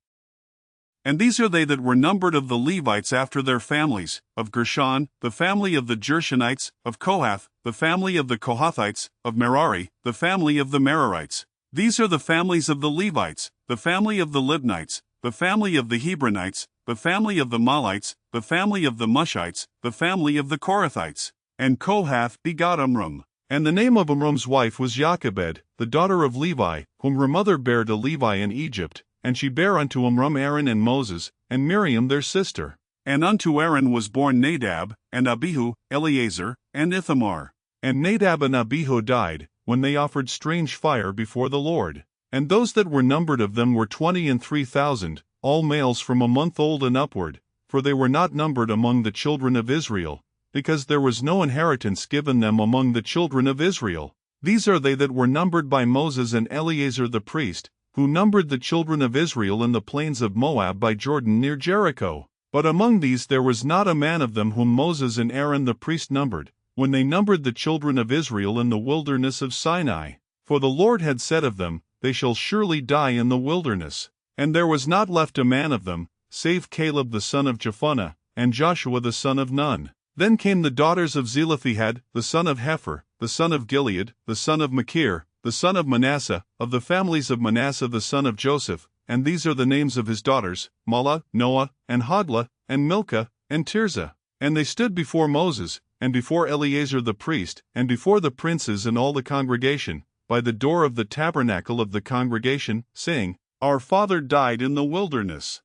And these are they that were numbered of the Levites after their families, of Gershon, the family of the Gershonites, of Kohath, the family of the Kohathites, of Merari, the family of the Merarites. These are the families of the Levites, the family of the Libnites, the family of the Hebronites, the family of the Malites, the family of the Mushites, the family of the Korathites. And Kohath begot Amram. And the name of Amram's wife was Jochebed, the daughter of Levi, whom her mother bare to Levi in Egypt, and she bare unto Amram Aaron and Moses, and Miriam their sister. And unto Aaron was born Nadab, and Abihu, Eleazar, and Ithamar. And Nadab and Abihu died, when they offered strange fire before the Lord. And those that were numbered of them were 23,000, all males from a month old and upward, for they were not numbered among the children of Israel, because there was no inheritance given them among the children of Israel. These are they that were numbered by Moses and Eleazar the priest, who numbered the children of Israel in the plains of Moab by Jordan near Jericho. But among these there was not a man of them whom Moses and Aaron the priest numbered, when they numbered the children of Israel in the wilderness of Sinai. For the Lord had said of them, They shall surely die in the wilderness. And there was not left a man of them, save Caleb the son of Jephunneh, and Joshua the son of Nun. Then came the daughters of Zelophehad, the son of Hepher, the son of Gilead, the son of Machir, the son of Manasseh, of the families of Manasseh the son of Joseph, and these are the names of his daughters, Mahlah, Noah, and Hoglah, and Milcah, and Tirzah. And they stood before Moses, and before Eleazar the priest, and before the princes and all the congregation, by the door of the tabernacle of the congregation, saying, Our father died in the wilderness.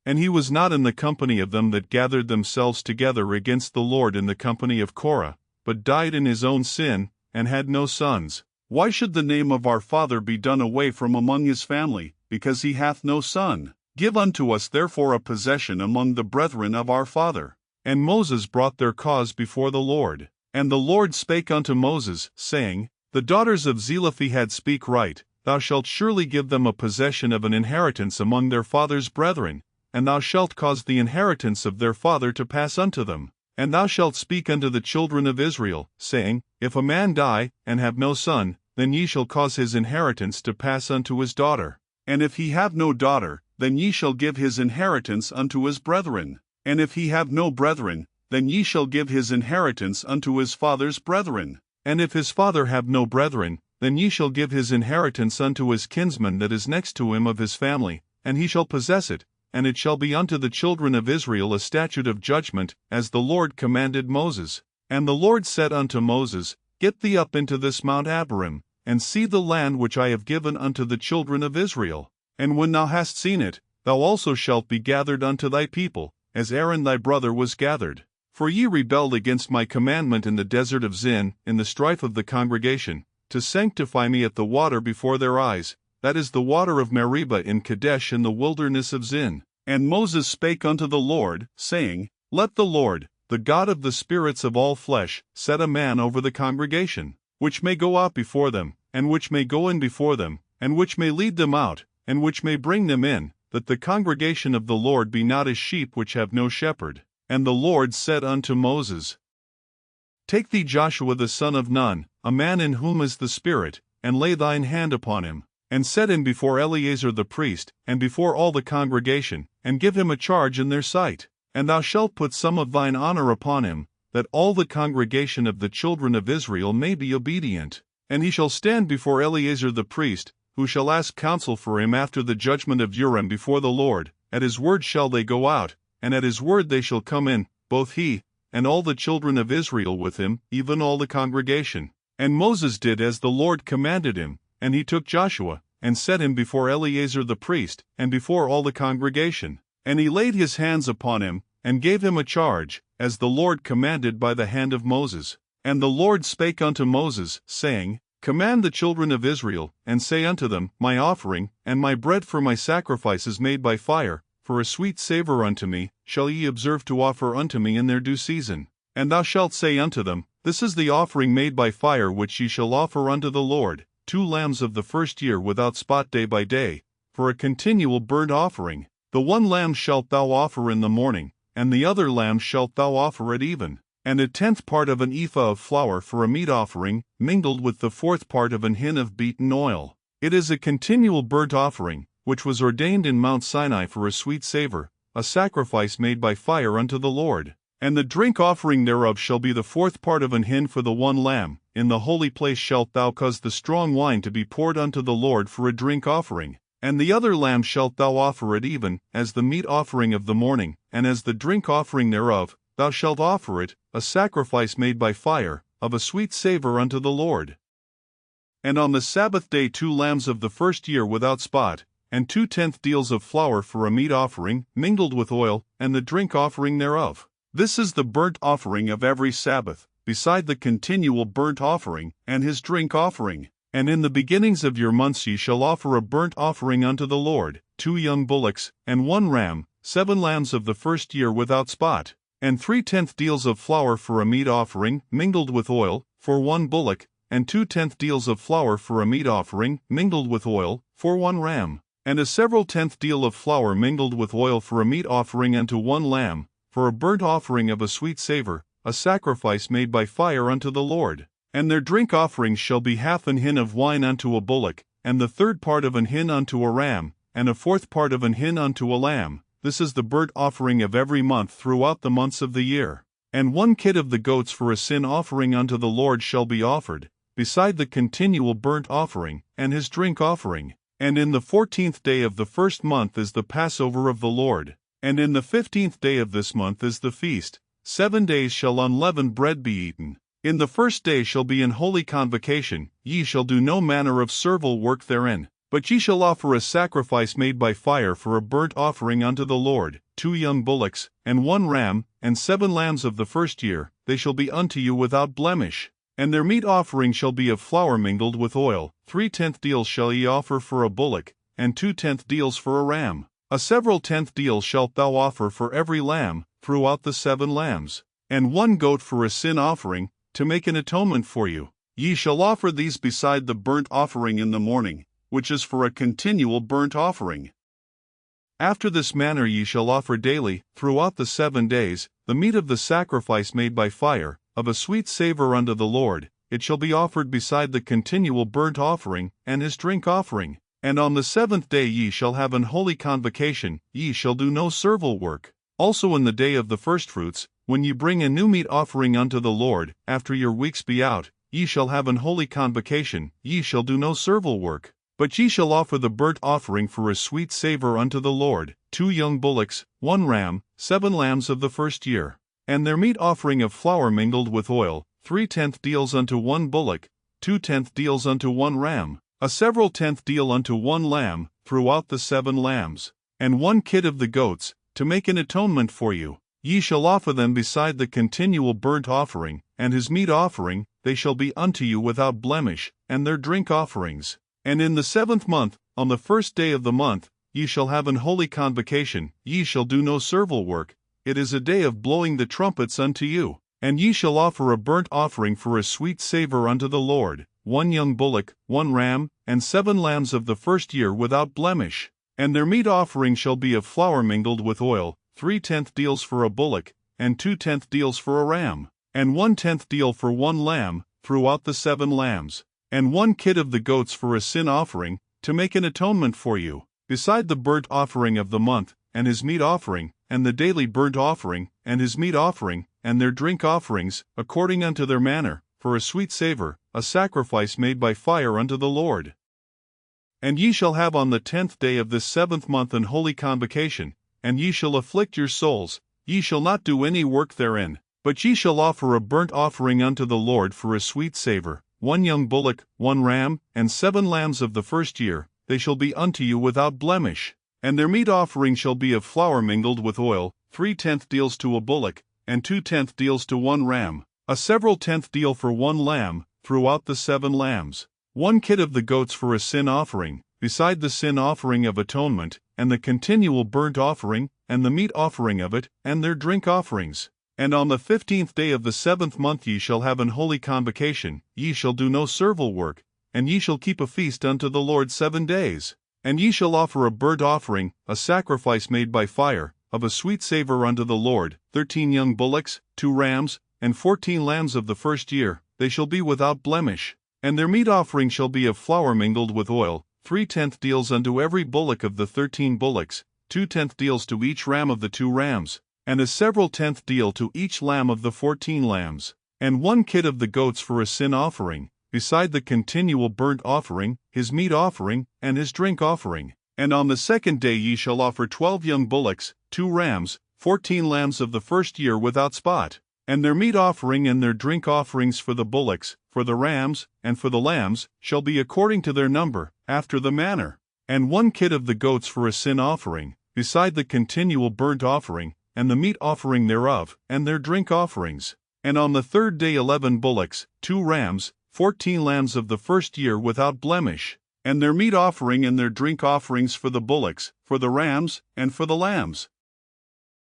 And he was not in the company of them that gathered themselves together against the Lord in the company of Korah, but died in his own sin, and had no sons. Why should the name of our father be done away from among his family, because he hath no son? Give unto us therefore a possession among the brethren of our father. And Moses brought their cause before the Lord. And the Lord spake unto Moses, saying, The daughters of Zelophehad speak right, thou shalt surely give them a possession of an inheritance among their father's brethren, and thou shalt cause the inheritance of their father to pass unto them. And thou shalt speak unto the children of Israel, saying, If a man die, and have no son, then ye shall cause his inheritance to pass unto his daughter. And if he have no daughter, then ye shall give his inheritance unto his brethren. And if he have no brethren, then ye shall give his inheritance unto his father's brethren. And if his father have no brethren, then ye shall give his inheritance unto his kinsman that is next to him of his family, and he shall possess it. And it shall be unto the children of Israel a statute of judgment, as the Lord commanded Moses. And the Lord said unto Moses, Get thee up into this Mount Abarim, and see the land which I have given unto the children of Israel. And when thou hast seen it, thou also shalt be gathered unto thy people, as Aaron thy brother was gathered. For ye rebelled against my commandment in the desert of Zin, in the strife of the congregation, to sanctify me at the water before their eyes, that is the water of Meribah in Kadesh in the wilderness of Zin. And Moses spake unto the Lord, saying, Let the Lord, the God of the spirits of all flesh, set a man over the congregation, which may go out before them, and which may go in before them, and which may lead them out, and which may bring them in, that the congregation of the Lord be not as sheep which have no shepherd. And the Lord said unto Moses, Take thee Joshua the son of Nun, a man in whom is the Spirit, and lay thine hand upon him, and set him before Eleazar the priest, and before all the congregation, and give him a charge in their sight. And thou shalt put some of thine honor upon him, that all the congregation of the children of Israel may be obedient. And he shall stand before Eleazar the priest, who shall ask counsel for him after the judgment of Urim before the Lord. At his word shall they go out, and at his word they shall come in, both he, and all the children of Israel with him, even all the congregation. And Moses did as the Lord commanded him, and he took Joshua, and set him before Eleazar the priest, and before all the congregation. And he laid his hands upon him, and gave him a charge, as the Lord commanded by the hand of Moses. And the Lord spake unto Moses, saying, Command the children of Israel, and say unto them, My offering, and my bread for my sacrifices made by fire, for a sweet savour unto me, shall ye observe to offer unto me in their due season. And thou shalt say unto them, This is the offering made by fire which ye shall offer unto the Lord, 2 lambs of the first year without spot day by day, for a continual burnt offering. The one lamb shalt thou offer in the morning, and the other lamb shalt thou offer at even. And 1/10 part of an ephah of flour for a meat offering, mingled with the 4th part of an hin of beaten oil. It is a continual burnt offering, which was ordained in Mount Sinai for a sweet savour, a sacrifice made by fire unto the Lord. And the drink offering thereof shall be the 4th part of an hin for the one lamb. In the holy place shalt thou cause the strong wine to be poured unto the Lord for a drink offering. And the other lamb shalt thou offer at even, as the meat offering of the morning, and as the drink offering thereof, thou shalt offer it, a sacrifice made by fire, of a sweet savour unto the Lord. And on the Sabbath day 2 lambs of the first year without spot, and 2/10 deals of flour for a meat offering, mingled with oil, and the drink offering thereof. This is the burnt offering of every Sabbath, beside the continual burnt offering, and his drink offering. And in the beginnings of your months ye shall offer a burnt offering unto the Lord, 2 young bullocks, and 1 ram, 7 lambs of the first year without spot, and 3/10 deals of flour for a meat offering, mingled with oil, for 1 bullock, and 2/10 deals of flour for a meat offering, mingled with oil, for 1 ram, and a several 10th deal of flour mingled with oil for a meat offering unto 1 lamb, for a burnt offering of a sweet savour, a sacrifice made by fire unto the Lord. And their drink offerings shall be half an hin of wine unto a bullock, and the third part of an hin unto a ram, and a fourth part of an hin unto a lamb. This is the burnt offering of every month throughout the months of the year. And 1 kid of the goats for a sin offering unto the Lord shall be offered, beside the continual burnt offering, and his drink offering. And in the 14th day of the first month is the Passover of the Lord. And in the 15th day of this month is the feast. 7 days shall unleavened bread be eaten. In the first day shall be an holy convocation, ye shall do no manner of servile work therein. But ye shall offer a sacrifice made by fire for a burnt offering unto the Lord, 2 young bullocks, and 1 ram, and 7 lambs of the first year, they shall be unto you without blemish. And their meat offering shall be of flour mingled with oil. 3/10 deals shall ye offer for a bullock, and 2/10 deals for a ram. A several 10th deal shalt thou offer for every lamb, throughout the 7 lambs. And 1 goat for a sin offering, to make an atonement for you. Ye shall offer these beside the burnt offering in the morning, which is for a continual burnt offering. After this manner ye shall offer daily, throughout the 7 days, the meat of the sacrifice made by fire, of a sweet savour unto the Lord. It shall be offered beside the continual burnt offering, and his drink offering. And on the 7th day ye shall have an holy convocation, ye shall do no servile work. Also in the day of the firstfruits, when ye bring a new meat offering unto the Lord, after your weeks be out, ye shall have an holy convocation, ye shall do no servile work. But ye shall offer the burnt offering for a sweet savour unto the Lord, 2 young bullocks, 1 ram, 7 lambs of the first year. And their meat offering of flour mingled with oil, 3/10 deals unto 1 bullock, 2/10 deals unto 1 ram, a several 10th deal unto 1 lamb, throughout the 7 lambs. And 1 kid of the goats, to make an atonement for you. Ye shall offer them beside the continual burnt offering, and his meat offering, they shall be unto you without blemish, and their drink offerings. And in the 7th month, on the 1st day of the month, ye shall have an holy convocation, ye shall do no servile work. It is a day of blowing the trumpets unto you. And ye shall offer a burnt offering for a sweet savour unto the Lord, 1 young bullock, 1 ram, and 7 lambs of the first year without blemish. And their meat offering shall be of flour mingled with oil, 3/10 deals for a bullock, and 2/10 deals for a ram, and 1/10 deal for 1 lamb, throughout the 7 lambs. And 1 kid of the goats for a sin offering, to make an atonement for you, beside the burnt offering of the month, and his meat offering, and the daily burnt offering, and his meat offering, and their drink offerings, according unto their manner, for a sweet savour, a sacrifice made by fire unto the Lord. And ye shall have on the 10th day of this 7th month an holy convocation, and ye shall afflict your souls, ye shall not do any work therein, but ye shall offer a burnt offering unto the Lord for a sweet savour, 1 young bullock, 1 ram, and 7 lambs of the first year, they shall be unto you without blemish. And their meat offering shall be of flour mingled with oil, 3/10 deals to a bullock, and 2/10 deals to 1 ram, a several 10th deal for 1 lamb, throughout the 7 lambs. 1 kid of the goats for a sin offering, beside the sin offering of atonement, and the continual burnt offering, and the meat offering of it, and their drink offerings. And on the 15th day of the 7th month ye shall have an holy convocation, ye shall do no servile work, and ye shall keep a feast unto the Lord 7 days. And ye shall offer a burnt offering, a sacrifice made by fire, of a sweet savour unto the Lord, 13 young bullocks, 2 rams, and 14 lambs of the first year, they shall be without blemish. And their meat offering shall be of flour mingled with oil, 3/10 deals unto every bullock of the 13 bullocks, 2/10 deals to each ram of the 2 rams, and a several 10th deal to each lamb of the 14 lambs. And 1 kid of the goats for a sin offering, beside the continual burnt offering, his meat offering, and his drink offering. And on the 2nd day ye shall offer 12 young bullocks, 2 rams, 14 lambs of the first year without spot. And their meat offering and their drink offerings for the bullocks, for the rams, and for the lambs, shall be according to their number, after the manner. And 1 kid of the goats for a sin offering, beside the continual burnt offering, and the meat offering thereof, and their drink offerings. And on the 3rd day 11 bullocks, 2 rams, 14 lambs of the first year without blemish. And their meat offering and their drink offerings for the bullocks, for the rams, and for the lambs,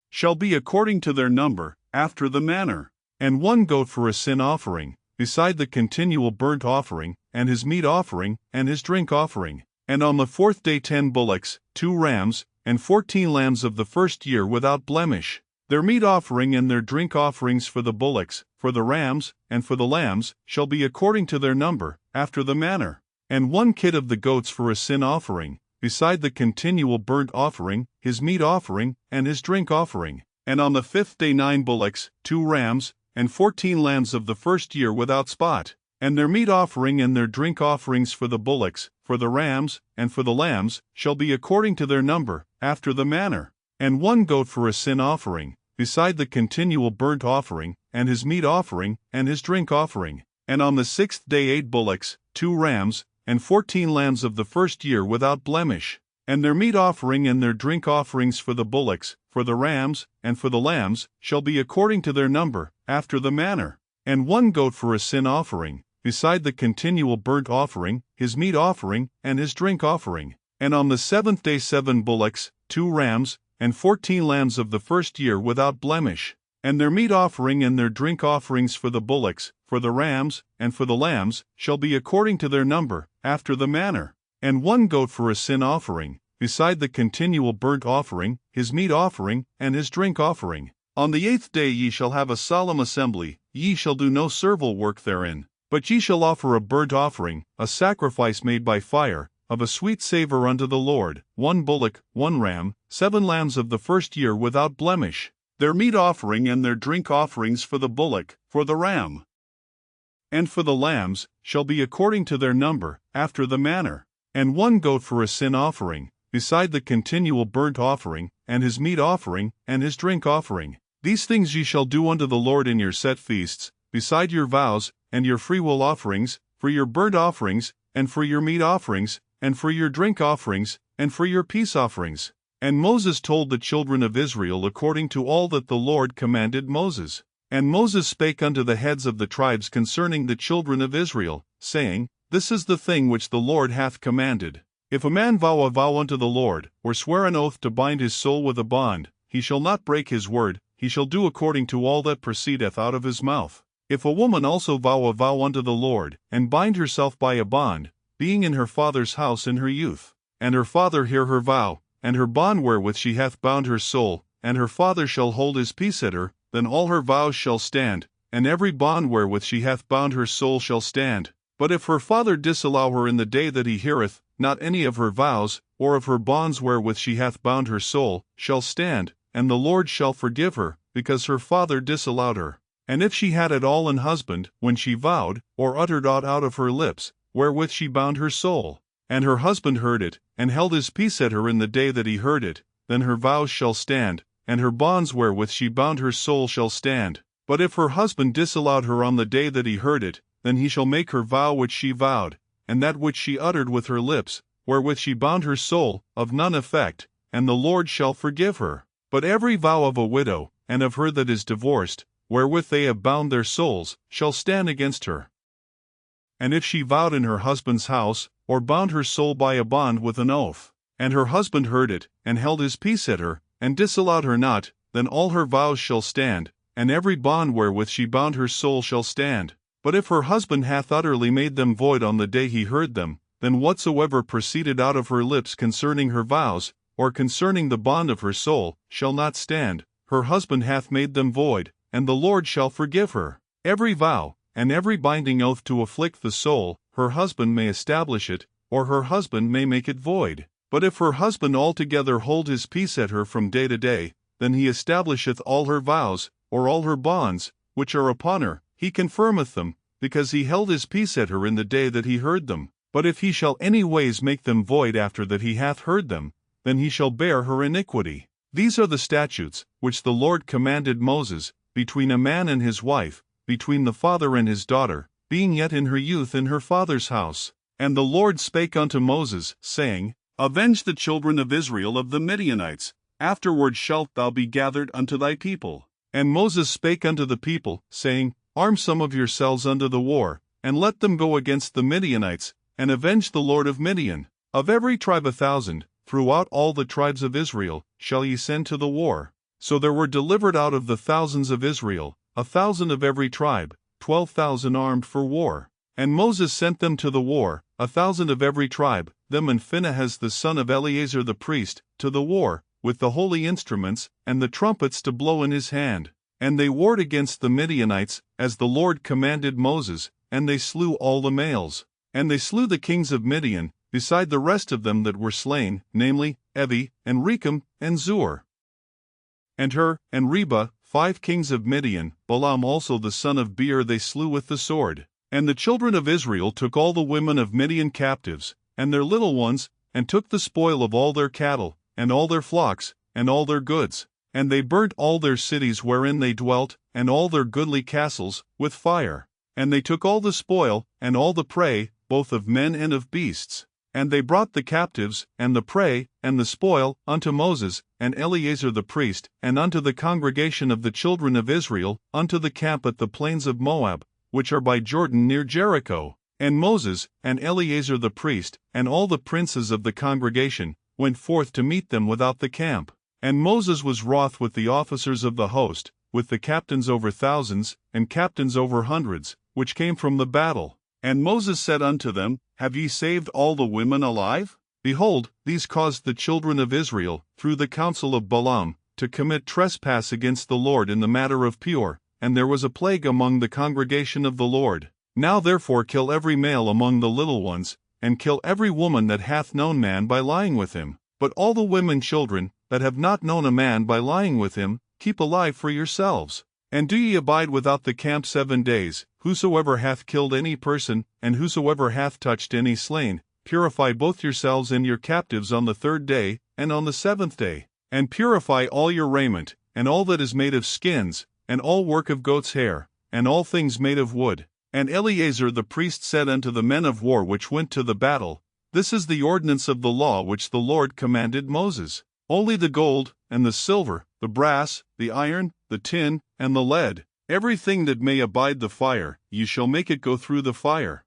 shall be according to their number, after the manner. And 1 goat for a sin offering, beside the continual burnt offering, and his meat offering, and his drink offering. And on the 4th day 10 bullocks, 2 rams, and 14 lambs of the first year without blemish. Their meat offering and their drink offerings for the bullocks, for the rams, and for the lambs, shall be according to their number, after the manner. And 1 kid of the goats for a sin offering, beside the continual burnt offering, his meat offering, and his drink offering. And on the 5th day 9 bullocks, 2 rams, and 14 lambs of the first year without spot. And their meat offering and their drink offerings for the bullocks, for the rams, and for the lambs, shall be according to their number, after the manner. And 1 goat for a sin offering, beside the continual burnt offering, and his meat offering, and his drink offering. And on the 6th day 8 bullocks, 2 rams, and 14 lambs of the first year without blemish. And their meat offering and their drink offerings for the bullocks, for the rams, and for the lambs, shall be according to their number, after the manner. And 1 goat for a sin offering, beside the continual burnt offering, his meat offering, and his drink offering. And on the 7th day 7 bullocks, 2 rams, and 14 lambs of the first year without blemish. And their meat offering and their drink offerings for the bullocks, for the rams, and for the lambs, shall be according to their number, after the manner. And 1 goat for a sin offering, beside the continual burnt offering, his meat offering, and his drink offering. On the 8th day ye shall have a solemn assembly, ye shall do no servile work therein. But ye shall offer a burnt offering, a sacrifice made by fire, of a sweet savour unto the Lord, 1 bullock, 1 ram, 7 lambs of the first year without blemish. Their meat offering and their drink offerings for the bullock, for the ram, and for the lambs, shall be according to their number, after the manner. And 1 goat for a sin offering, beside the continual burnt offering, and his meat offering, and his drink offering. These things ye shall do unto the Lord in your set feasts, beside your vows, and your freewill offerings, for your burnt offerings, and for your meat offerings, and for your drink offerings, and for your peace offerings. And Moses told the children of Israel according to all that the Lord commanded Moses. And Moses spake unto the heads of the tribes concerning the children of Israel, saying, This is the thing which the Lord hath commanded. If a man vow a vow unto the Lord, or swear an oath to bind his soul with a bond, he shall not break his word, he shall do according to all that proceedeth out of his mouth. If a woman also vow a vow unto the Lord, and bind herself by a bond, being in her father's house in her youth, and her father hear her vow, and her bond wherewith she hath bound her soul, and her father shall hold his peace at her, then all her vows shall stand, and every bond wherewith she hath bound her soul shall stand. But if her father disallow her in the day that he heareth, not any of her vows, or of her bonds wherewith she hath bound her soul, shall stand, and the Lord shall forgive her, because her father disallowed her. And if she had at all an husband, when she vowed, or uttered aught out of her lips, wherewith she bound her soul, and her husband heard it, and held his peace at her in the day that he heard it, then her vows shall stand, and her bonds wherewith she bound her soul shall stand. But if her husband disallowed her on the day that he heard it, then he shall make her vow which she vowed, and that which she uttered with her lips, wherewith she bound her soul, of none effect, and the Lord shall forgive her. But every vow of a widow, and of her that is divorced, wherewith they have bound their souls, shall stand against her. And if she vowed in her husband's house, or bound her soul by a bond with an oath, and her husband heard it, and held his peace at her, and disallowed her not, then all her vows shall stand, and every bond wherewith she bound her soul shall stand. But if her husband hath utterly made them void on the day he heard them, then whatsoever proceeded out of her lips concerning her vows, or concerning the bond of her soul, shall not stand. Her husband hath made them void, and the Lord shall forgive her. Every vow, and every binding oath to afflict the soul, her husband may establish it, or her husband may make it void. But if her husband altogether hold his peace at her from day to day, then he establisheth all her vows, or all her bonds, which are upon her, he confirmeth them, because he held his peace at her in the day that he heard them. But if he shall any ways make them void after that he hath heard them, then he shall bear her iniquity. These are the statutes, which the Lord commanded Moses, between a man and his wife, between the father and his daughter, being yet in her youth in her father's house. And the Lord spake unto Moses, saying, Avenge the children of Israel of the Midianites, afterward shalt thou be gathered unto thy people. And Moses spake unto the people, saying, Arm some of yourselves unto the war, and let them go against the Midianites, and avenge the Lord of Midian. Of every tribe 1,000, throughout all the tribes of Israel, shall ye send to the war. So there were delivered out of the thousands of Israel, 1,000 of every tribe, 12,000 armed for war. And Moses sent them to the war, 1,000 of every tribe, them and Phinehas the son of Eleazar the priest, to the war, with the holy instruments, and the trumpets to blow in his hand. And they warred against the Midianites, as the Lord commanded Moses, and they slew all the males. And they slew the kings of Midian, beside the rest of them that were slain, namely, Evi, and Rechem, and Zur. And Hur, and Reba, 5 kings of Midian, Balaam also the son of Beer they slew with the sword. And the children of Israel took all the women of Midian captives, and their little ones, and took the spoil of all their cattle, and all their flocks, and all their goods. And they burnt all their cities wherein they dwelt, and all their goodly castles, with fire. And they took all the spoil, and all the prey, both of men and of beasts. And they brought the captives, and the prey, and the spoil, unto Moses, and Eleazar the priest, and unto the congregation of the children of Israel, unto the camp at the plains of Moab, which are by Jordan near Jericho. And Moses, and Eleazar the priest, and all the princes of the congregation, went forth to meet them without the camp. And Moses was wroth with the officers of the host, with the captains over thousands, and captains over hundreds, which came from the battle. And Moses said unto them, Have ye saved all the women alive? Behold, these caused the children of Israel, through the counsel of Balaam, to commit trespass against the Lord in the matter of Pur, and there was a plague among the congregation of the Lord. Now therefore kill every male among the little ones, and kill every woman that hath known man by lying with him. But all the women children, that have not known a man by lying with him, keep alive for yourselves. And do ye abide without the camp 7 days, whosoever hath killed any person, and whosoever hath touched any slain, purify both yourselves and your captives on the 3rd day, and on the 7th day. And purify all your raiment, and all that is made of skins, and all work of goat's hair, and all things made of wood. And Eleazar the priest said unto the men of war which went to the battle, This is the ordinance of the law which the Lord commanded Moses. Only the gold, and the silver, the brass, the iron, the tin, and the lead, everything that may abide the fire, ye shall make it go through the fire.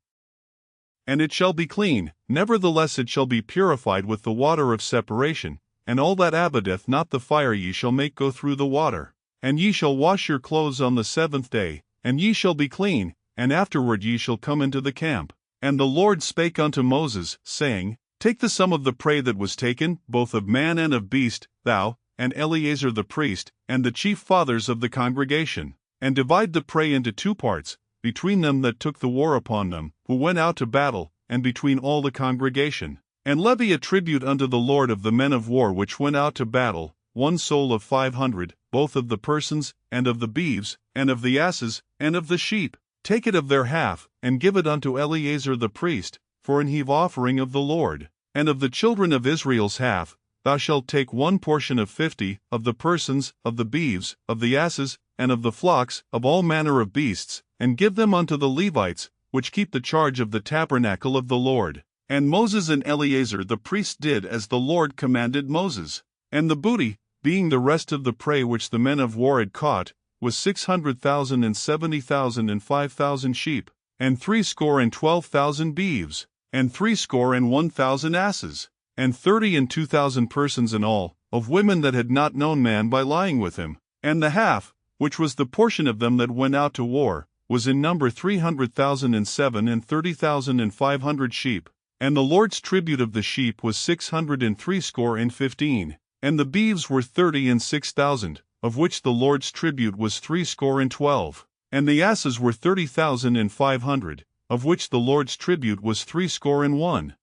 And it shall be clean, nevertheless it shall be purified with the water of separation, and all that abideth not the fire ye shall make go through the water. And ye shall wash your clothes on the 7th day, and ye shall be clean, and afterward ye shall come into the camp. And the Lord spake unto Moses, saying, Take the sum of the prey that was taken, both of man and of beast, thou, and Eleazar the priest, and the chief fathers of the congregation, and divide the prey into 2 parts, between them that took the war upon them, who went out to battle, and between all the congregation. And levy a tribute unto the Lord of the men of war which went out to battle, 1 soul of 500, both of the persons, and of the beeves, and of the asses, and of the sheep. Take it of their half, and give it unto Eleazar the priest, for an heave offering of the Lord. And of the children of Israel's half, thou shalt take 1 portion of 50, of the persons, of the beeves, of the asses, and of the flocks, of all manner of beasts, and give them unto the Levites, which keep the charge of the tabernacle of the Lord. And Moses and Eleazar the priest did as the Lord commanded Moses. And the booty, being the rest of the prey which the men of war had caught, was 600,000 and 70,000 and 5,000 sheep, and 612,000 beeves, and 1,000 asses, and 32,000 persons in all, of women that had not known man by lying with him. And the half, which was the portion of them that went out to war, was in number 300,007 and 30,500 sheep. And the Lord's tribute of the sheep was 615. And the beeves were 36,000, of which the Lord's tribute was 312. And the asses were 30,500, of which the Lord's tribute was 31.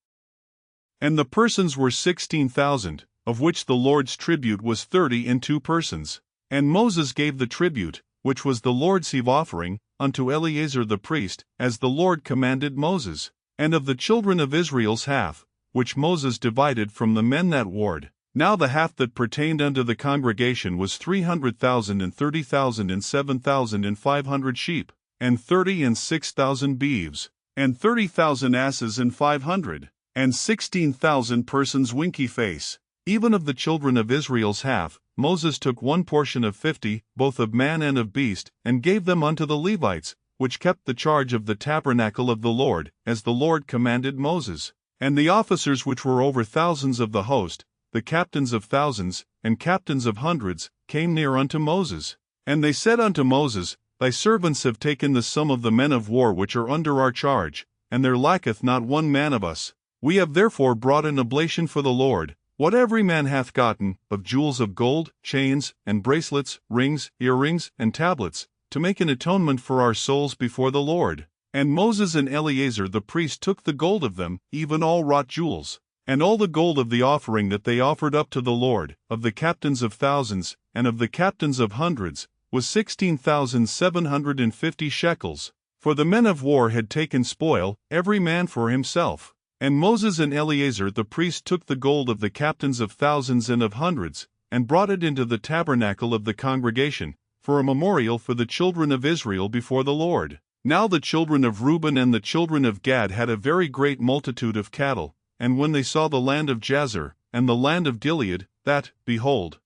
And the persons were 16,000, of which the Lord's tribute was 32 persons. And Moses gave the tribute, which was the Lord's heave offering, unto Eleazar the priest, as the Lord commanded Moses. And of the children of Israel's half, which Moses divided from the men that warred, now the half that pertained unto the congregation was 300,000 and 30,000 and 7,500 sheep, and 36,000 beeves, and 30,000 asses and 500, and 16,000 persons winky face. Even of the children of Israel's half, Moses took 1 portion of 50, both of man and of beast, and gave them unto the Levites, which kept the charge of the tabernacle of the Lord, as the Lord commanded Moses. And the officers which were over thousands of the host, the captains of thousands, and captains of hundreds, came near unto Moses. And they said unto Moses, Thy servants have taken the sum of the men of war which are under our charge, and there lacketh not 1 man of us. We have therefore brought an oblation for the Lord, what every man hath gotten, of jewels of gold, chains, and bracelets, rings, earrings, and tablets, to make an atonement for our souls before the Lord. And Moses and Eleazar the priest took the gold of them, even all wrought jewels, and all the gold of the offering that they offered up to the Lord, of the captains of thousands, and of the captains of hundreds, was 16,750 shekels. For the men of war had taken spoil, every man for himself. And Moses and Eleazar the priest took the gold of the captains of thousands and of hundreds, and brought it into the tabernacle of the congregation, for a memorial for the children of Israel before the Lord. Now the children of Reuben and the children of Gad had a very great multitude of cattle, and when they saw the land of Jazer, and the land of Gilead, that, behold,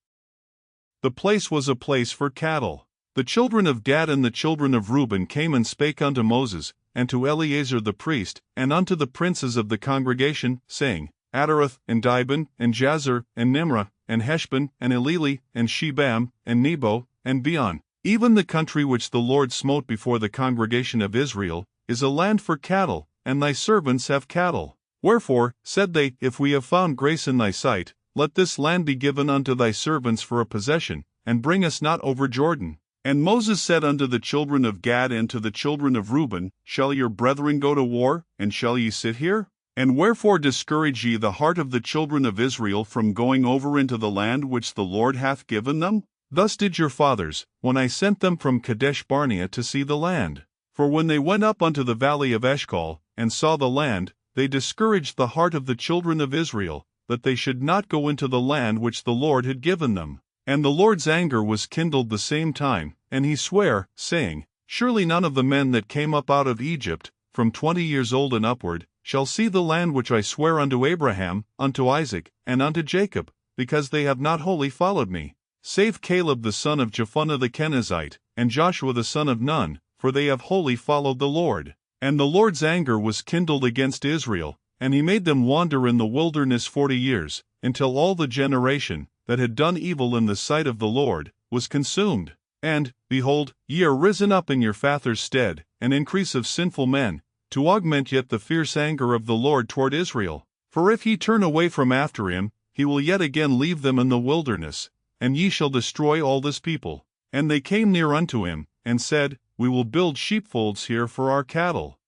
the place was a place for cattle, the children of Gad and the children of Reuben came and spake unto Moses, and to Eleazar the priest, and unto the princes of the congregation, saying, Adaroth, and Dibon, and Jazer, and Nimrah, and Heshbon, and Eleli, and Shebam, and Nebo, and Beon, even the country which the Lord smote before the congregation of Israel, is a land for cattle, and thy servants have cattle. Wherefore, said they, if we have found grace in thy sight, let this land be given unto thy servants for a possession, and bring us not over Jordan. And Moses said unto the children of Gad and to the children of Reuben, Shall your brethren go to war, and shall ye sit here? And wherefore discourage ye the heart of the children of Israel from going over into the land which the Lord hath given them? Thus did your fathers, when I sent them from Kadesh Barnea to see the land. For when they went up unto the valley of Eshcol, and saw the land, they discouraged the heart of the children of Israel, that they should not go into the land which the Lord had given them. And the Lord's anger was kindled the same time, and he sware, saying, Surely none of the men that came up out of Egypt, from 20 years old and upward, shall see the land which I swear unto Abraham, unto Isaac, and unto Jacob, because they have not wholly followed me, save Caleb the son of Jephunneh the Kenizzite, and Joshua the son of Nun, for they have wholly followed the Lord. And the Lord's anger was kindled against Israel, and he made them wander in the wilderness 40 years, until all the generation that had done evil in the sight of the Lord was consumed. And, behold, ye are risen up in your fathers' stead, an increase of sinful men, to augment yet the fierce anger of the Lord toward Israel. For if ye turn away from after him, he will yet again leave them in the wilderness, and ye shall destroy all this people. And they came near unto him, and said, We will build sheepfolds here for our cattle,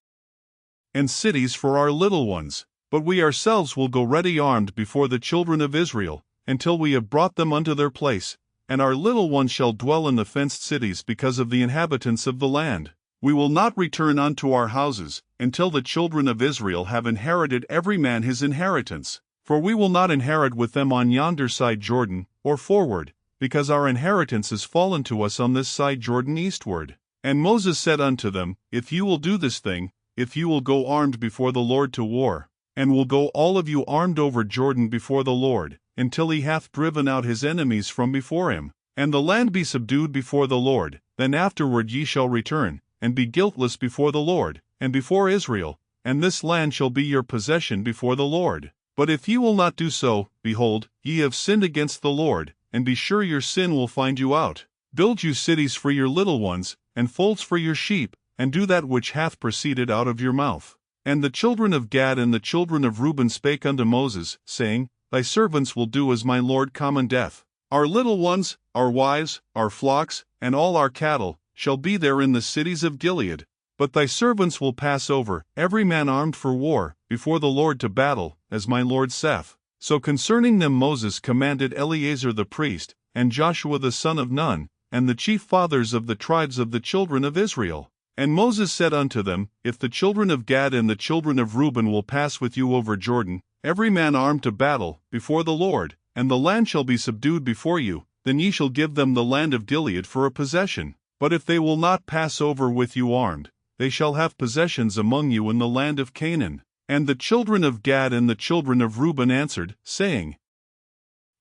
and cities for our little ones, but we ourselves will go ready armed before the children of Israel, until we have brought them unto their place, and our little ones shall dwell in the fenced cities because of the inhabitants of the land. We will not return unto our houses, until the children of Israel have inherited every man his inheritance. For we will not inherit with them on yonder side Jordan, or forward, because our inheritance is fallen to us on this side Jordan eastward. And Moses said unto them, If you will do this thing, if you will go armed before the Lord to war, and will go all of you armed over Jordan before the Lord, until he hath driven out his enemies from before him, and the land be subdued before the Lord, then afterward ye shall return, and be guiltless before the Lord, and before Israel, and this land shall be your possession before the Lord. But if ye will not do so, behold, ye have sinned against the Lord, and be sure your sin will find you out. Build you cities for your little ones, and folds for your sheep, and do that which hath proceeded out of your mouth. And the children of Gad and the children of Reuben spake unto Moses, saying, Thy servants will do as my Lord commandeth. Our little ones, our wives, our flocks, and all our cattle, shall be there in the cities of Gilead. But thy servants will pass over, every man armed for war, before the Lord to battle, as my Lord saith. So concerning them Moses commanded Eleazar the priest, and Joshua the son of Nun, and the chief fathers of the tribes of the children of Israel. And Moses said unto them, If the children of Gad and the children of Reuben will pass with you over Jordan, every man armed to battle, before the Lord, and the land shall be subdued before you, then ye shall give them the land of Gilead for a possession. But if they will not pass over with you armed, they shall have possessions among you in the land of Canaan. And the children of Gad and the children of Reuben answered, saying,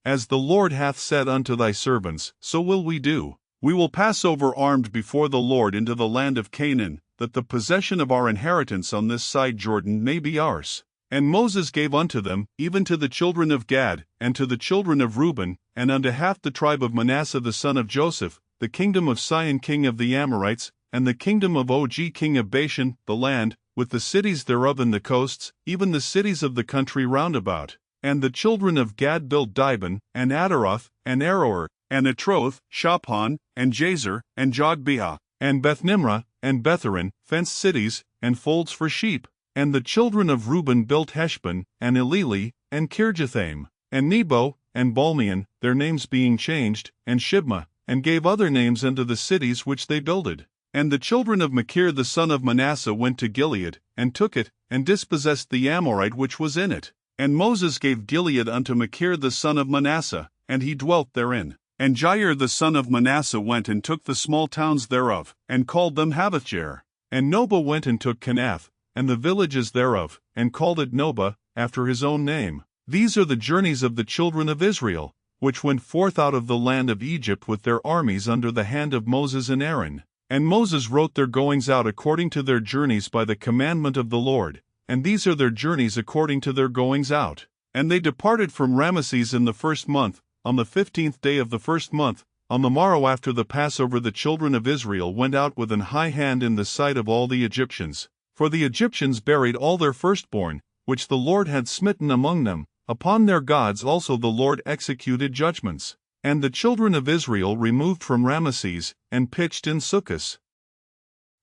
As the Lord hath said unto thy servants, so will we do. We will pass over armed before the Lord into the land of Canaan, that the possession of our inheritance on this side Jordan may be ours. And Moses gave unto them, even to the children of Gad, and to the children of Reuben, and unto half the tribe of Manasseh the son of Joseph, the kingdom of Sihon king of the Amorites, and the kingdom of Og king of Bashan, the land, with the cities thereof and the coasts, even the cities of the country round about. And the children of Gad built Dibon, and Adaroth, and Aroer, and Atroth, Shaphan, and Jazer, and Jogbeah, and Bethnimrah, and Betharan, fenced cities, and folds for sheep. And the children of Reuben built Heshbon, and Eleli, and Kirjathaim, and Nebo, and Balmeon, their names being changed, and Shibma, and gave other names unto the cities which they builded. And the children of Machir the son of Manasseh went to Gilead, and took it, and dispossessed the Amorite which was in it. And Moses gave Gilead unto Machir the son of Manasseh, and he dwelt therein. And Jair the son of Manasseh went and took the small towns thereof, and called them Havothjair. And Noba went and took Kenath, and the villages thereof, and called it Noba, after his own name. These are the journeys of the children of Israel, which went forth out of the land of Egypt with their armies under the hand of Moses and Aaron. And Moses wrote their goings out according to their journeys by the commandment of the Lord, and these are their journeys according to their goings out. And they departed from Ramesses in the 1st month, on the 15th day of the 1st month. On the morrow after the Passover the children of Israel went out with an high hand in the sight of all the Egyptians. For the Egyptians buried all their firstborn, which the Lord had smitten among them. Upon their gods also the Lord executed judgments. And the children of Israel removed from Ramesses, and pitched in Succos.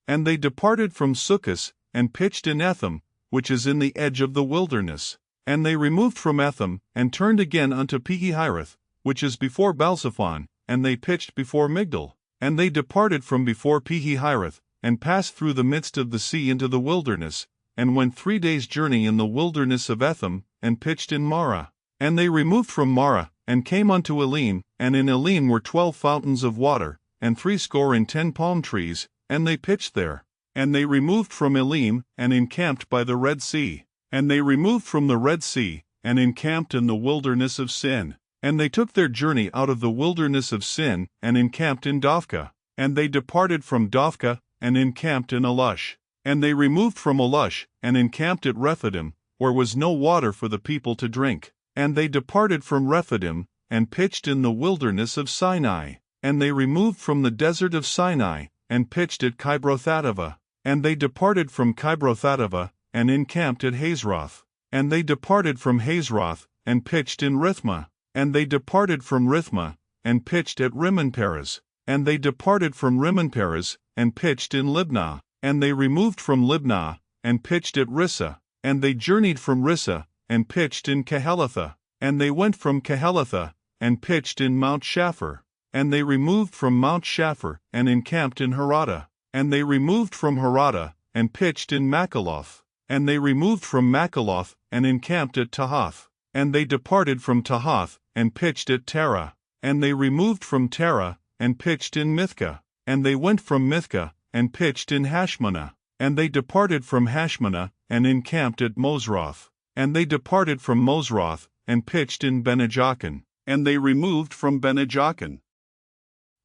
And they departed from Succos, and pitched in Etham, which is in the edge of the wilderness. And they removed from Etham, and turned again unto Pihahirath, which is before Balsaphon, and they pitched before Migdol. And they departed from before Pihahirath, and passed through the midst of the sea into the wilderness, and went 3 days' journey in the wilderness of Etham, and pitched in Marah. And they removed from Marah, and came unto Elim, and in Elim were 12 fountains of water, and 60 palm trees, and they pitched there. And they removed from Elim, and encamped by the Red Sea. And they removed from the Red Sea, and encamped in the wilderness of Sin. And they took their journey out of the wilderness of Sin, and encamped in Dophkah. And they departed from Dophkah, and encamped in Alush. And they removed from Alush, and encamped at Rephidim, where was no water for the people to drink. And they departed from Rephidim, and pitched in the wilderness of Sinai. And they removed from the desert of Sinai, and pitched at Kibroth-hattaavah. And they departed from Kibroth-hattaavah, and encamped at Hazeroth. And they departed from Hazeroth, and pitched in Rithmah. And they departed from Rithmah, and pitched at Rimmon-Perez. And they departed from Rimmon-Perez, and pitched in Libnah. And they removed from Libnah, and pitched at Rissah. And they journeyed from Rissah, and pitched in Kehelatha. And they went from Kehelatha, and pitched in Mount Shapher. And they removed from Mount Shapher, and encamped in Harada. And they removed from Harada, and pitched in Makaloth. And they removed from Makaloth, and encamped at Tahath. And they departed from Tahath, and pitched at Terah. And they removed from Terah, and pitched in Mithkah. And they went from Mithkah, and pitched in Hashmanah. And they departed from Hashmanah, and encamped at Mosroth. And they departed from Mosroth, and pitched in Benejaakan. And they removed from Benejaakan,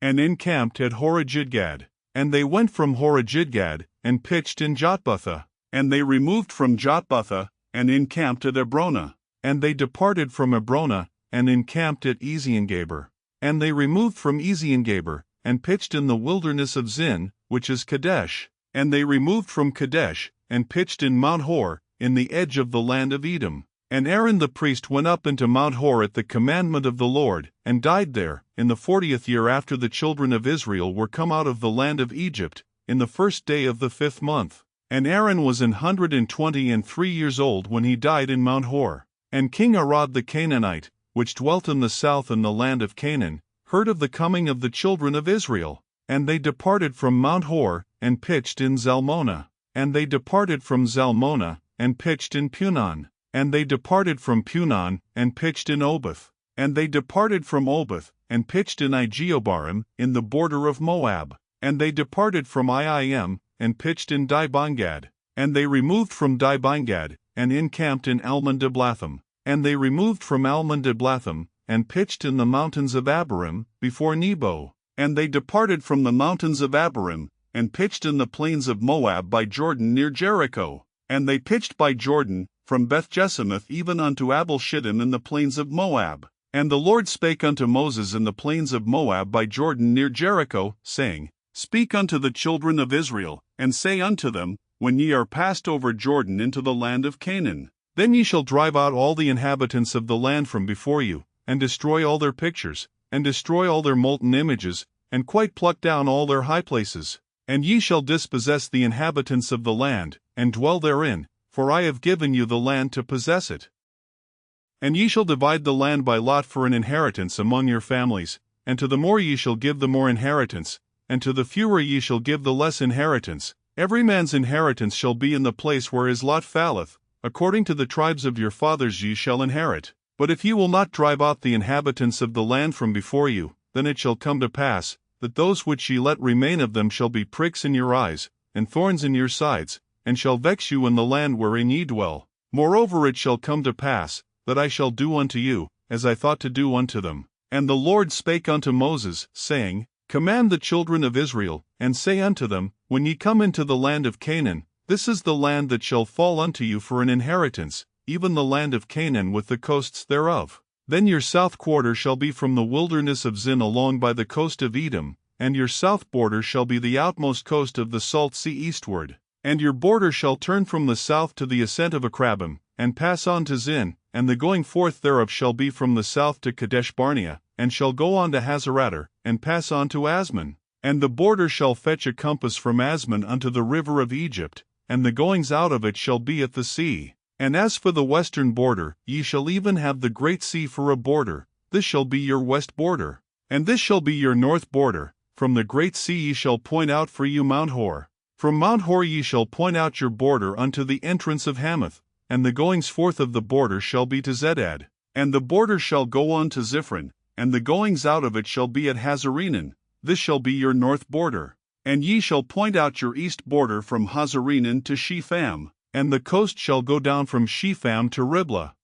and encamped at Horajidgad. And they went from Horajidgad, and pitched in Jotbatha. And they removed from Jotbatha, and encamped at Ebrona. And they departed from Ebrona, and encamped at Eziongaber. And they removed from Eziongaber, and pitched in the wilderness of Zin, which is Kadesh. And they removed from Kadesh, and pitched in Mount Hor, in the edge of the land of Edom. And Aaron the priest went up into Mount Hor at the commandment of the Lord, and died there, in the 40th year after the children of Israel were come out of the land of Egypt, in the 1st day of the 5th month. And Aaron was 123 years old when he died in Mount Hor. And King Arad the Canaanite, which dwelt in the south in the land of Canaan, heard of the coming of the children of Israel. And they departed from Mount Hor, and pitched in Zalmonah. And they departed from Zalmonah, and pitched in Punon. And they departed from Punon, and pitched in Oboth. And they departed from Oboth, and pitched in Ijeobarim, in the border of Moab. And they departed from Iim, and pitched in Dibongad. And they removed from Dibongad, and encamped in Almon-Diblatham. And they removed from Almon-Diblatham, and pitched in the mountains of Abarim, before Nebo. And they departed from the mountains of Abarim, and pitched in the plains of Moab by Jordan near Jericho. And they pitched by Jordan, from Beth-Jesimoth even unto Abel-Shittim in the plains of Moab. And the Lord spake unto Moses in the plains of Moab by Jordan near Jericho, saying, Speak unto the children of Israel, and say unto them, When ye are passed over Jordan into the land of Canaan, Then ye shall drive out all the inhabitants of the land from before you, and destroy all their pictures, and destroy all their molten images, and quite pluck down all their high places. And ye shall dispossess the inhabitants of the land, and dwell therein, for I have given you the land to possess it. And ye shall divide the land by lot for an inheritance among your families, and to the more ye shall give the more inheritance, and to the fewer ye shall give the less inheritance. Every man's inheritance shall be in the place where his lot falleth, according to the tribes of your fathers ye shall inherit. But if ye will not drive out the inhabitants of the land from before you, then it shall come to pass, that those which ye let remain of them shall be pricks in your eyes, and thorns in your sides, and shall vex you in the land wherein ye dwell. Moreover it shall come to pass, that I shall do unto you, as I thought to do unto them. And the Lord spake unto Moses, saying, Command the children of Israel, and say unto them, When ye come into the land of Canaan, this is the land that shall fall unto you for an inheritance, even the land of Canaan with the coasts thereof. Then your south quarter shall be from the wilderness of Zin along by the coast of Edom, and your south border shall be the outmost coast of the salt sea eastward. And your border shall turn from the south to the ascent of Akrabim, and pass on to Zin, and the going forth thereof shall be from the south to Kadesh Barnea, and shall go on to Hazeradar, and pass on to Asmon. And the border shall fetch a compass from Asmon unto the river of Egypt, and the goings out of it shall be at the sea. And as for the western border, ye shall even have the great sea for a border, this shall be your west border. And this shall be your north border, from the great sea ye shall point out for you Mount Hor. From Mount Hor ye shall point out your border unto the entrance of Hamath, and the goings forth of the border shall be to Zedad. And the border shall go on to Ziphron, and the goings out of it shall be at Hazarenan, this shall be your north border. And ye shall point out your east border from Hazarenan to Shepham, and the coast shall go down from Shepham to Riblah,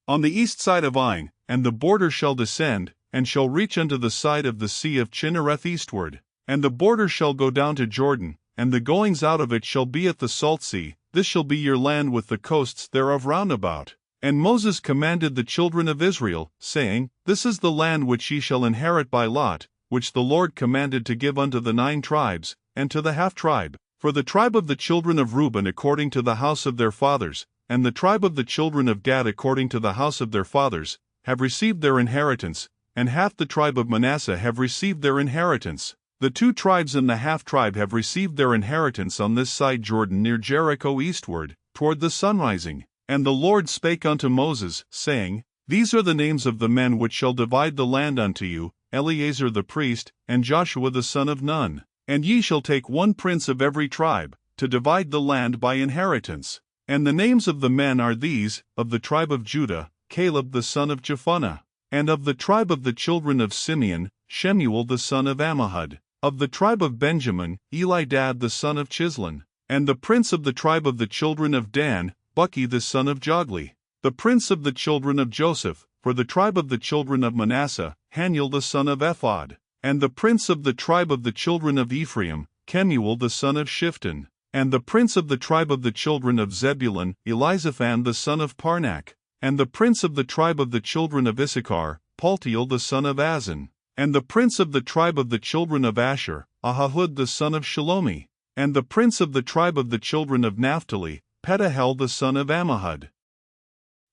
on the east side of Ain, and the border shall descend, and shall reach unto the side of the sea of Chinnereth eastward. And the border shall go down to Jordan, and the goings out of it shall be at the salt sea, this shall be your land with the coasts thereof round about. And Moses commanded the children of Israel, saying, This is the land which ye shall inherit by lot, which the Lord commanded to give unto the 9 tribes, and to the half-tribe. For the tribe of the children of Reuben according to the house of their fathers, and the tribe of the children of Gad according to the house of their fathers, have received their inheritance, and half the tribe of Manasseh have received their inheritance. The 2 tribes and the half-tribe have received their inheritance on this side Jordan near Jericho eastward, toward the sunrising. And the Lord spake unto Moses, saying, These are the names of the men which shall divide the land unto you, Eleazar the priest, and Joshua the son of Nun. And ye shall take 1 prince of every tribe, to divide the land by inheritance. And the names of the men are these: of the tribe of Judah, Caleb the son of Jephunneh; and of the tribe of the children of Simeon, Shemuel the son of Ammihud; of the tribe of Benjamin, Elidad the son of Chislon; and the prince of the tribe of the children of Dan, Bucki the son of Jogli; the prince of the children of Joseph, for the tribe of the children of Manasseh, Haniel the son of Ephod; and the prince of the tribe of the children of Ephraim, Kemuel the son of Shifton; and the prince of the tribe of the children of Zebulun, Elizaphan the son of Parnak; and the prince of the tribe of the children of Issachar, Paltiel the son of Azan; and the prince of the tribe of the children of Asher, Ahahud the son of Shalomi; and the prince of the tribe of the children of Naphtali, Pedahel the son of Ammihud.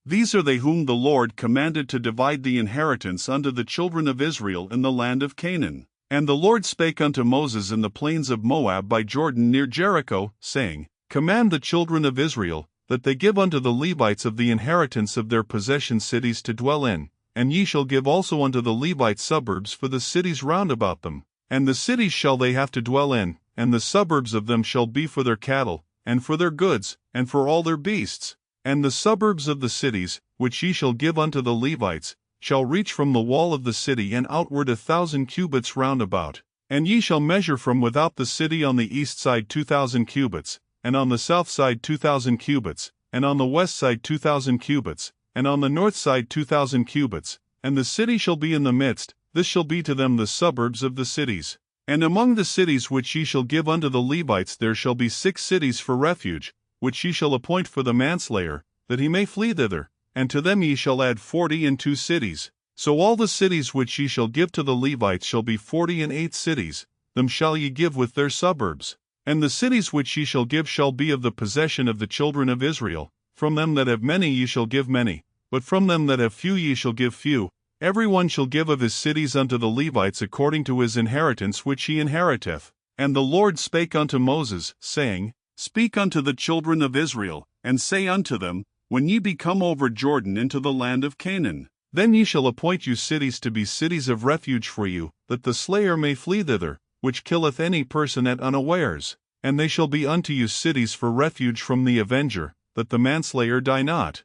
These are they whom the Lord commanded to divide the inheritance unto the children of Israel in the land of Canaan. And the Lord spake unto Moses in the plains of Moab by Jordan near Jericho, saying, Command the children of Israel, that they give unto the Levites of the inheritance of their possession cities to dwell in, and ye shall give also unto the Levites suburbs for the cities round about them. And the cities shall they have to dwell in, and the suburbs of them shall be for their cattle, and for their goods, and for all their beasts. And the suburbs of the cities, which ye shall give unto the Levites, shall reach from the wall of the city and outward 1,000 cubits round about. And ye shall measure from without the city on the east side 2,000 cubits, and on the south side 2,000 cubits, and on the west side 2,000 cubits, and on the north side 2,000 cubits, and the city shall be in the midst. This shall be to them the suburbs of the cities. And among the cities which ye shall give unto the Levites there shall be 6 cities for refuge, which ye shall appoint for the manslayer, that he may flee thither, and to them ye shall add 42 cities. So all the cities which ye shall give to the Levites shall be 48 cities, them shall ye give with their suburbs. And the cities which ye shall give shall be of the possession of the children of Israel, From them that have many ye shall give many, but from them that have few ye shall give few. Every one shall give of his cities unto the Levites according to his inheritance which he inheriteth. And the Lord spake unto Moses, saying, Speak unto the children of Israel, and say unto them, When ye be come over Jordan into the land of Canaan, then ye shall appoint you cities to be cities of refuge for you, that the slayer may flee thither, which killeth any person at unawares. And they shall be unto you cities for refuge from the avenger, that the manslayer die not,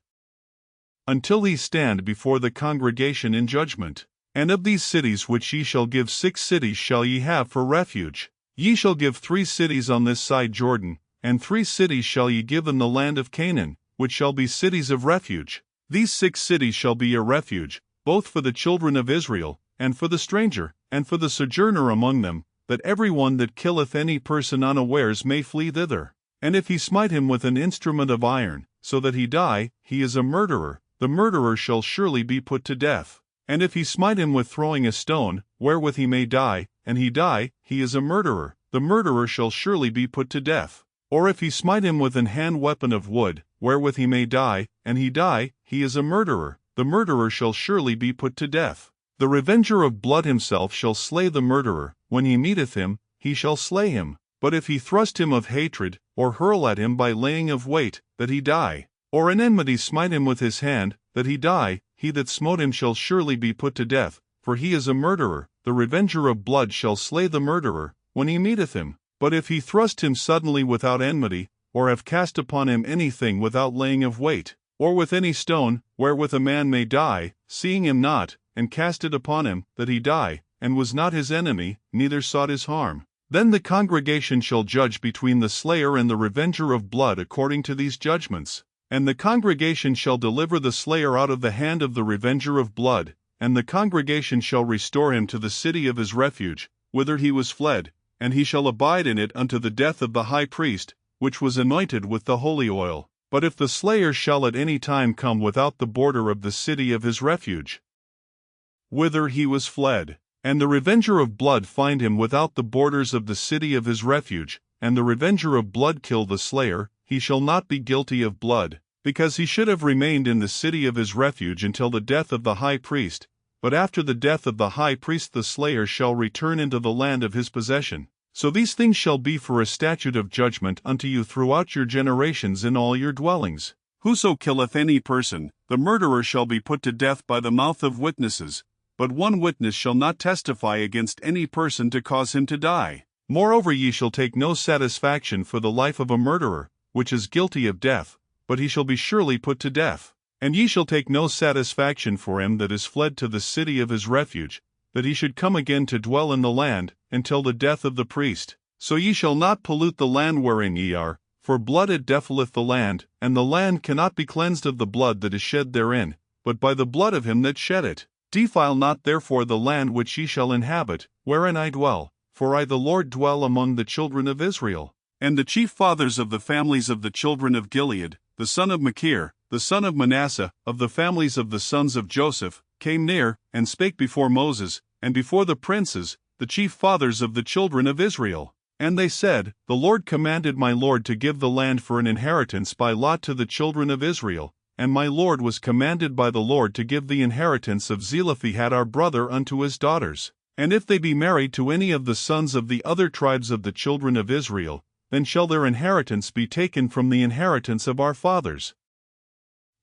until he stand before the congregation in judgment. And of these cities which ye shall give 6 cities shall ye have for refuge. Ye shall give 3 cities on this side Jordan, and 3 cities shall ye give in the land of Canaan, which shall be cities of refuge. These 6 cities shall be a refuge, both for the children of Israel, and for the stranger, and for the sojourner among them, that every one that killeth any person unawares may flee thither. And if he smite him with an instrument of iron, so that he die, he is a murderer, the murderer shall surely be put to death. And if he smite him with throwing a stone, wherewith he may die, and he die, he is a murderer, the murderer shall surely be put to death. Or if he smite him with an hand weapon of wood, wherewith he may die, and he die, he is a murderer, the murderer shall surely be put to death. The revenger of blood himself shall slay the murderer, when he meeteth him, he shall slay him. But if he thrust him of hatred, or hurl at him by laying of weight, that he die, or in enmity smite him with his hand, that he die, he that smote him shall surely be put to death, for he is a murderer, the revenger of blood shall slay the murderer, when he meeteth him. But if he thrust him suddenly without enmity, or have cast upon him anything without laying of weight, or with any stone, wherewith a man may die, seeing him not, and cast it upon him, that he die, and was not his enemy, neither sought his harm, then the congregation shall judge between the slayer and the revenger of blood according to these judgments. And the congregation shall deliver the slayer out of the hand of the revenger of blood, and the congregation shall restore him to the city of his refuge, whither he was fled, and he shall abide in it unto the death of the high priest, which was anointed with the holy oil. But if the slayer shall at any time come without the border of the city of his refuge, whither he was fled, and the revenger of blood find him without the borders of the city of his refuge, and the revenger of blood kill the slayer, he shall not be guilty of blood, because he should have remained in the city of his refuge until the death of the high priest. But after the death of the high priest the slayer shall return into the land of his possession. So these things shall be for a statute of judgment unto you throughout your generations in all your dwellings. Whoso killeth any person, the murderer shall be put to death by the mouth of witnesses, but one witness shall not testify against any person to cause him to die. Moreover ye shall take no satisfaction for the life of a murderer, which is guilty of death, but he shall be surely put to death. And ye shall take no satisfaction for him that is fled to the city of his refuge, that he should come again to dwell in the land, until the death of the priest. So ye shall not pollute the land wherein ye are, for blood it defileth the land, and the land cannot be cleansed of the blood that is shed therein, but by the blood of him that shed it. Defile not therefore the land which ye shall inhabit, wherein I dwell, for I the Lord dwell among the children of Israel. And the chief fathers of the families of the children of Gilead, the son of Machir, the son of Manasseh, of the families of the sons of Joseph, came near, and spake before Moses, and before the princes, the chief fathers of the children of Israel. And they said, The Lord commanded my Lord to give the land for an inheritance by lot to the children of Israel, and my Lord was commanded by the Lord to give the inheritance of Zelophehad our brother unto his daughters. And if they be married to any of the sons of the other tribes of the children of Israel, then shall their inheritance be taken from the inheritance of our fathers,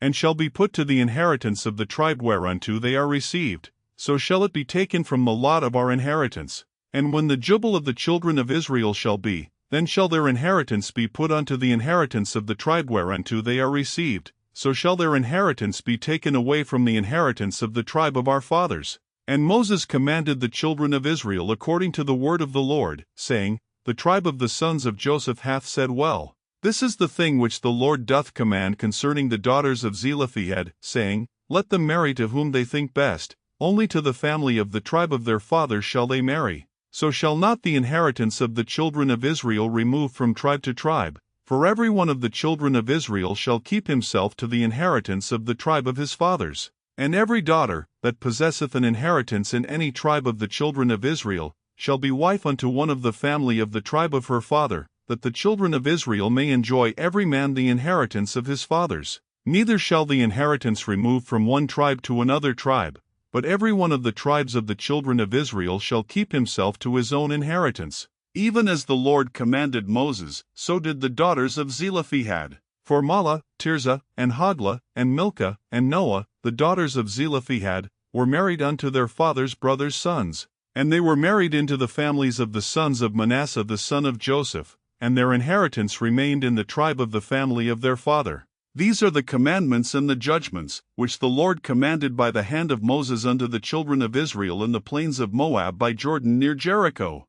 and shall be put to the inheritance of the tribe whereunto they are received, so shall it be taken from the lot of our inheritance. And when the jubile of the children of Israel shall be, then shall their inheritance be put unto the inheritance of the tribe whereunto they are received, so shall their inheritance be taken away from the inheritance of the tribe of our fathers. And Moses commanded the children of Israel according to the word of the Lord, saying, The tribe of the sons of Joseph hath said well. This is the thing which the Lord doth command concerning the daughters of Zelophehad, saying, Let them marry to whom they think best, only to the family of the tribe of their fathers shall they marry. So shall not the inheritance of the children of Israel remove from tribe to tribe, for every one of the children of Israel shall keep himself to the inheritance of the tribe of his fathers. And every daughter, that possesseth an inheritance in any tribe of the children of Israel, shall be wife unto one of the family of the tribe of her father, that the children of Israel may enjoy every man the inheritance of his fathers. Neither shall the inheritance remove from one tribe to another tribe, but every one of the tribes of the children of Israel shall keep himself to his own inheritance. Even as the Lord commanded Moses, so did the daughters of Zelophehad. For Mahlah, Tirzah, and Hoglah, and Milcah, and Noah, the daughters of Zelophehad, were married unto their father's brothers' sons. And they were married into the families of the sons of Manasseh the son of Joseph, and their inheritance remained in the tribe of the family of their father. These are the commandments and the judgments, which the Lord commanded by the hand of Moses unto the children of Israel in the plains of Moab by Jordan near Jericho.